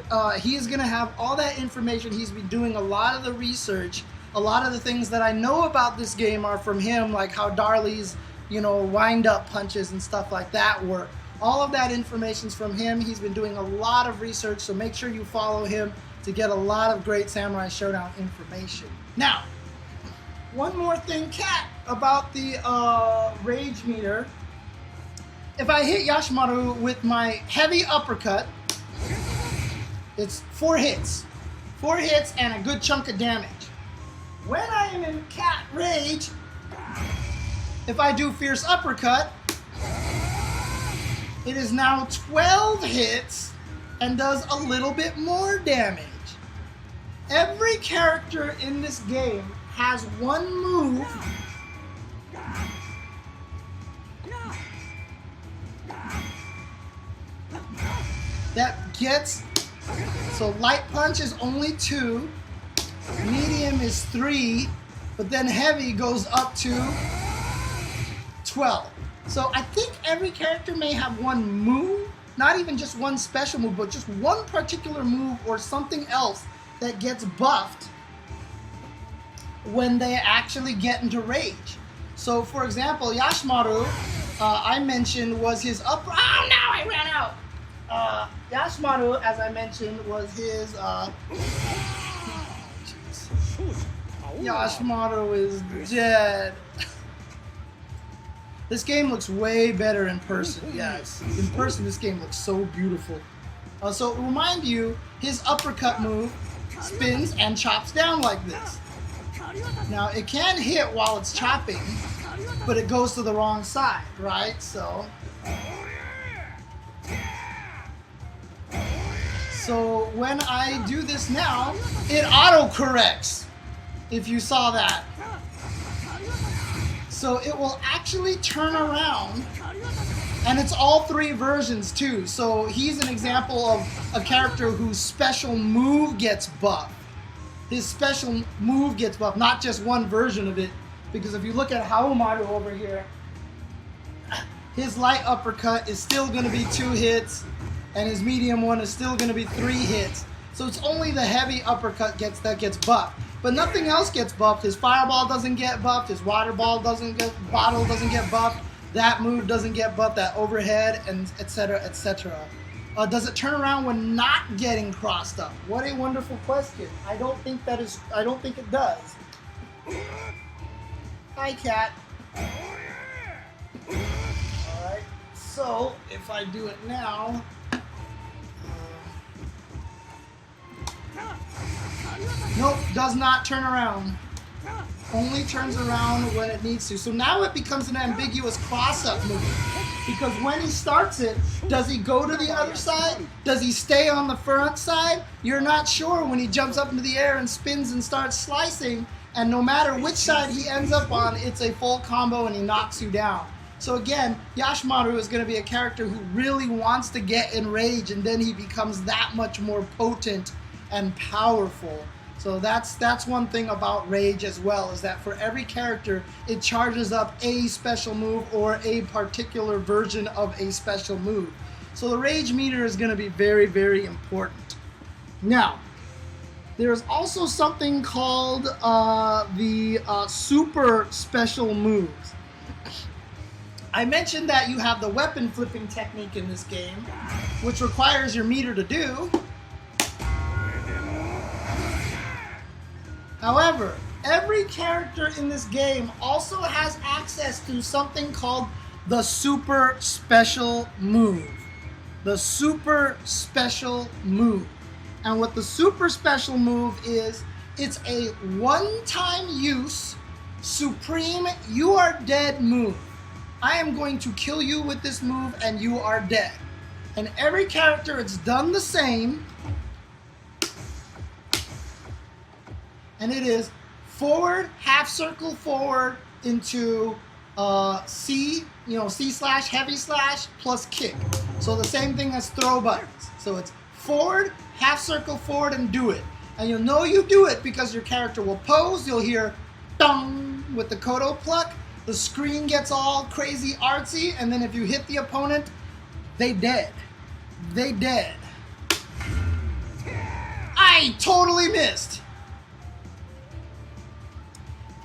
is going to have all that information. He's been doing a lot of the research. A lot of the things that I know about this game are from him, like how Darli's, wind-up punches and stuff like that work. All of that information's from him. He's been doing a lot of research, so make sure you follow him to get a lot of great Samurai Shodown information. Now, one more thing, Kat, about the rage meter. If I hit Yashamaru with my heavy uppercut, it's 4 hits. 4 hits and a good chunk of damage. When I am in cat rage, if I do fierce uppercut, it is now 12 hits and does a little bit more damage. Every character in this game has one move that gets, so light punch is only 2, medium is 3, but then heavy goes up to 12. So I think every character may have one move, not even just one special move, but just one particular move or something else that gets buffed when they actually get into rage. So for example, Yashamaru, I mentioned, was his upper, oh no, I ran out. Yashamaru, as I mentioned, was his, Yashamaru is dead. This game looks way better in person, yes. In person, this game looks so beautiful. So remind you, his uppercut move spins and chops down like this. Now, it can hit while it's chopping, but it goes to the wrong side, right? So when I do this now, it auto-corrects, if you saw that. So it will actually turn around, and it's all 3 versions too. So he's an example of a character whose special move gets buffed. His special move gets buffed, not just one version of it, because if you look at Haomaru over here, his light uppercut is still going to be 2 hits, and his medium one is still going to be 3 hits. So it's only the heavy uppercut that gets buffed. But nothing else gets buffed. His fireball doesn't get buffed. His water bottle doesn't get buffed. That move doesn't get buffed. That overhead, and etc. etc. Does it turn around when not getting crossed up? What a wonderful question. I don't think it does. Hi, cat. All right. So if I do it now. Nope, does not turn around. Only turns around when it needs to. So now it becomes an ambiguous cross-up move. Because when he starts it, does he go to the other side? Does he stay on the front side? You're not sure when he jumps up into the air and spins and starts slicing. And no matter which side he ends up on, it's a full combo and he knocks you down. So again, Yashamaru is going to be a character who really wants to get in rage, and then he becomes that much more potent and powerful. So that's one thing about rage as well, is that for every character it charges up a special move or a particular version of a special move. So the rage meter is going to be very, very important. Now, there's also something called the super special moves. I mentioned that you have the weapon flipping technique in this game, which requires your meter to do. However, every character in this game also has access to something called the super special move. The super special move. And what the super special move is, it's a one-time use, supreme, you are dead move. I am going to kill you with this move and you are dead. And every character, it's done the same. And it is forward, half circle forward into C, C/ heavy slash plus kick. So the same thing as throw buttons. So it's forward, half circle forward and do it. And you'll know you do it because your character will pose. You'll hear dong with the Kodo pluck. The screen gets all crazy artsy. And then if you hit the opponent, they dead. They dead. I totally missed.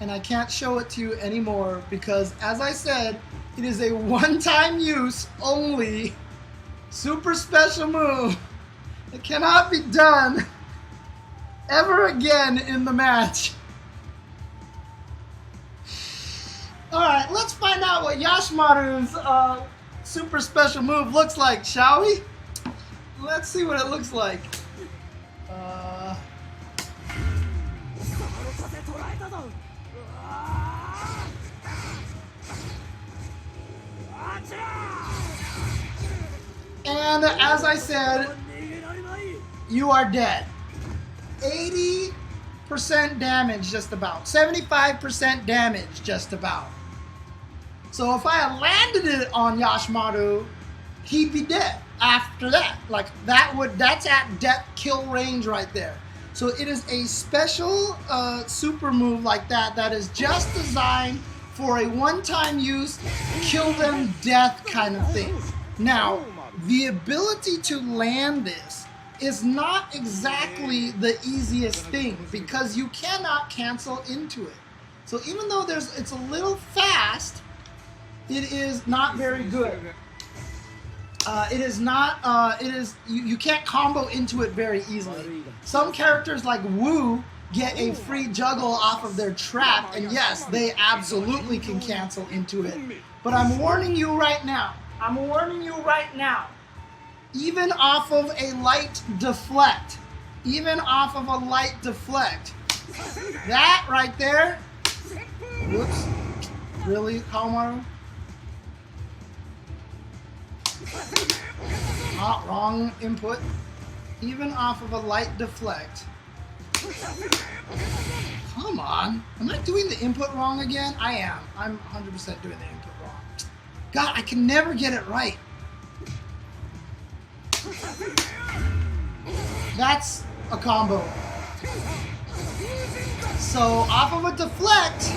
And I can't show it to you anymore because, as I said, it is a one-time use only super special move. It cannot be done ever again in the match. Alright, let's find out what Yashamaru's super special move looks like, shall we? Let's see what it looks like. And as I said, you are dead. 80% damage just about. 75% damage just about. So if I had landed it on Yashamaru, he'd be dead after that. Like that's at death kill range right there. So it is a special super move like that is just designed for a one-time use, kill them death kind of thing. Now, the ability to land this is not exactly the easiest thing because you cannot cancel into it. So even though it's a little fast, it is not very good. You can't combo into it very easily. Some characters like Wu get a free juggle off of their trap, and yes, they absolutely can cancel into it. But I'm warning you right now. Even off of a light deflect, that right there, whoops, really, Kawamaru? Wrong input. Even off of a light deflect. Come on, am I doing the input wrong again? I am. I'm 100% doing the input wrong. God, I can never get it right. That's a combo. So off of a deflect,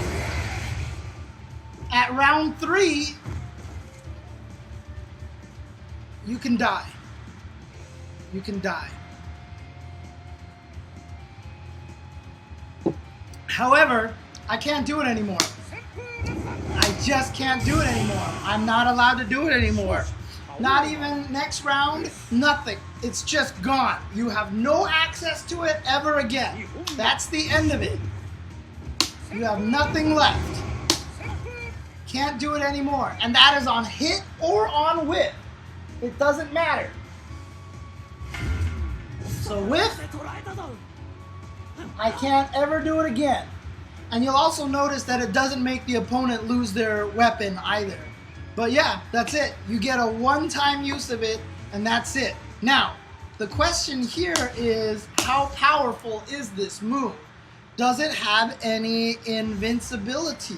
at round 3, you can die. However, I can't do it anymore. I just can't do it anymore. I'm not allowed to do it anymore. Not even next round, nothing. It's just gone. You have no access to it ever again. That's the end of it. You have nothing left. Can't do it anymore. And that is on hit or on whiff. It doesn't matter. So whiff, I can't ever do it again. And you'll also notice that it doesn't make the opponent lose their weapon either. But yeah, that's it. You get a one-time use of it, and that's it. Now, the question here is, how powerful is this move? Does it have any invincibility?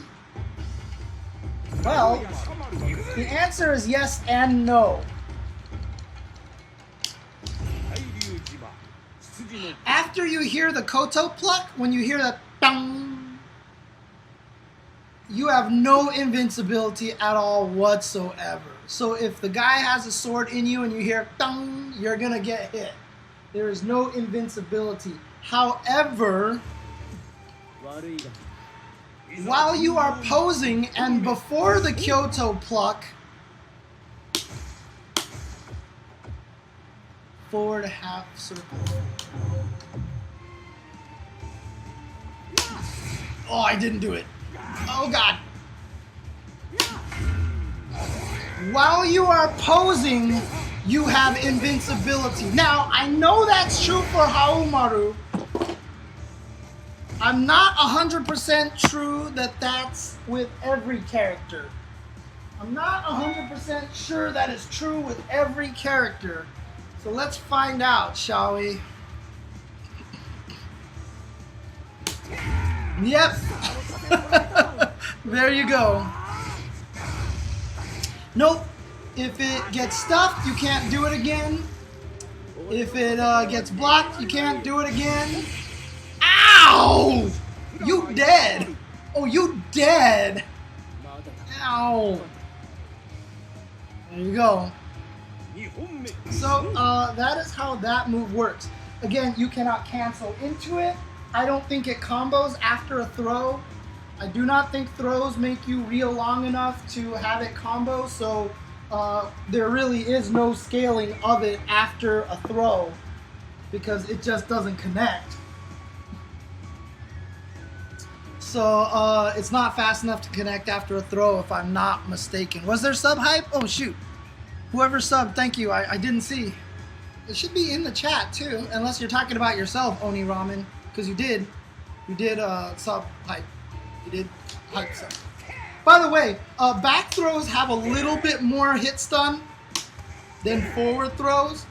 Well, the answer is yes and no. After you hear the Koto pluck, when you hear that dong, you have no invincibility at all whatsoever. So if the guy has a sword in you and you hear dong, you're gonna get hit. There is no invincibility. However, while you are posing and before the Kyoto pluck, forward half circle. Oh, I didn't do it. Oh God. While you are posing, you have invincibility. Now, I know that's true for Haomaru. I'm not 100% true that that's with every character. I'm not 100% sure that is true with every character. So let's find out, shall we? Yep. There you go. Nope. If it gets stuffed, you can't do it again. If it gets blocked, you can't do it again. Ow! You dead. Oh, you dead. Ow. There you go. So that is how that move works. Again, you cannot cancel into it. I don't think it combos after a throw. I do not think throws make you reel long enough to have it combo, so there really is no scaling of it after a throw because it just doesn't connect. So it's not fast enough to connect after a throw if I'm not mistaken. Was there sub hype? Oh shoot. Whoever subbed, thank you. I didn't see. It should be in the chat too, unless you're talking about yourself, Oni Ramen, because you did sub hype. You did hype sub. By the way, back throws have a little bit more hit stun than forward throws.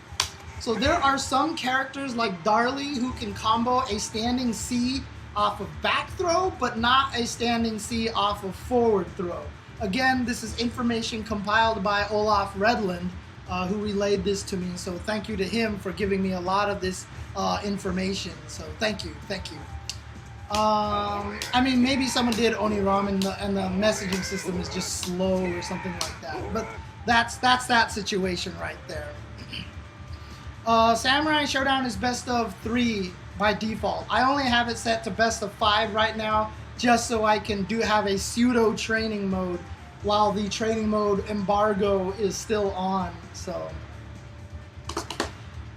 So there are some characters like Darli who can combo a standing C off of back throw, but not a standing C off of forward throw. Again, this is information compiled by Olaf Redland, who relayed this to me. So thank you to him for giving me a lot of this information. So thank you. I mean, maybe someone did Oni Ramen and the messaging system is just slow or something like that. But that's that situation right there. Samurai Shodown is best of 3 by default. I only have it set to best of 5 right now, just so I can have a pseudo training mode while the training mode embargo is still on. So,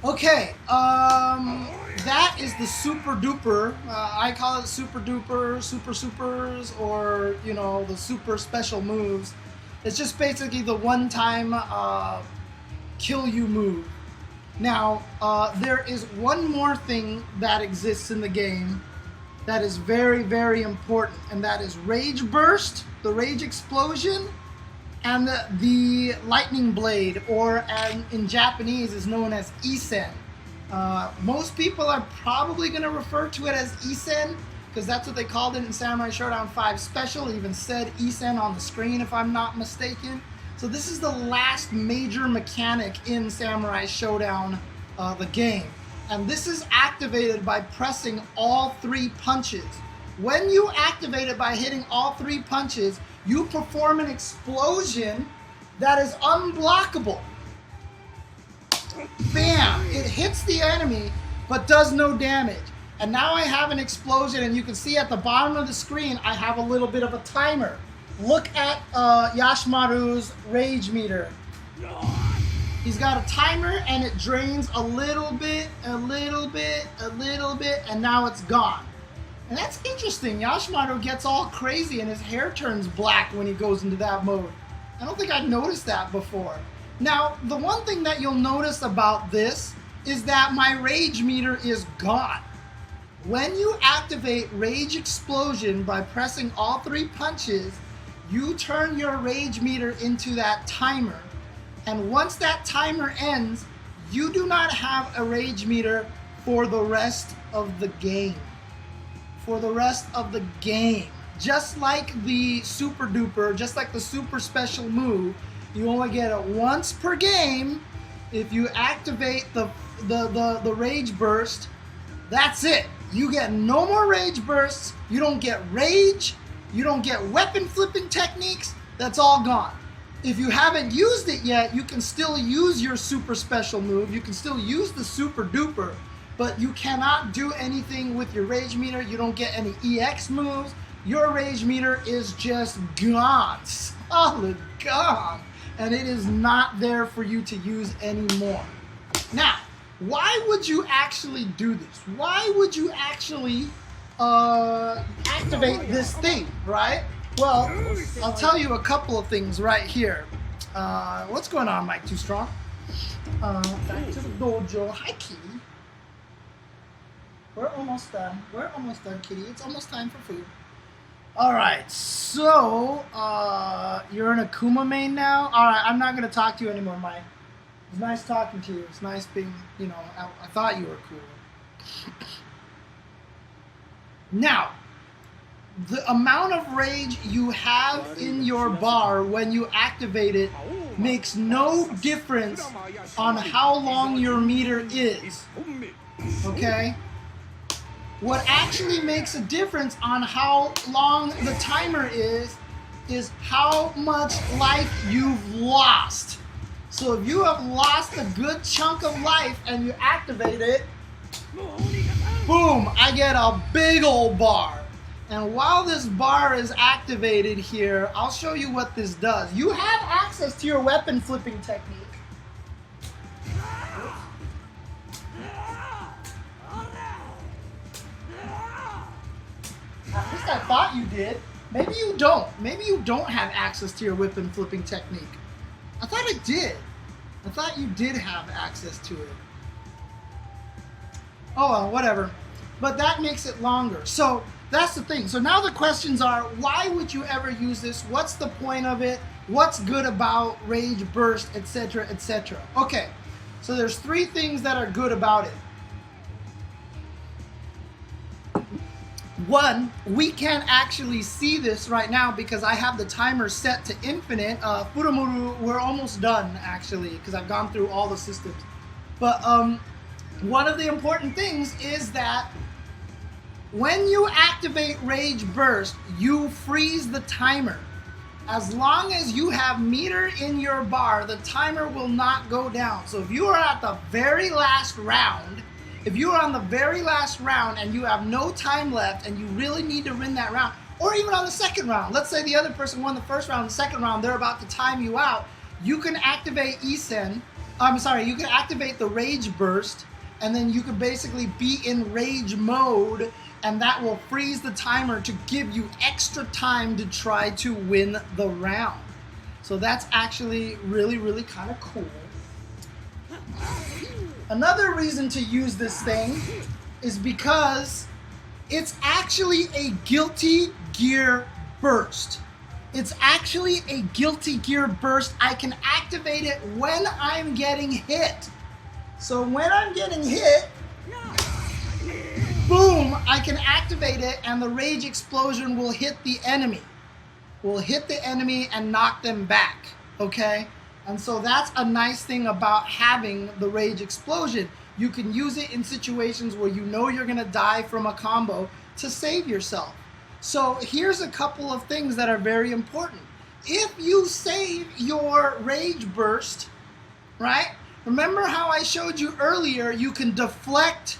okay, that is the super duper. I call it super duper, super supers, or you know, the super special moves. It's just basically the one-time kill you move. Now, there is one more thing that exists in the game that is very, very important, and that is Rage Burst, the Rage Explosion, and the Lightning Blade, or in Japanese is known as Issen. Most people are probably going to refer to it as Issen, because that's what they called it in Samurai Shodown 5 Special. It even said Issen on the screen, if I'm not mistaken. So this is the last major mechanic in Samurai Shodown, the game. And this is activated by pressing all 3 punches. When you activate it by hitting all 3 punches, you perform an explosion that is unblockable. Bam! It hits the enemy, but does no damage. And now I have an explosion, and you can see at the bottom of the screen, I have a little bit of a timer. Look at Yashamaru's rage meter. He's got a timer, and it drains a little bit, a little bit, a little bit, and now it's gone. And that's interesting. Yashamaru gets all crazy, and his hair turns black when he goes into that mode. I don't think I'd noticed that before. Now, the one thing that you'll notice about this is that my rage meter is gone. When you activate Rage Explosion by pressing all 3 punches, you turn your rage meter into that timer. And once that timer ends, you do not have a rage meter for the rest of the game. For the rest of the game. Just like the super duper, just like the super special move, you only get it once per game. If you activate the rage burst, that's it. You get no more rage bursts. You don't get rage. You don't get weapon flipping techniques. That's all gone. If you haven't used it yet, you can still use your super special move. You can still use the super duper, but you cannot do anything with your rage meter. You don't get any EX moves. Your rage meter is just gone, solid gone, and it is not there for you to use anymore. Now, why would you actually do this? Why would you actually activate this thing, right? Well, I'll tell you a couple of things right here. What's going on, Mike Too Strong? Back to the dojo. Hi, Kitty. We're almost done. We're almost done, Kitty. It's almost time for food. Alright, so, you're an Akuma main now? Alright, I'm not going to talk to you anymore, Mike. It's nice talking to you. It's nice being, you know, I thought you were cool. Now, the amount of rage you have in your bar when you activate it makes no difference on how long your meter is. Okay? What actually makes a difference on how long the timer is how much life you've lost. So if you have lost a good chunk of life and you activate it, boom, I get a big old bar. And while this bar is activated here, I'll show you what this does. You have access to your weapon flipping technique. At least I thought you did. Maybe you don't. Maybe you don't have access to your weapon flipping technique. I thought I did. I thought you did have access to it. Oh well, whatever. But that makes it longer. So that's the thing. So now the questions are, why would you ever use this? What's the point of it? What's good about Rage Burst, etc., etc.? Okay, so there's 3 things that are good about it. 1, we can't actually see this right now because I have the timer set to infinite. Furumuru, we're almost done actually because I've gone through all the systems. But one of the important things is that when you activate Rage Burst, you freeze the timer. As long as you have meter in your bar, the timer will not go down. So if you are at the very last round, if you are on the very last round and you have no time left and you really need to win that round, or even on the second round, let's say the other person won the first round, the second round, they're about to time you out, you can activate Issen, you can activate the Rage Burst, and then you can basically be in rage mode, and that will freeze the timer to give you extra time to try to win the round. So that's actually really, really kind of cool. Another reason to use this thing is because it's actually a Guilty Gear burst. It's actually a Guilty Gear burst. I can activate it when I'm getting hit. So when I'm getting hit, boom, I can activate it and the Rage Explosion will hit the enemy. Will hit the enemy and knock them back, okay? And so that's a nice thing about having the Rage Explosion. You can use it in situations where you know you're gonna die from a combo to save yourself. So here's a couple of things that are very important. If you save your Rage Burst, right? Remember how I showed you earlier, you can deflect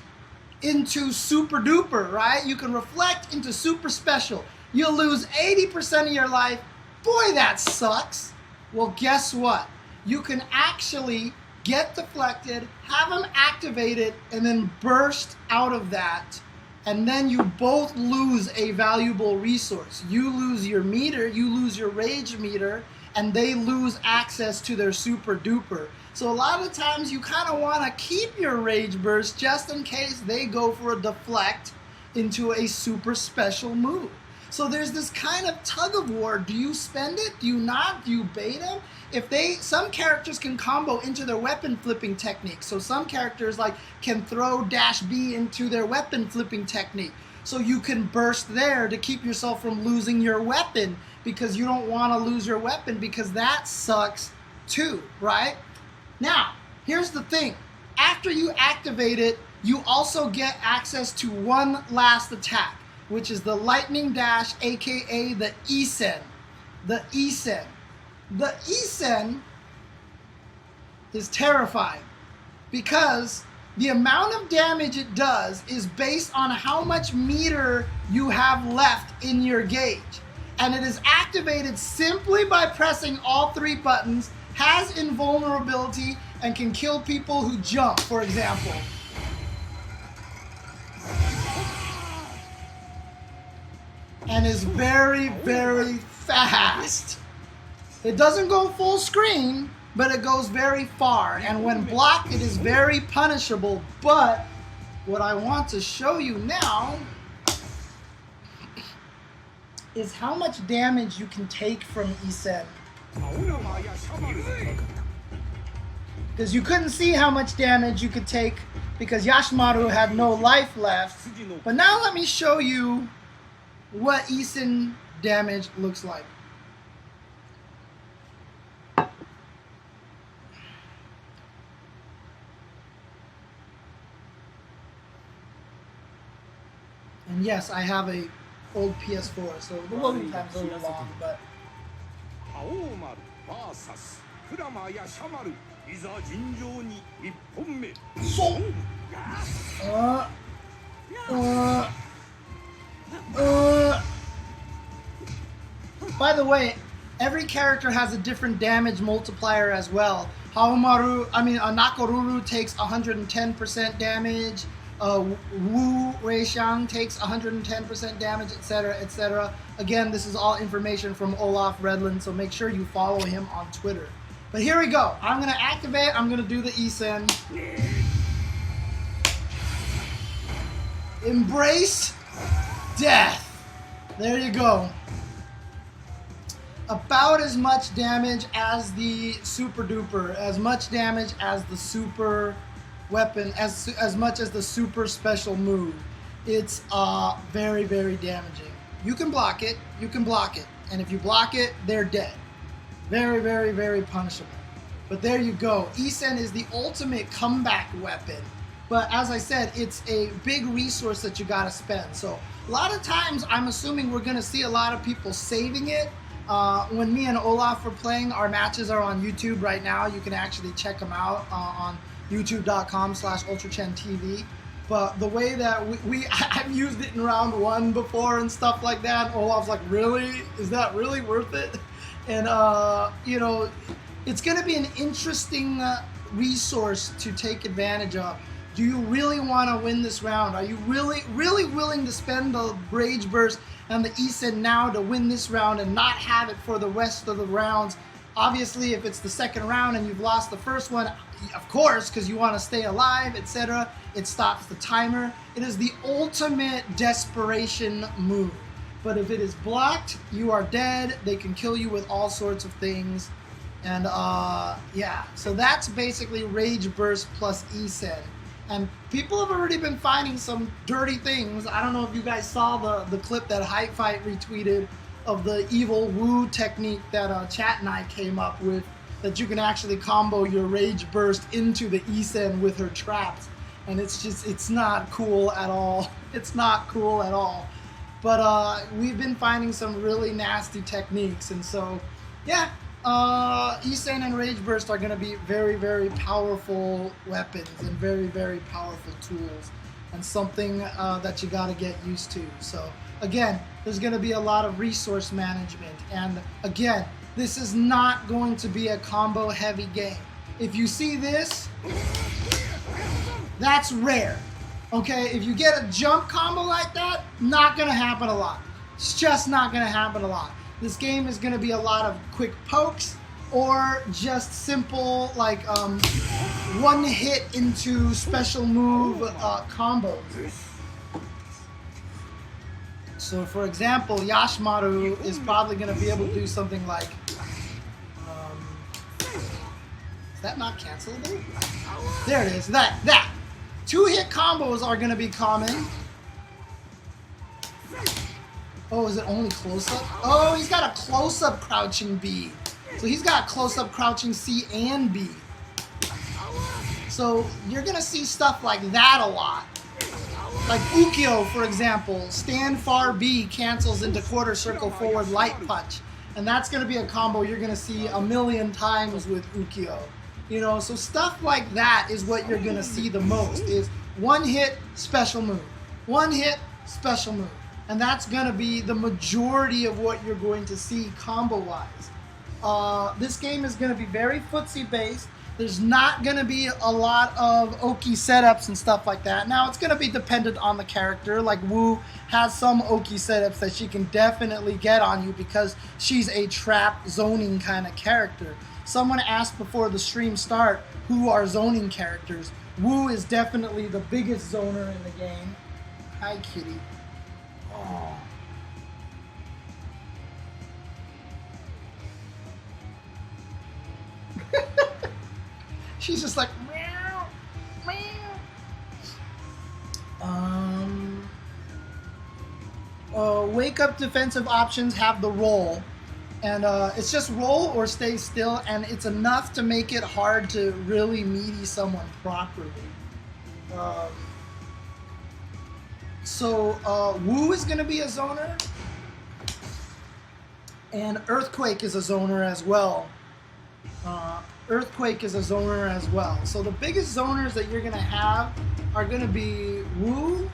into super duper, right? You can reflect into super special. You'll lose 80% of your life. Boy, that sucks. Well, guess what? You can actually get deflected, have them activated, and then burst out of that. And then you both lose a valuable resource. You lose your meter, you lose your rage meter, and they lose access to their super duper. So a lot of times you kind of want to keep your rage burst just in case they go for a deflect into a super special move. So there's this kind of tug of war. Do you spend it? Do you not? Do you bait them? Some characters can combo into their weapon flipping technique. So some characters can throw dash B into their weapon flipping technique. So you can burst there to keep yourself from losing your weapon, because you don't want to lose your weapon, because that sucks too, right? Now, here's the thing. After you activate it, you also get access to one last attack, which is the lightning dash, aka the Issen. The Issen. The Issen is terrifying because the amount of damage it does is based on how much meter you have left in your gauge. And it is activated simply by pressing all three buttons, has invulnerability, and can kill people who jump, for example. And is very, very fast. It doesn't go full screen, but it goes very far. And when blocked, it is very punishable. But what I want to show you now is how much damage you can take from Issen. Because you couldn't see how much damage you could take because Yashamaru had no life left. But now let me show you what Issen damage looks like. And yes, I have a old PS4, so the loading time's a little long, but by the way, every character has a different damage multiplier as well. Nakoruru takes 110% damage. Wu Reixiang takes 110% damage, etc., etc. Again, this is all information from Olaf Redland, so make sure you follow him on Twitter. But here we go. I'm going to activate. I'm going to do the Issen. Embrace death. There you go. About as much damage as the super duper, as much damage as the super weapon, as much as the super special move. It's very, very damaging. You can block it, and if you block it, they're dead. Very, very, very punishable. But there you go. Issen is the ultimate comeback weapon. But as I said, it's a big resource that you gotta spend. So a lot of times, I'm assuming we're gonna see a lot of people saving it. When me and Olaf were playing, our matches are on YouTube right now. You can actually check them out on youtube.com/UltraChenTV. But the way that I've used it in round 1 before and stuff like that, Olaf's like, really? Is that really worth it? And, it's going to be an interesting resource to take advantage of. Do you really want to win this round? Are you really, really willing to spend the Rage Burst and the Issen now to win this round and not have it for the rest of the rounds? Obviously, if it's the second round and you've lost the first one, of course, because you want to stay alive, etc., it stops the timer. It is the ultimate desperation move. But if it is blocked, you are dead. They can kill you with all sorts of things. And yeah, so that's basically Rage Burst plus Issen. And people have already been finding some dirty things. I don't know if you guys saw the clip that Hype Fight retweeted of the evil Wu technique that Chat and I came up with, that you can actually combo your Rage Burst into the Issen with her traps. And it's not cool at all. It's not cool at all. But we've been finding some really nasty techniques. And so, yeah, Issen and Rage Burst are going to be very, very powerful weapons and very, very powerful tools. and something that you got to get used to. So again, there's going to be a lot of resource management, and again, this is not going to be a combo heavy game. If you see this, that's rare. Okay, if you get a jump combo like that, not going to happen a lot. It's just not going to happen a lot. This game is going to be a lot of quick pokes or just simple like one hit into special move combos. So for example, Yashamaru is probably going to be able to do something like, is that not cancelable? There it is, that. 2-hit combos are going to be common. Oh, is it only close-up? Oh, he's got a close-up crouching B. So he's got close-up crouching C and B. So you're going to see stuff like that a lot. Like Ukyo, for example, stand far B cancels into quarter circle forward light punch. And that's going to be a combo you're going to see a million times with Ukyo. You know, so stuff like that is what you're going to see the most, is one hit, special move. One hit, special move. And that's going to be the majority of what you're going to see combo-wise. This game is going to be very footsie based. There's not going to be a lot of Oki setups and stuff like that. Now, it's going to be dependent on the character. Like Wu has some Oki setups that she can definitely get on you because she's a trap zoning kind of character. Someone asked before the stream start, who are zoning characters? Wu is definitely the biggest zoner in the game. Hi, kitty. Oh. She's just like, meow, meow. Wake up defensive options have the roll. And it's just roll or stay still, and it's enough to make it hard to really meaty someone properly. Wu is going to be a zoner, and Earthquake is a zoner as well. Earthquake is a zoner as well. So the biggest zoners that you're going to have are going to be Wu,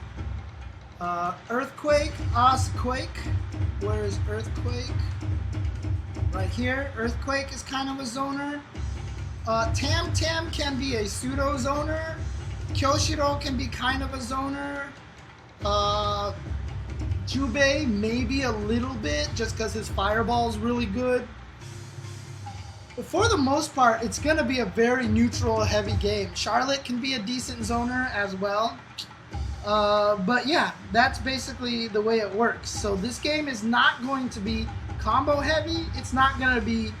Earthquake, Osquake. Where is Earthquake? Right here, Earthquake is kind of a zoner. Tam Tam can be a pseudo zoner. Kyoshiro can be kind of a zoner. Jubei maybe a little bit, just because his fireball is really good. But for the most part, it's going to be a very neutral, heavy game. Charlotte can be a decent zoner as well. But yeah, that's basically the way it works. So this game is not going to be combo heavy. It's not going to be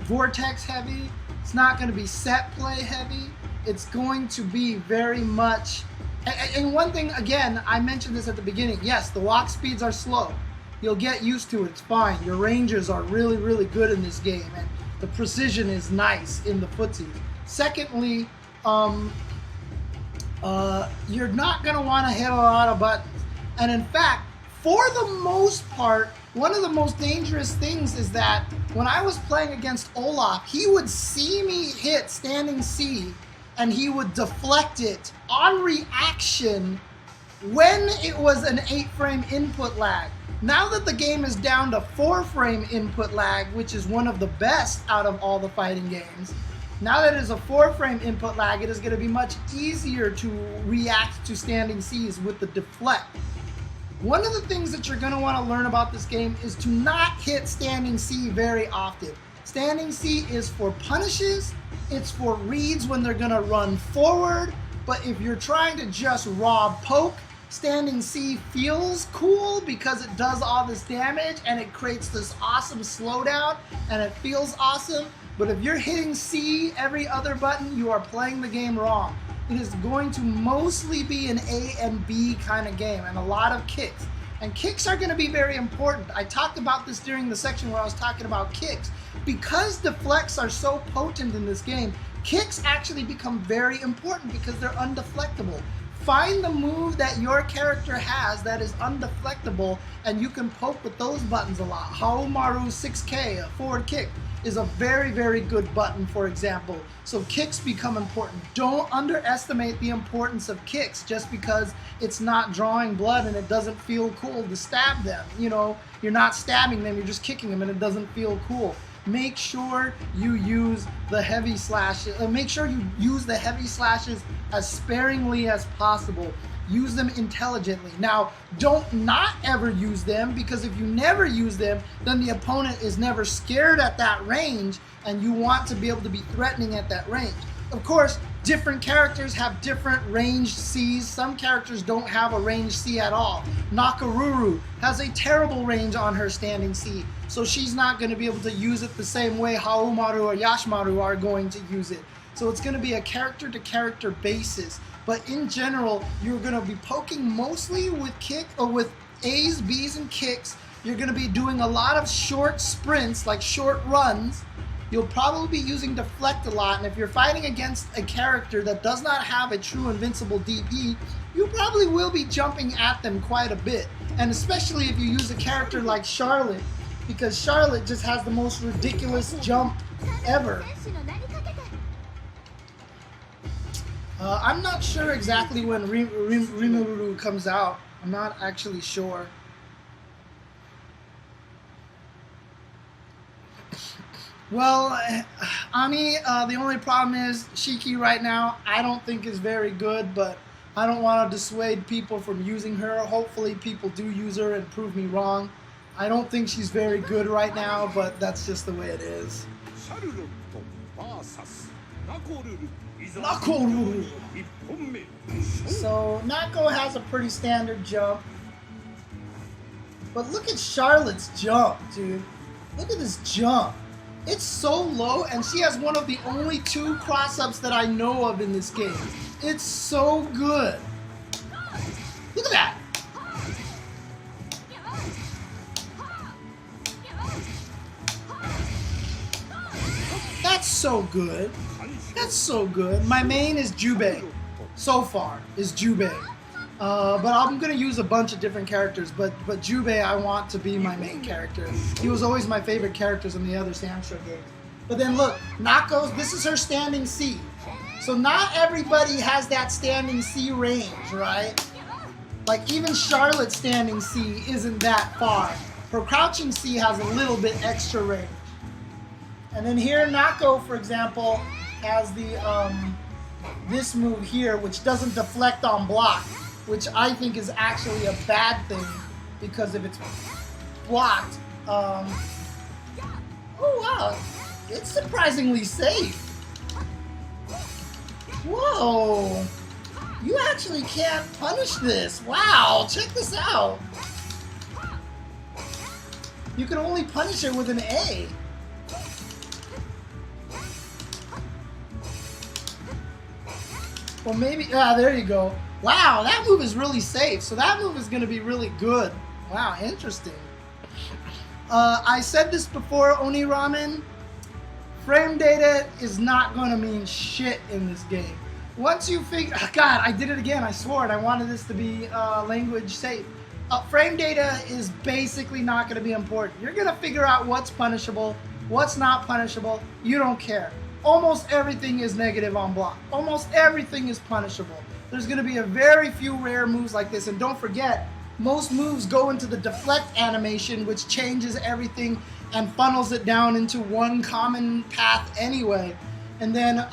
vortex heavy. It's not going to be set play heavy. It's going to be very much... And one thing, again, I mentioned this at the beginning. Yes, the walk speeds are slow. You'll get used to it. It's fine. Your ranges are really, really good in this game. And the precision is nice in the footsies. Secondly, you're not going to want to hit a lot of buttons. And in fact, for the most part, one of the most dangerous things is that when I was playing against Olaf, he would see me hit standing C and he would deflect it on reaction when it was an 8-frame input lag. Now that the game is down to 4-frame input lag, which is one of the best out of all the fighting games, now that it is a 4-frame input lag, it is going to be much easier to react to standing Cs with the deflect. One of the things that you're going to want to learn about this game is to not hit standing C very often. Standing C is for punishes, it's for reads when they're going to run forward, but if you're trying to just raw poke, standing C feels cool because it does all this damage and it creates this awesome slowdown and it feels awesome. But if you're hitting C every other button, you are playing the game wrong. It is going to mostly be an A and B kind of game and a lot of kicks. And kicks are going to be very important. I talked about this during the section where I was talking about kicks. Because deflects are so potent in this game, kicks actually become very important because they're undeflectable. Find the move that your character has that is undeflectable and you can poke with those buttons a lot. Haomaru 6K, a forward kick. is a very, very good button, for example. So kicks become important. Don't underestimate the importance of kicks just because it's not drawing blood and it doesn't feel cool to stab them. You know, you're not stabbing them, you're just kicking them and it doesn't feel cool. Make sure you use the heavy slashes. Make sure you use the heavy slashes as sparingly as possible. Use them intelligently. Now, don't not ever use them, because if you never use them, then the opponent is never scared at that range, and you want to be able to be threatening at that range. Of course, different characters have different ranged Cs. Some characters don't have a ranged C at all. Nakaruru has a terrible range on her standing C, so she's not going to be able to use it the same way Haomaru or Yashamaru are going to use it. So it's going to be a character-to-character basis. But in general, you're going to be poking mostly with kick or with A's, B's, and kicks. You're going to be doing a lot of short sprints, like short runs. You'll probably be using Deflect a lot, and if you're fighting against a character that does not have a true invincible DP, you probably will be jumping at them quite a bit. And especially if you use a character like Charlotte, because Charlotte just has the most ridiculous jump ever. I'm not sure exactly when Rimuru comes out. I'm not actually sure. Well, Ani, the only problem is Shiki right now I don't think is very good, but I don't want to dissuade people from using her. Hopefully people do use her and prove me wrong. I don't think she's very good right now, but that's just the way it is. Recoil. So Nako has a pretty standard jump, but look at Charlotte's jump, dude. Look at this jump. It's so low, and she has one of the only 2 cross-ups that I know of in this game. It's so good. Look at that. That's so good. That's so good. My main is Jubei. So far, is Jubei. But I'm going to use a bunch of different characters, but Jubei I want to be my main character. He was always my favorite characters in the other Samurai Shodown games. But then look, Nako's, this is her standing C. So not everybody has that standing C range, right? Like even Charlotte's standing C isn't that far. Her crouching C has a little bit extra range. And then here Nako, for example, has the this move here, which doesn't deflect on block, which I think is actually a bad thing, because if it's blocked, oh wow, it's surprisingly safe. Whoa, you actually can't punish this. Wow, check this out. You can only punish it with an A. Well, maybe, there you go. Wow, that move is really safe. So that move is going to be really good. Wow, interesting. I said this before, Oni Ramen. Frame data is not going to mean shit in this game. Once you figure... God, I did it again. I swore it. I wanted this to be language safe. Frame data is basically not going to be important. You're going to figure out what's punishable, what's not punishable. You don't care. Almost everything is negative on block. Almost everything is punishable. There's going to be a very few rare moves like this. And don't forget, most moves go into the deflect animation, which changes everything and funnels it down into one common path anyway. And then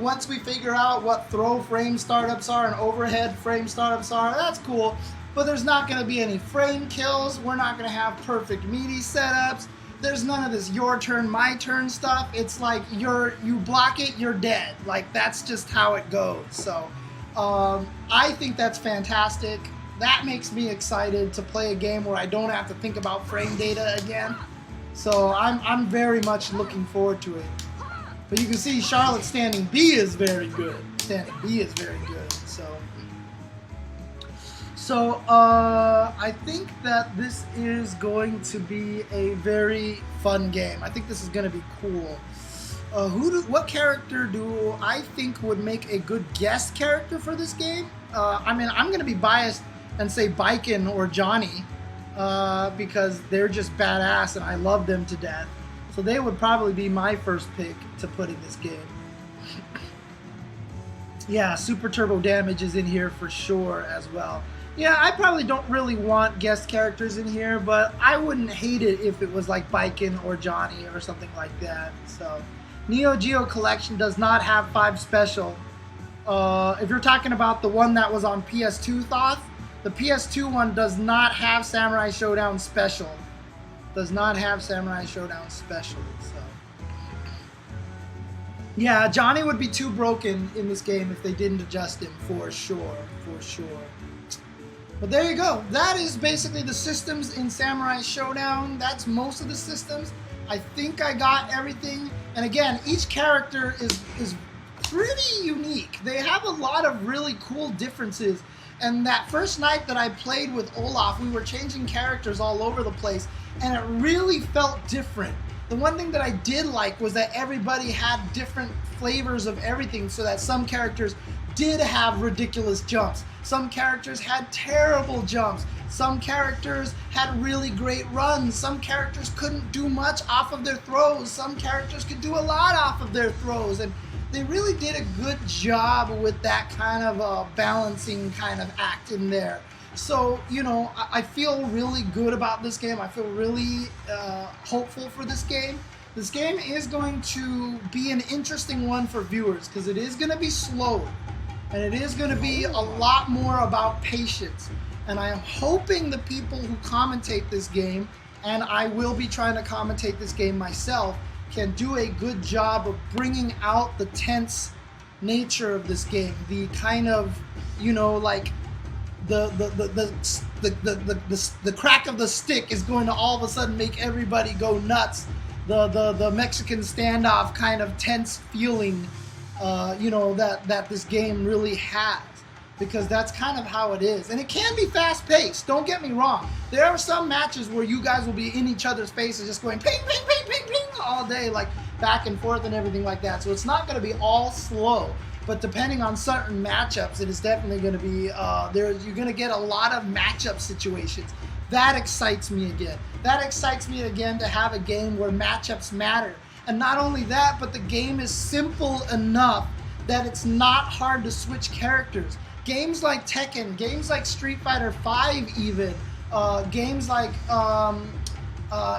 once we figure out what throw frame startups are and overhead frame startups are, that's cool. But there's not going to be any frame kills. We're not going to have perfect meaty setups. There's none of this your turn, my turn stuff. It's like you block it, you're dead. Like that's just how it goes. So I think that's fantastic. That makes me excited to play a game where I don't have to think about frame data again. So I'm very much looking forward to it. But you can see Charlotte's standing B is very good. Standing B is very good. So I think that this is going to be a very fun game. I think this is going to be cool. What character do I think would make a good guest character for this game? I mean, I'm going to be biased and say Baiken or Johnny because they're just badass and I love them to death. So they would probably be my first pick to put in this game. Yeah, Super Turbo Damage is in here for sure as well. Yeah, I probably don't really want guest characters in here, but I wouldn't hate it if it was like Baiken or Johnny or something like that. So, Neo Geo Collection does not have 5 special. If you're talking about the one that was on PS2, Thoth, the PS2 one does not have Samurai Shodown special. Does not have Samurai Shodown special. So, yeah, Johnny would be too broken in this game if they didn't adjust him, for sure, for sure. But there you go. That is basically the systems in Samurai Shodown. That's most of the systems. I think I got everything. And again, each character is pretty unique. They have a lot of really cool differences. And that first night that I played with Olaf, we were changing characters all over the place, and it really felt different. The one thing that I did like was that everybody had different flavors of everything, so that some characters did have ridiculous jumps. Some characters had terrible jumps. Some characters had really great runs. Some characters couldn't do much off of their throws. Some characters could do a lot off of their throws. And they really did a good job with that kind of balancing kind of act in there. So, you know, I feel really good about this game. I feel really hopeful for this game. This game is going to be an interesting one for viewers because it is going to be slow. And it is going to be a lot more about patience. And I am hoping the people who commentate this game, and I will be trying to commentate this game myself, can do a good job of bringing out the tense nature of this game. The kind of, you know, like the crack of the stick is going to all of a sudden make everybody go nuts. The Mexican standoff kind of tense feeling, you know, that this game really has, because that's kind of how it is. And it can be fast paced, don't get me wrong. There are some matches where you guys will be in each other's faces just going ping, ping, ping, ping, ping all day, like back and forth and everything like that. So it's not going to be all slow, but depending on certain matchups, it is definitely going to be, you're going to get a lot of matchup situations. That excites me again. That excites me again to have a game where matchups matter. And not only that, but the game is simple enough that it's not hard to switch characters. Games like Tekken, games like Street Fighter V even, games like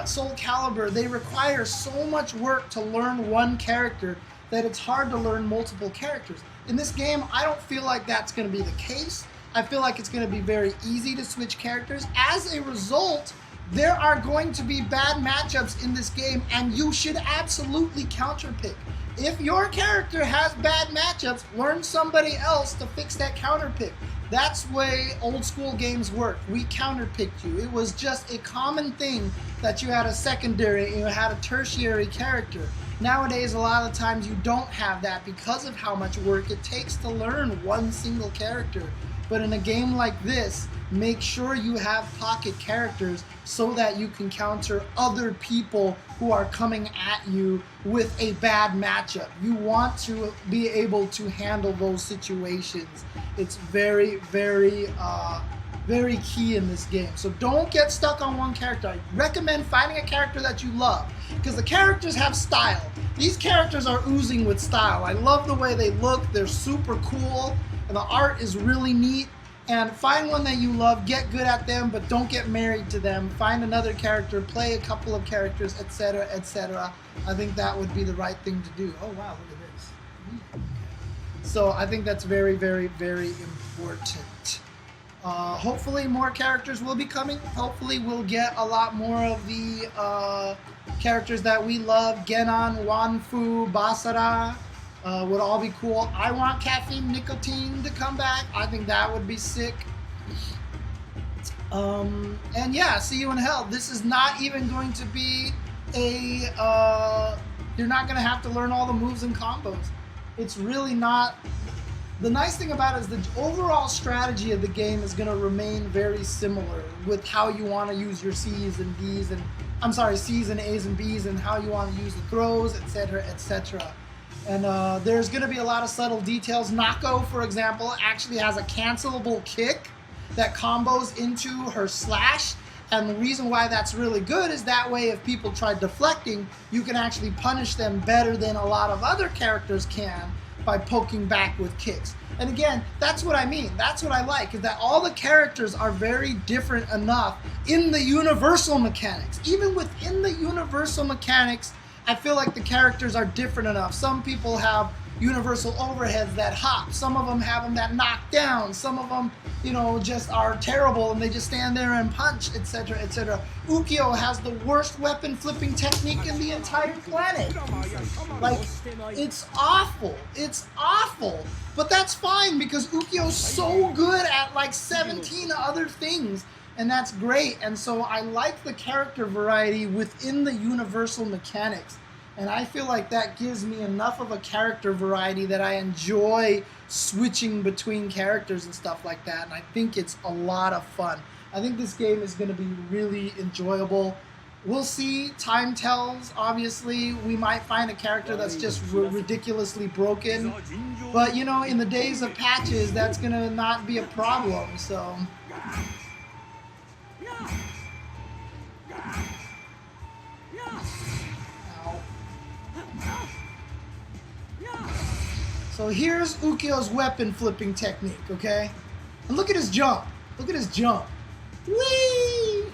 Soul Calibur, they require so much work to learn one character that it's hard to learn multiple characters. In this game, I don't feel like that's going to be the case. I feel like it's going to be very easy to switch characters. As a result, there are going to be bad matchups in this game, and you should absolutely counterpick. If your character has bad matchups, learn somebody else to fix that counterpick. That's the way old school games work. We counterpicked you. It was just a common thing that you had a secondary and you had a tertiary character. Nowadays, a lot of times you don't have that because of how much work it takes to learn one single character. But in a game like this, make sure you have pocket characters so that you can counter other people who are coming at you with a bad matchup. You want to be able to handle those situations. It's very, very, very key in this game. So don't get stuck on one character. I recommend finding a character that you love, because the characters have style. These characters are oozing with style. I love the way they look. They're super cool. And the art is really neat. And find one that you love, get good at them, but don't get married to them. Find another character, play a couple of characters, etc., etc. I think that would be the right thing to do. Oh wow, look at this. So I think that's very, very, very important. Hopefully more characters will be coming. Hopefully we'll get a lot more of the characters that we love. Genon, Wanfu, Basara. Would all be cool. I want Caffeine Nicotine to come back. I think that would be sick. And yeah, see you in hell. This is not even going to be a, you're not going to have to learn all the moves and combos. It's really not. The nice thing about it is the overall strategy of the game is going to remain very similar with how you want to use your C's and D's and, I'm sorry, C's and A's and B's, and how you want to use the throws, etc., etc. And there's going to be a lot of subtle details. Nako, for example, actually has a cancelable kick that combos into her slash, And the reason why that's really good is that way if people try deflecting, you can actually punish them better than a lot of other characters can by poking back with kicks. And again, that's what I mean. That's what I like, is that all the characters are very different enough in the universal mechanics. Even within the universal mechanics, I feel like the characters are different enough. Some people have universal overheads that hop. Some of them have them that knock down. Some of them, you know, just are terrible and they just stand there and punch, etc., etc. Ukyo has the worst weapon flipping technique in the entire planet. Like, it's awful. It's awful. But that's fine because Ukyo's so good at like 17 other things. And that's great. And so I like the character variety within the universal mechanics. And I feel like that gives me enough of a character variety that I enjoy switching between characters and stuff like that. And I think it's a lot of fun. I think this game is going to be really enjoyable. We'll see. Time tells. Obviously, we might find a character that's just ridiculously broken. But, you know, in the days of patches, that's going to not be a problem. So... So here's Ukyo's weapon flipping technique, okay? And look at his jump. Look at his jump. Whee!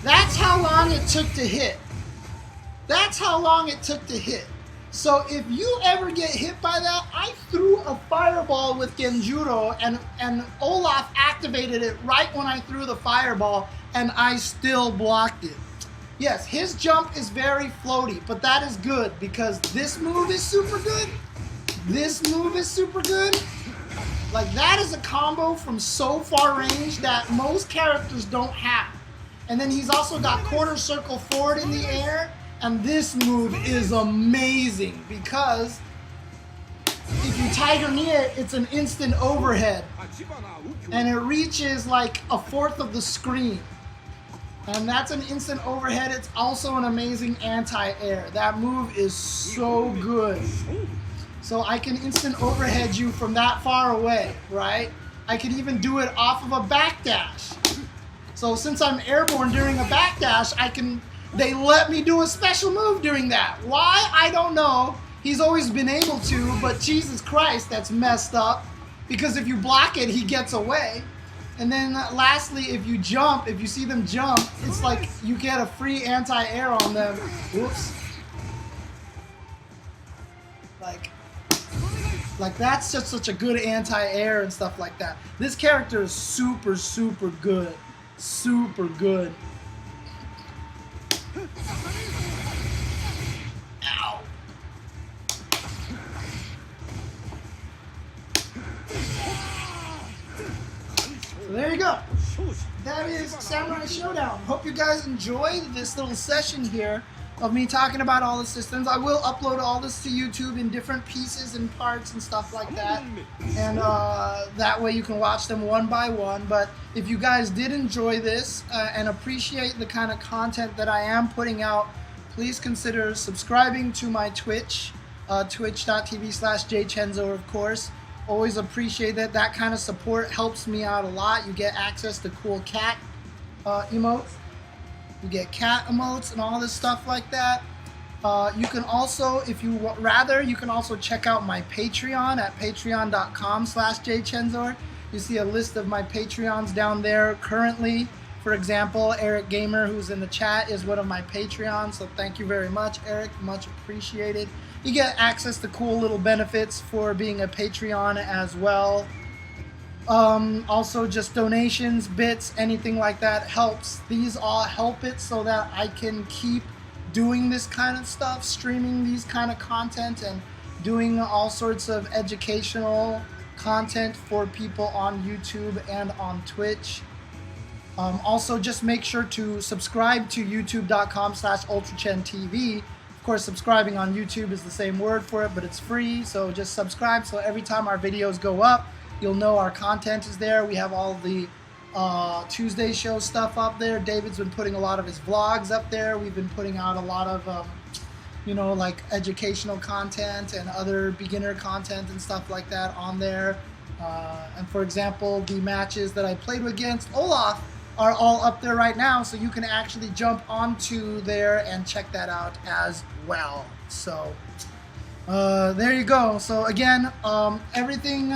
That's how long it took to hit. That's how long it took to hit. So if you ever get hit by that, I threw a fireball with Genjuro and Olaf activated it right when I threw the fireball and I still blocked it. Yes, his jump is very floaty, but that is good because this move is super good. This move is super good. Like, that is a combo from so far range that most characters don't have. And then he's also got quarter circle forward in the air, and this move is amazing because if you tiger knee it, it's an instant overhead. And it reaches like a fourth of the screen. And that's an instant overhead. It's also an amazing anti-air. That move is so good. So I can instant overhead you from that far away, right? I could even do it off of a backdash. So since I'm airborne during a backdash, they let me do a special move during that. Why? I don't know. He's always been able to, but Jesus Christ, that's messed up. Because if you block it, he gets away. And then lastly, if you jump, if you see them jump, it's like you get a free anti-air on them. Whoops. Like that's just such a good anti-air and stuff like that. This character is super, super good. Super good. Ow. So there you go. That is Samurai Shodown. Hope you guys enjoyed this little session here of me talking about all the systems. I will upload all this to YouTube in different pieces and parts and stuff like that. And that way you can watch them one by one. But if you guys did enjoy this and appreciate the kind of content that I am putting out, please consider subscribing to my Twitch, twitch.tv/jchensor, of course. Always appreciate that. That kind of support helps me out a lot. You get access to cool cat emotes. You get cat emotes and all this stuff like that. You can also, if you rather, you can also check out my Patreon at patreon.com/jchensor. You see a list of my Patreons down there currently. For example, Eric Gamer, who's in the chat, is one of my Patreons. So thank you very much, Eric. Much appreciated. You get access to cool little benefits for being a Patreon as well. Also just donations, bits, anything like that helps. These all help it so that I can keep doing this kind of stuff, streaming these kind of content and doing all sorts of educational content for people on YouTube and on Twitch. Also just make sure to subscribe to youtube.com/ultrachentv. Of course, subscribing on YouTube is the same word for it, but it's free, so just subscribe so every time our videos go up, you'll know our content is there. We have all the Tuesday show stuff up there. David's been putting a lot of his vlogs up there. We've been putting out a lot of, you know, like educational content and other beginner content and stuff like that on there. And for example, the matches that I played against Olaf are all up there right now, so you can actually jump onto there and check that out as well. So there you go. So again, everything,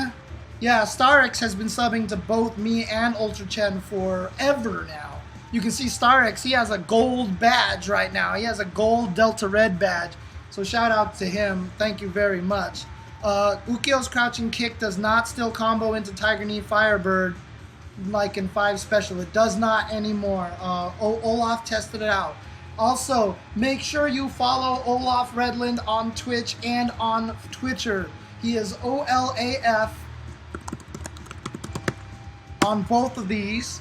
yeah, StarX has been subbing to both me and Ultra Chen forever now. You can see StarX, he has a gold badge right now. He has a gold Delta Red badge. So shout out to him. Thank you very much. Ukyo's crouching kick does not still combo into Tiger Knee Firebird like in 5 special. It does not anymore. Olaf tested it out. Also, make sure you follow Olaf Redland on Twitch and on Twitcher. He is OLAF on both of these.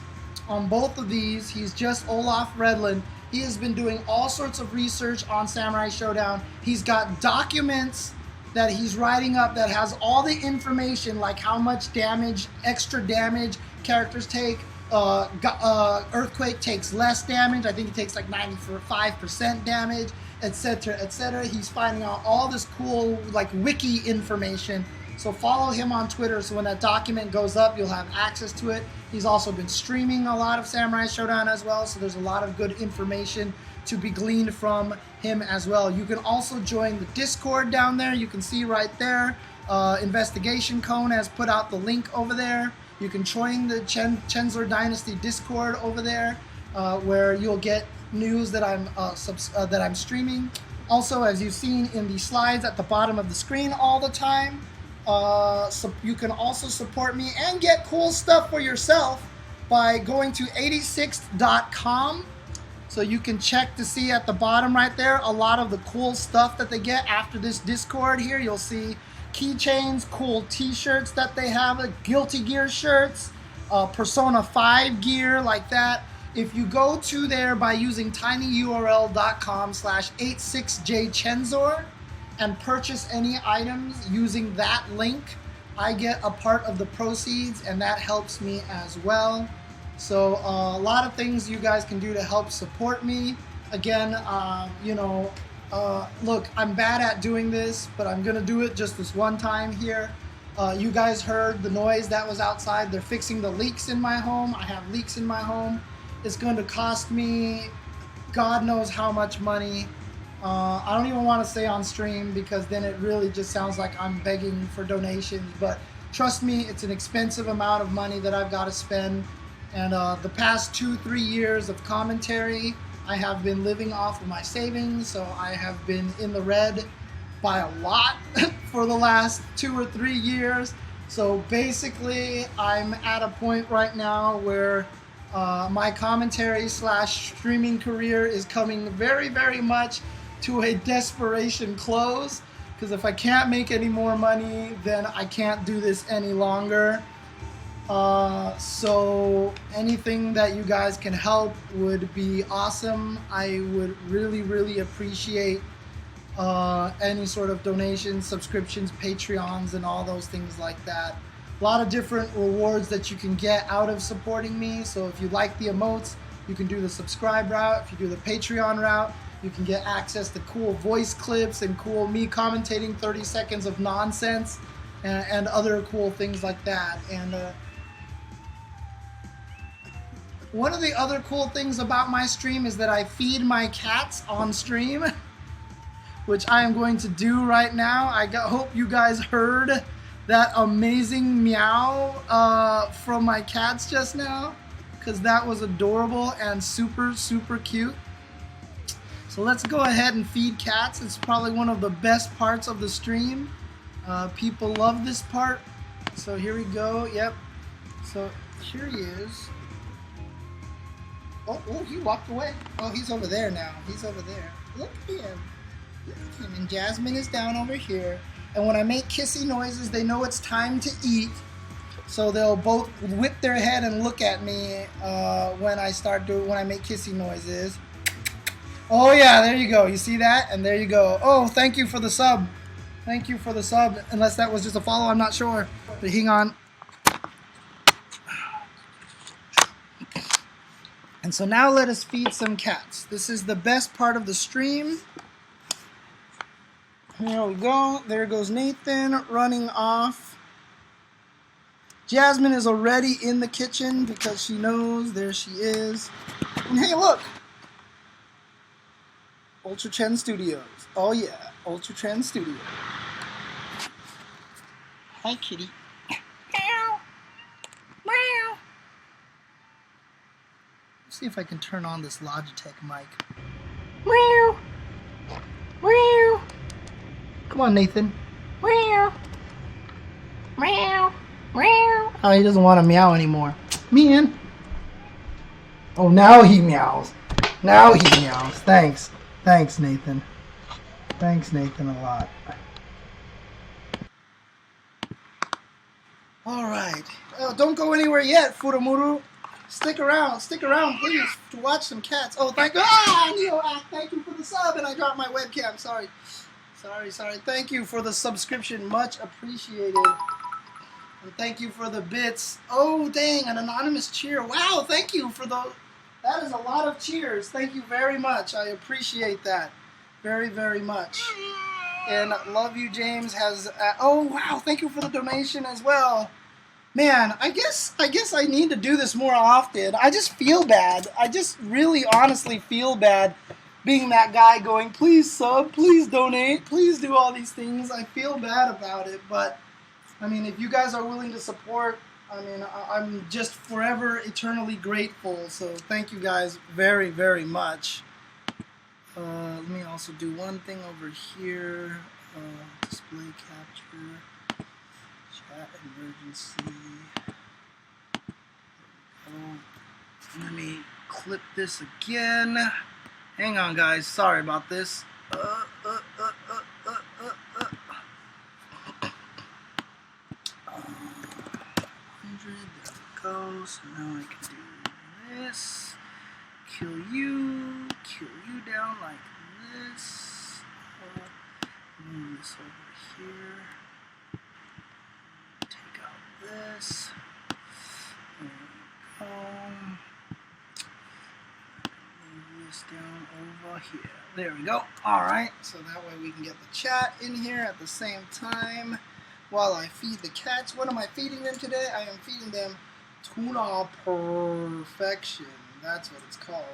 On both of these, he's just Olaf Redland. He has been doing all sorts of research on Samurai Shodown. He's got documents that he's writing up that has all the information, like how much damage, extra damage characters take. Earthquake takes less damage. I think it takes like 95% damage, etc., etc. He's finding out all this cool like wiki information. So follow him on Twitter, so when that document goes up, you'll have access to it. He's also been streaming a lot of Samurai Shodown as well, so there's a lot of good information to be gleaned from him as well. You can also join the Discord down there. You can see right there, Investigation Cone has put out the link over there. You can join the Jchensor Dynasty Discord over there, where you'll get news that I'm streaming. Also, as you've seen in the slides at the bottom of the screen all the time, so you can also support me and get cool stuff for yourself by going to 86th.com. So you can check to see at the bottom right there a lot of the cool stuff that they get after this Discord here. You'll see keychains, cool t-shirts that they have, Guilty Gear shirts, Persona 5 gear like that. If you go to there by using tinyurl.com/86jchensor and purchase any items using that link, I get a part of the proceeds, and that helps me as well. So a lot of things you guys can do to help support me. Again, look, I'm bad at doing this, but I'm gonna do it just this one time here. You guys heard the noise that was outside. They're fixing the leaks in my home. I have leaks in my home. It's going to cost me God knows how much money. I don't even want to say on stream, because then it really just sounds like I'm begging for donations. But trust me, it's an expensive amount of money that I've got to spend. And the past 2-3 years of commentary, I have been living off of my savings, so I have been in the red by a lot for the last 2 or 3 years. So basically, I'm at a point right now where my commentary / streaming career is coming very, very much to a desperation close, because if I can't make any more money, then I can't do this any longer. So anything that you guys can help would be awesome. I would really, really appreciate any sort of donations, subscriptions, Patreons, and all those things like that. A lot of different rewards that you can get out of supporting me. So if you like the emotes, you can do the subscribe route. If you do the Patreon route, you can get access to cool voice clips and cool me commentating 30 seconds of nonsense and other cool things like that. And one of the other cool things about my stream is that I feed my cats on stream, which I am going to do right now. Hope you guys heard that amazing meow from my cats just now, because that was adorable and super, super cute. So let's go ahead and feed cats. It's probably one of the best parts of the stream. People love this part. So here we go. Yep. So here he is. Oh, he walked away. Oh, he's over there now. He's over there. Look at him. Look at him. And Jasmine is down over here. And when I make kissy noises, they know it's time to eat. So they'll both whip their head and look at me when I make kissy noises. Oh yeah, there you go. You see that? And there you go. Oh, thank you for the sub. Thank you for the sub. Unless that was just a follow, I'm not sure. But hang on. And so now let us feed some cats. This is the best part of the stream. Here we go. There goes Nathan running off. Jasmine is already in the kitchen because she knows there she is. And hey, look! Ultra Chen Studios. Oh yeah, Ultra Chen Studios. Hi, kitty. Meow. Meow. Let's see if I can turn on this Logitech mic. Meow. Meow. Come on, Nathan. Meow. Meow. Meow. Oh, he doesn't want to meow anymore. Man. Oh, now he meows. Now he meows. Thanks. Thanks, Nathan. Thanks, Nathan, a lot. Alright. Oh, don't go anywhere yet, Furumuru. Stick around, please, to watch some cats. Oh, thank you for the sub, and I dropped my webcam. Sorry. Thank you for the subscription. Much appreciated. And thank you for the bits. Oh, dang, an anonymous cheer. Wow, thank you for the... That is a lot of cheers. Thank you very much. I appreciate that very, very much. And Love You James has... oh, wow, thank you for the donation as well. Man, I guess I need to do this more often. I just feel bad. I just really honestly feel bad being that guy going, please sub, please donate, please do all these things. I feel bad about it, but I mean, if you guys are willing to support, I mean, I'm just forever eternally grateful. So thank you guys very, very much. Let me also do one thing over here. Display capture. Chat emergency. Let me clip this again. Hang on, guys. Sorry about this. 100. There we go. So now I can do this. Kill you down like this. Move this over here. Take out this. There we go. Move this down over here. There we go. Alright, so that way we can get the chat in here at the same time while I feed the cats. What am I feeding them today? I am feeding them Tuna Perfection. That's what it's called.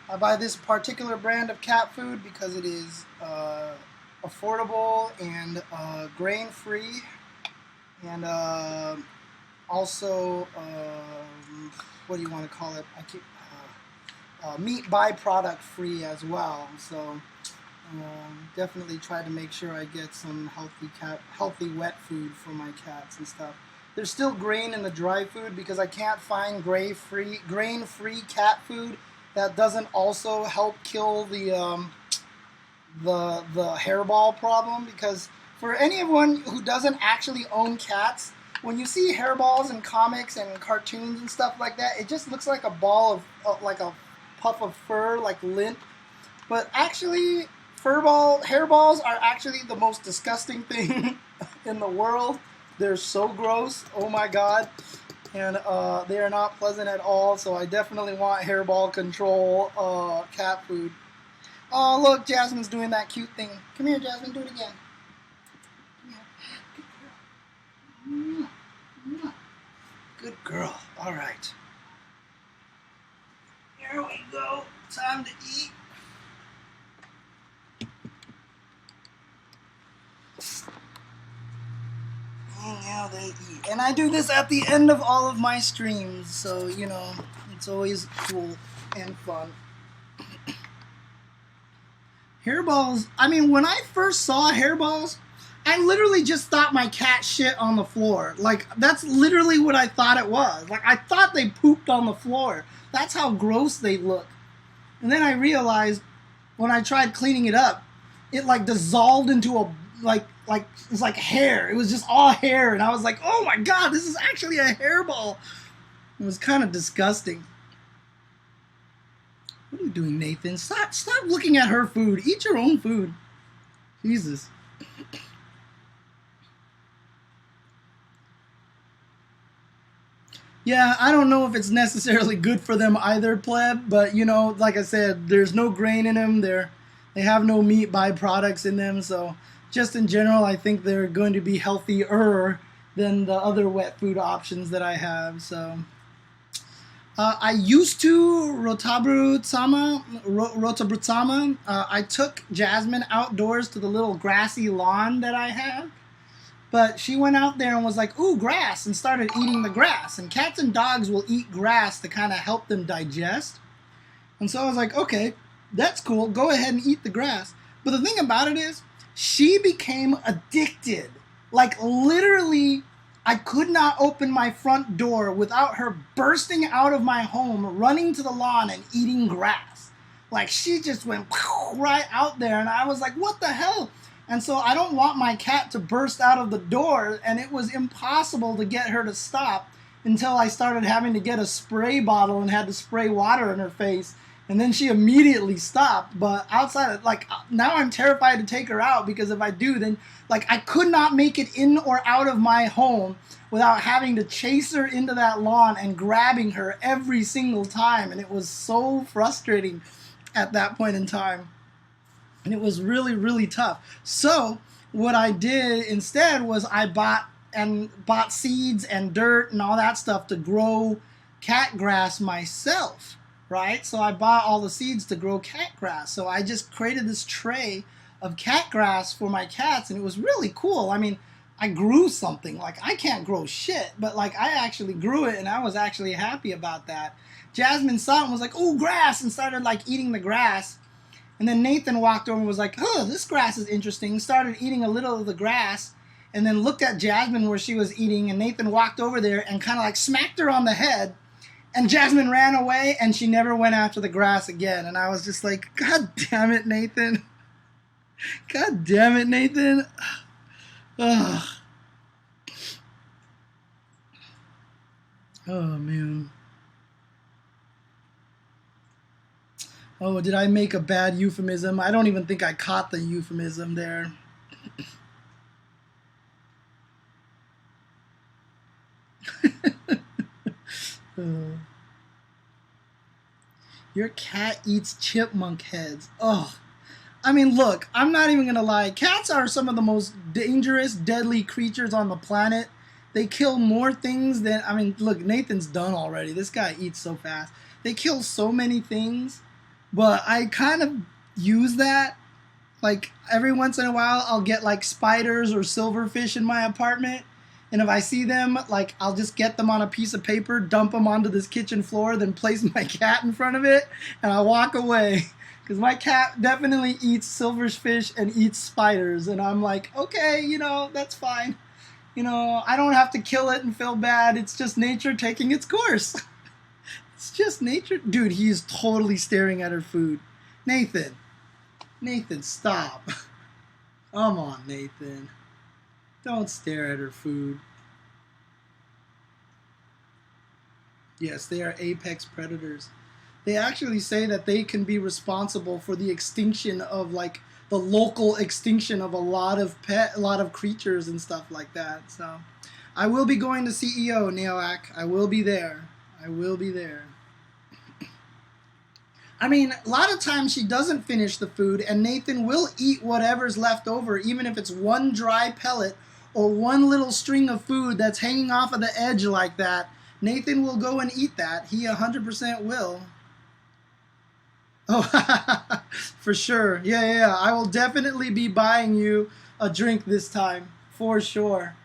I buy this particular brand of cat food because it is affordable and grain-free, and also, what do you want to call it? Meat byproduct free as well. So definitely try to make sure I get some healthy wet food for my cats and stuff. There's still grain in the dry food because I can't find grain-free cat food that doesn't also help kill the hairball problem. Because for anyone who doesn't actually own cats, when you see hairballs in comics and cartoons and stuff like that, it just looks like a ball of like a puff of fur, like lint. But actually, hairballs are actually the most disgusting thing in the world. They're so gross. Oh my god. And they are not pleasant at all. So I definitely want hairball control cat food. Oh, look, Jasmine's doing that cute thing. Come here, Jasmine. Do it again. Come here. Good girl. All right. Here we go. Time to eat. Now they eat. And I do this at the end of all of my streams, so, you know, it's always cool and fun. Hairballs, I mean, when I first saw hairballs, I literally just thought my cat shit on the floor. Like, that's literally what I thought it was. Like, I thought they pooped on the floor. That's how gross they look. And then I realized, when I tried cleaning it up, it, like, dissolved into a, like it was like hair. It was just all hair, and I was like, oh my god, this is actually a hairball. It was kind of disgusting. What are you doing, Nathan? Stop looking at her food. Eat your own food. Jesus. Yeah, I don't know if it's necessarily good for them either, pleb, but, you know, like I said, there's no grain in them. They have no meat byproducts in them, so just in general, I think they're going to be healthier than the other wet food options that I have. So I used to Rotabrutsama. I took Jasmine outdoors to the little grassy lawn that I have. But she went out there and was like, ooh, grass, and started eating the grass. And cats and dogs will eat grass to kind of help them digest. And so I was like, okay, that's cool. Go ahead and eat the grass. But the thing about it is, she became addicted. Like, literally, I could not open my front door without her bursting out of my home, running to the lawn and eating grass. Like, she just went right out there. And I was like, what the hell? And so I don't want my cat to burst out of the door, and it was impossible to get her to stop until I started having to get a spray bottle and had to spray water in her face, and then she immediately stopped. But outside of, like, now I'm terrified to take her out, because if I do, then, like, I could not make it in or out of my home without having to chase her into that lawn and grabbing her every single time, and it was so frustrating at that point in time. And it was really, really tough. So what I did instead was I bought seeds and dirt and all that stuff to grow cat grass myself, right? So I bought all the seeds to grow cat grass. So I just created this tray of cat grass for my cats, and it was really cool. I mean, I grew something. Like, I can't grow shit, but like, I actually grew it, and I was actually happy about that. Jasmine saw it and was like, ooh, grass, and started like eating the grass. And then Nathan walked over and was like, oh, this grass is interesting. Started eating a little of the grass, and then looked at Jasmine where she was eating, and Nathan walked over there and kind of like smacked her on the head, and Jasmine ran away, and she never went after the grass again. And I was just like, God damn it, Nathan. God damn it, Nathan. Ugh. Oh, man. Oh, did I make a bad euphemism? I don't even think I caught the euphemism there. Your cat eats chipmunk heads. Oh, I mean, look, I'm not even going to lie. Cats are some of the most dangerous, deadly creatures on the planet. They kill more things than, I mean, look, Nathan's done already. This guy eats so fast. They kill so many things. But I kind of use that. Like, every once in a while, I'll get like spiders or silverfish in my apartment. And if I see them, like, I'll just get them on a piece of paper, dump them onto this kitchen floor, then place my cat in front of it, and I walk away. Because my cat definitely eats silverfish and eats spiders. And I'm like, okay, you know, that's fine. You know, I don't have to kill it and feel bad. It's just nature taking its course. It's just nature. Dude, he's totally staring at her food. Nathan, stop. Come on, Nathan. Don't stare at her food. Yes, they are apex predators. They actually say that they can be responsible for the extinction of, like, the local extinction of a lot of creatures and stuff like that. So, I will be going to CEO, Neoak. I will be there. I will be there. I mean, a lot of times she doesn't finish the food, and Nathan will eat whatever's left over, even if it's one dry pellet or one little string of food that's hanging off of the edge like that. Nathan will go and eat that. He 100% will. Oh, for sure. Yeah. I will definitely be buying you a drink this time. For sure.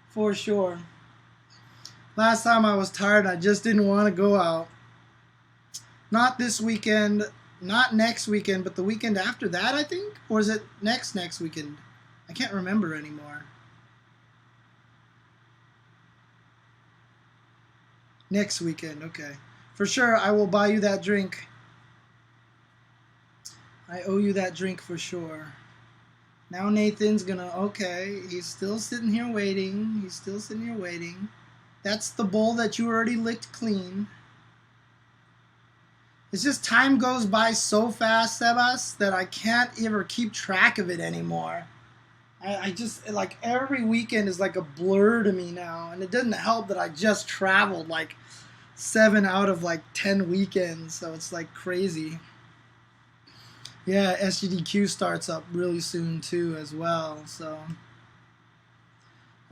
For sure. Last time I was tired, I just didn't want to go out. Not this weekend, not next weekend, but the weekend after that, I think? Or is it next weekend? I can't remember anymore. Next weekend, okay. For sure, I will buy you that drink. I owe you that drink for sure. Now Nathan's gonna, okay, he's still sitting here waiting. He's still sitting here waiting. That's the bowl that you already licked clean. It's just time goes by so fast, Sebas, that I can't ever keep track of it anymore. I just, like, every weekend is like a blur to me now. And it doesn't help that I just traveled like 7 out of like 10 weekends. So it's like crazy. Yeah, SGDQ starts up really soon too as well. So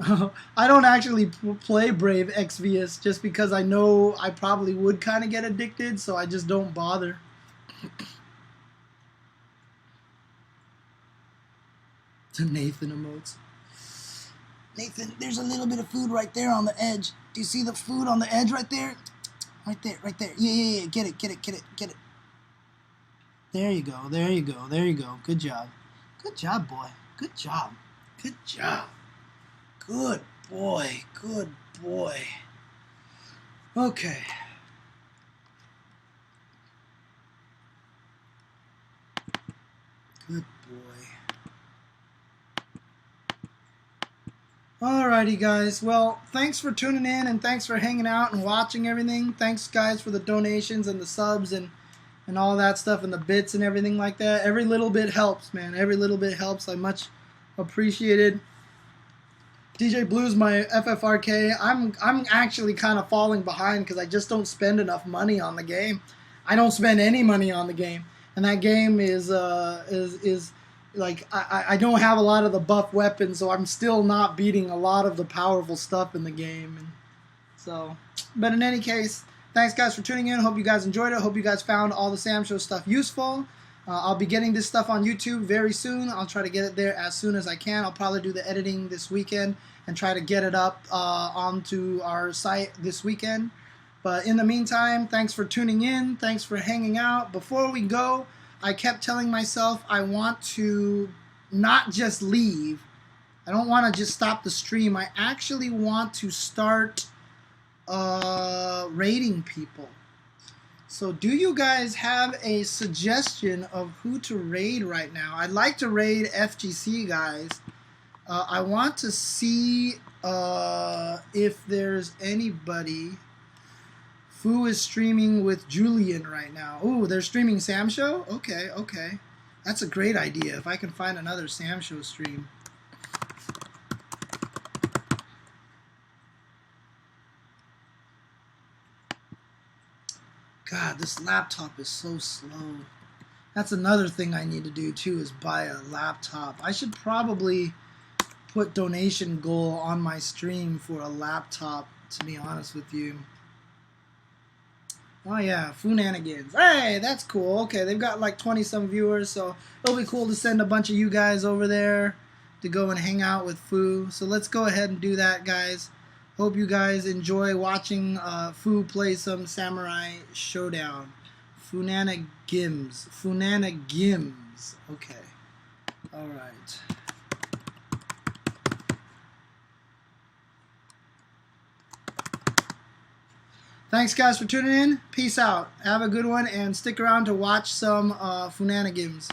I don't actually play Brave Exvius just because I know I probably would kind of get addicted, so I just don't bother. To Nathan emotes. Nathan, there's a little bit of food right there on the edge. Do you see the food on the edge right there? Right there, right there. Yeah. Get it. There you go. Good job. Good job, boy. Good job. Good boy. Okay. Good boy. Alrighty, guys. Well, thanks for tuning in and thanks for hanging out and watching everything. Thanks, guys, for the donations and the subs and all that stuff and the bits and everything like that. Every little bit helps, man. Every little bit helps. I much appreciated. DJ Blues, my FFRK. I'm actually kind of falling behind because I just don't spend enough money on the game. I don't spend any money on the game, and that game is like I don't have a lot of the buff weapons, so I'm still not beating a lot of the powerful stuff in the game. And so, but in any case, thanks guys for tuning in. Hope you guys enjoyed it. Hope you guys found all the Sam Show stuff useful. I'll be getting this stuff on YouTube very soon. I'll try to get it there as soon as I can. I'll probably do the editing this weekend and try to get it up onto our site this weekend. But in the meantime, thanks for tuning in. Thanks for hanging out. Before we go, I kept telling myself I want to not just leave. I don't want to just stop the stream. I actually want to start raiding people. So do you guys have a suggestion of who to raid right now? I'd like to raid FGC, guys. I want to see if there's anybody. Fu is streaming with Julian right now. Ooh, they're streaming Sam Show? Okay. That's a great idea. If I can find another Sam Show stream. God, this laptop is so slow. That's another thing I need to do too, is buy a laptop. I should probably put donation goal on my stream for a laptop, to be honest with you. Oh yeah, Funanigans. Hey, that's cool. Okay, they've got like 20-some viewers, so it'll be cool to send a bunch of you guys over there to go and hang out with Fu. So let's go ahead and do that, guys. Hope you guys enjoy watching Fu play some Samurai Shodown. Funanagims. Okay. Alright. Thanks, guys, for tuning in. Peace out. Have a good one, and stick around to watch some Funanagims.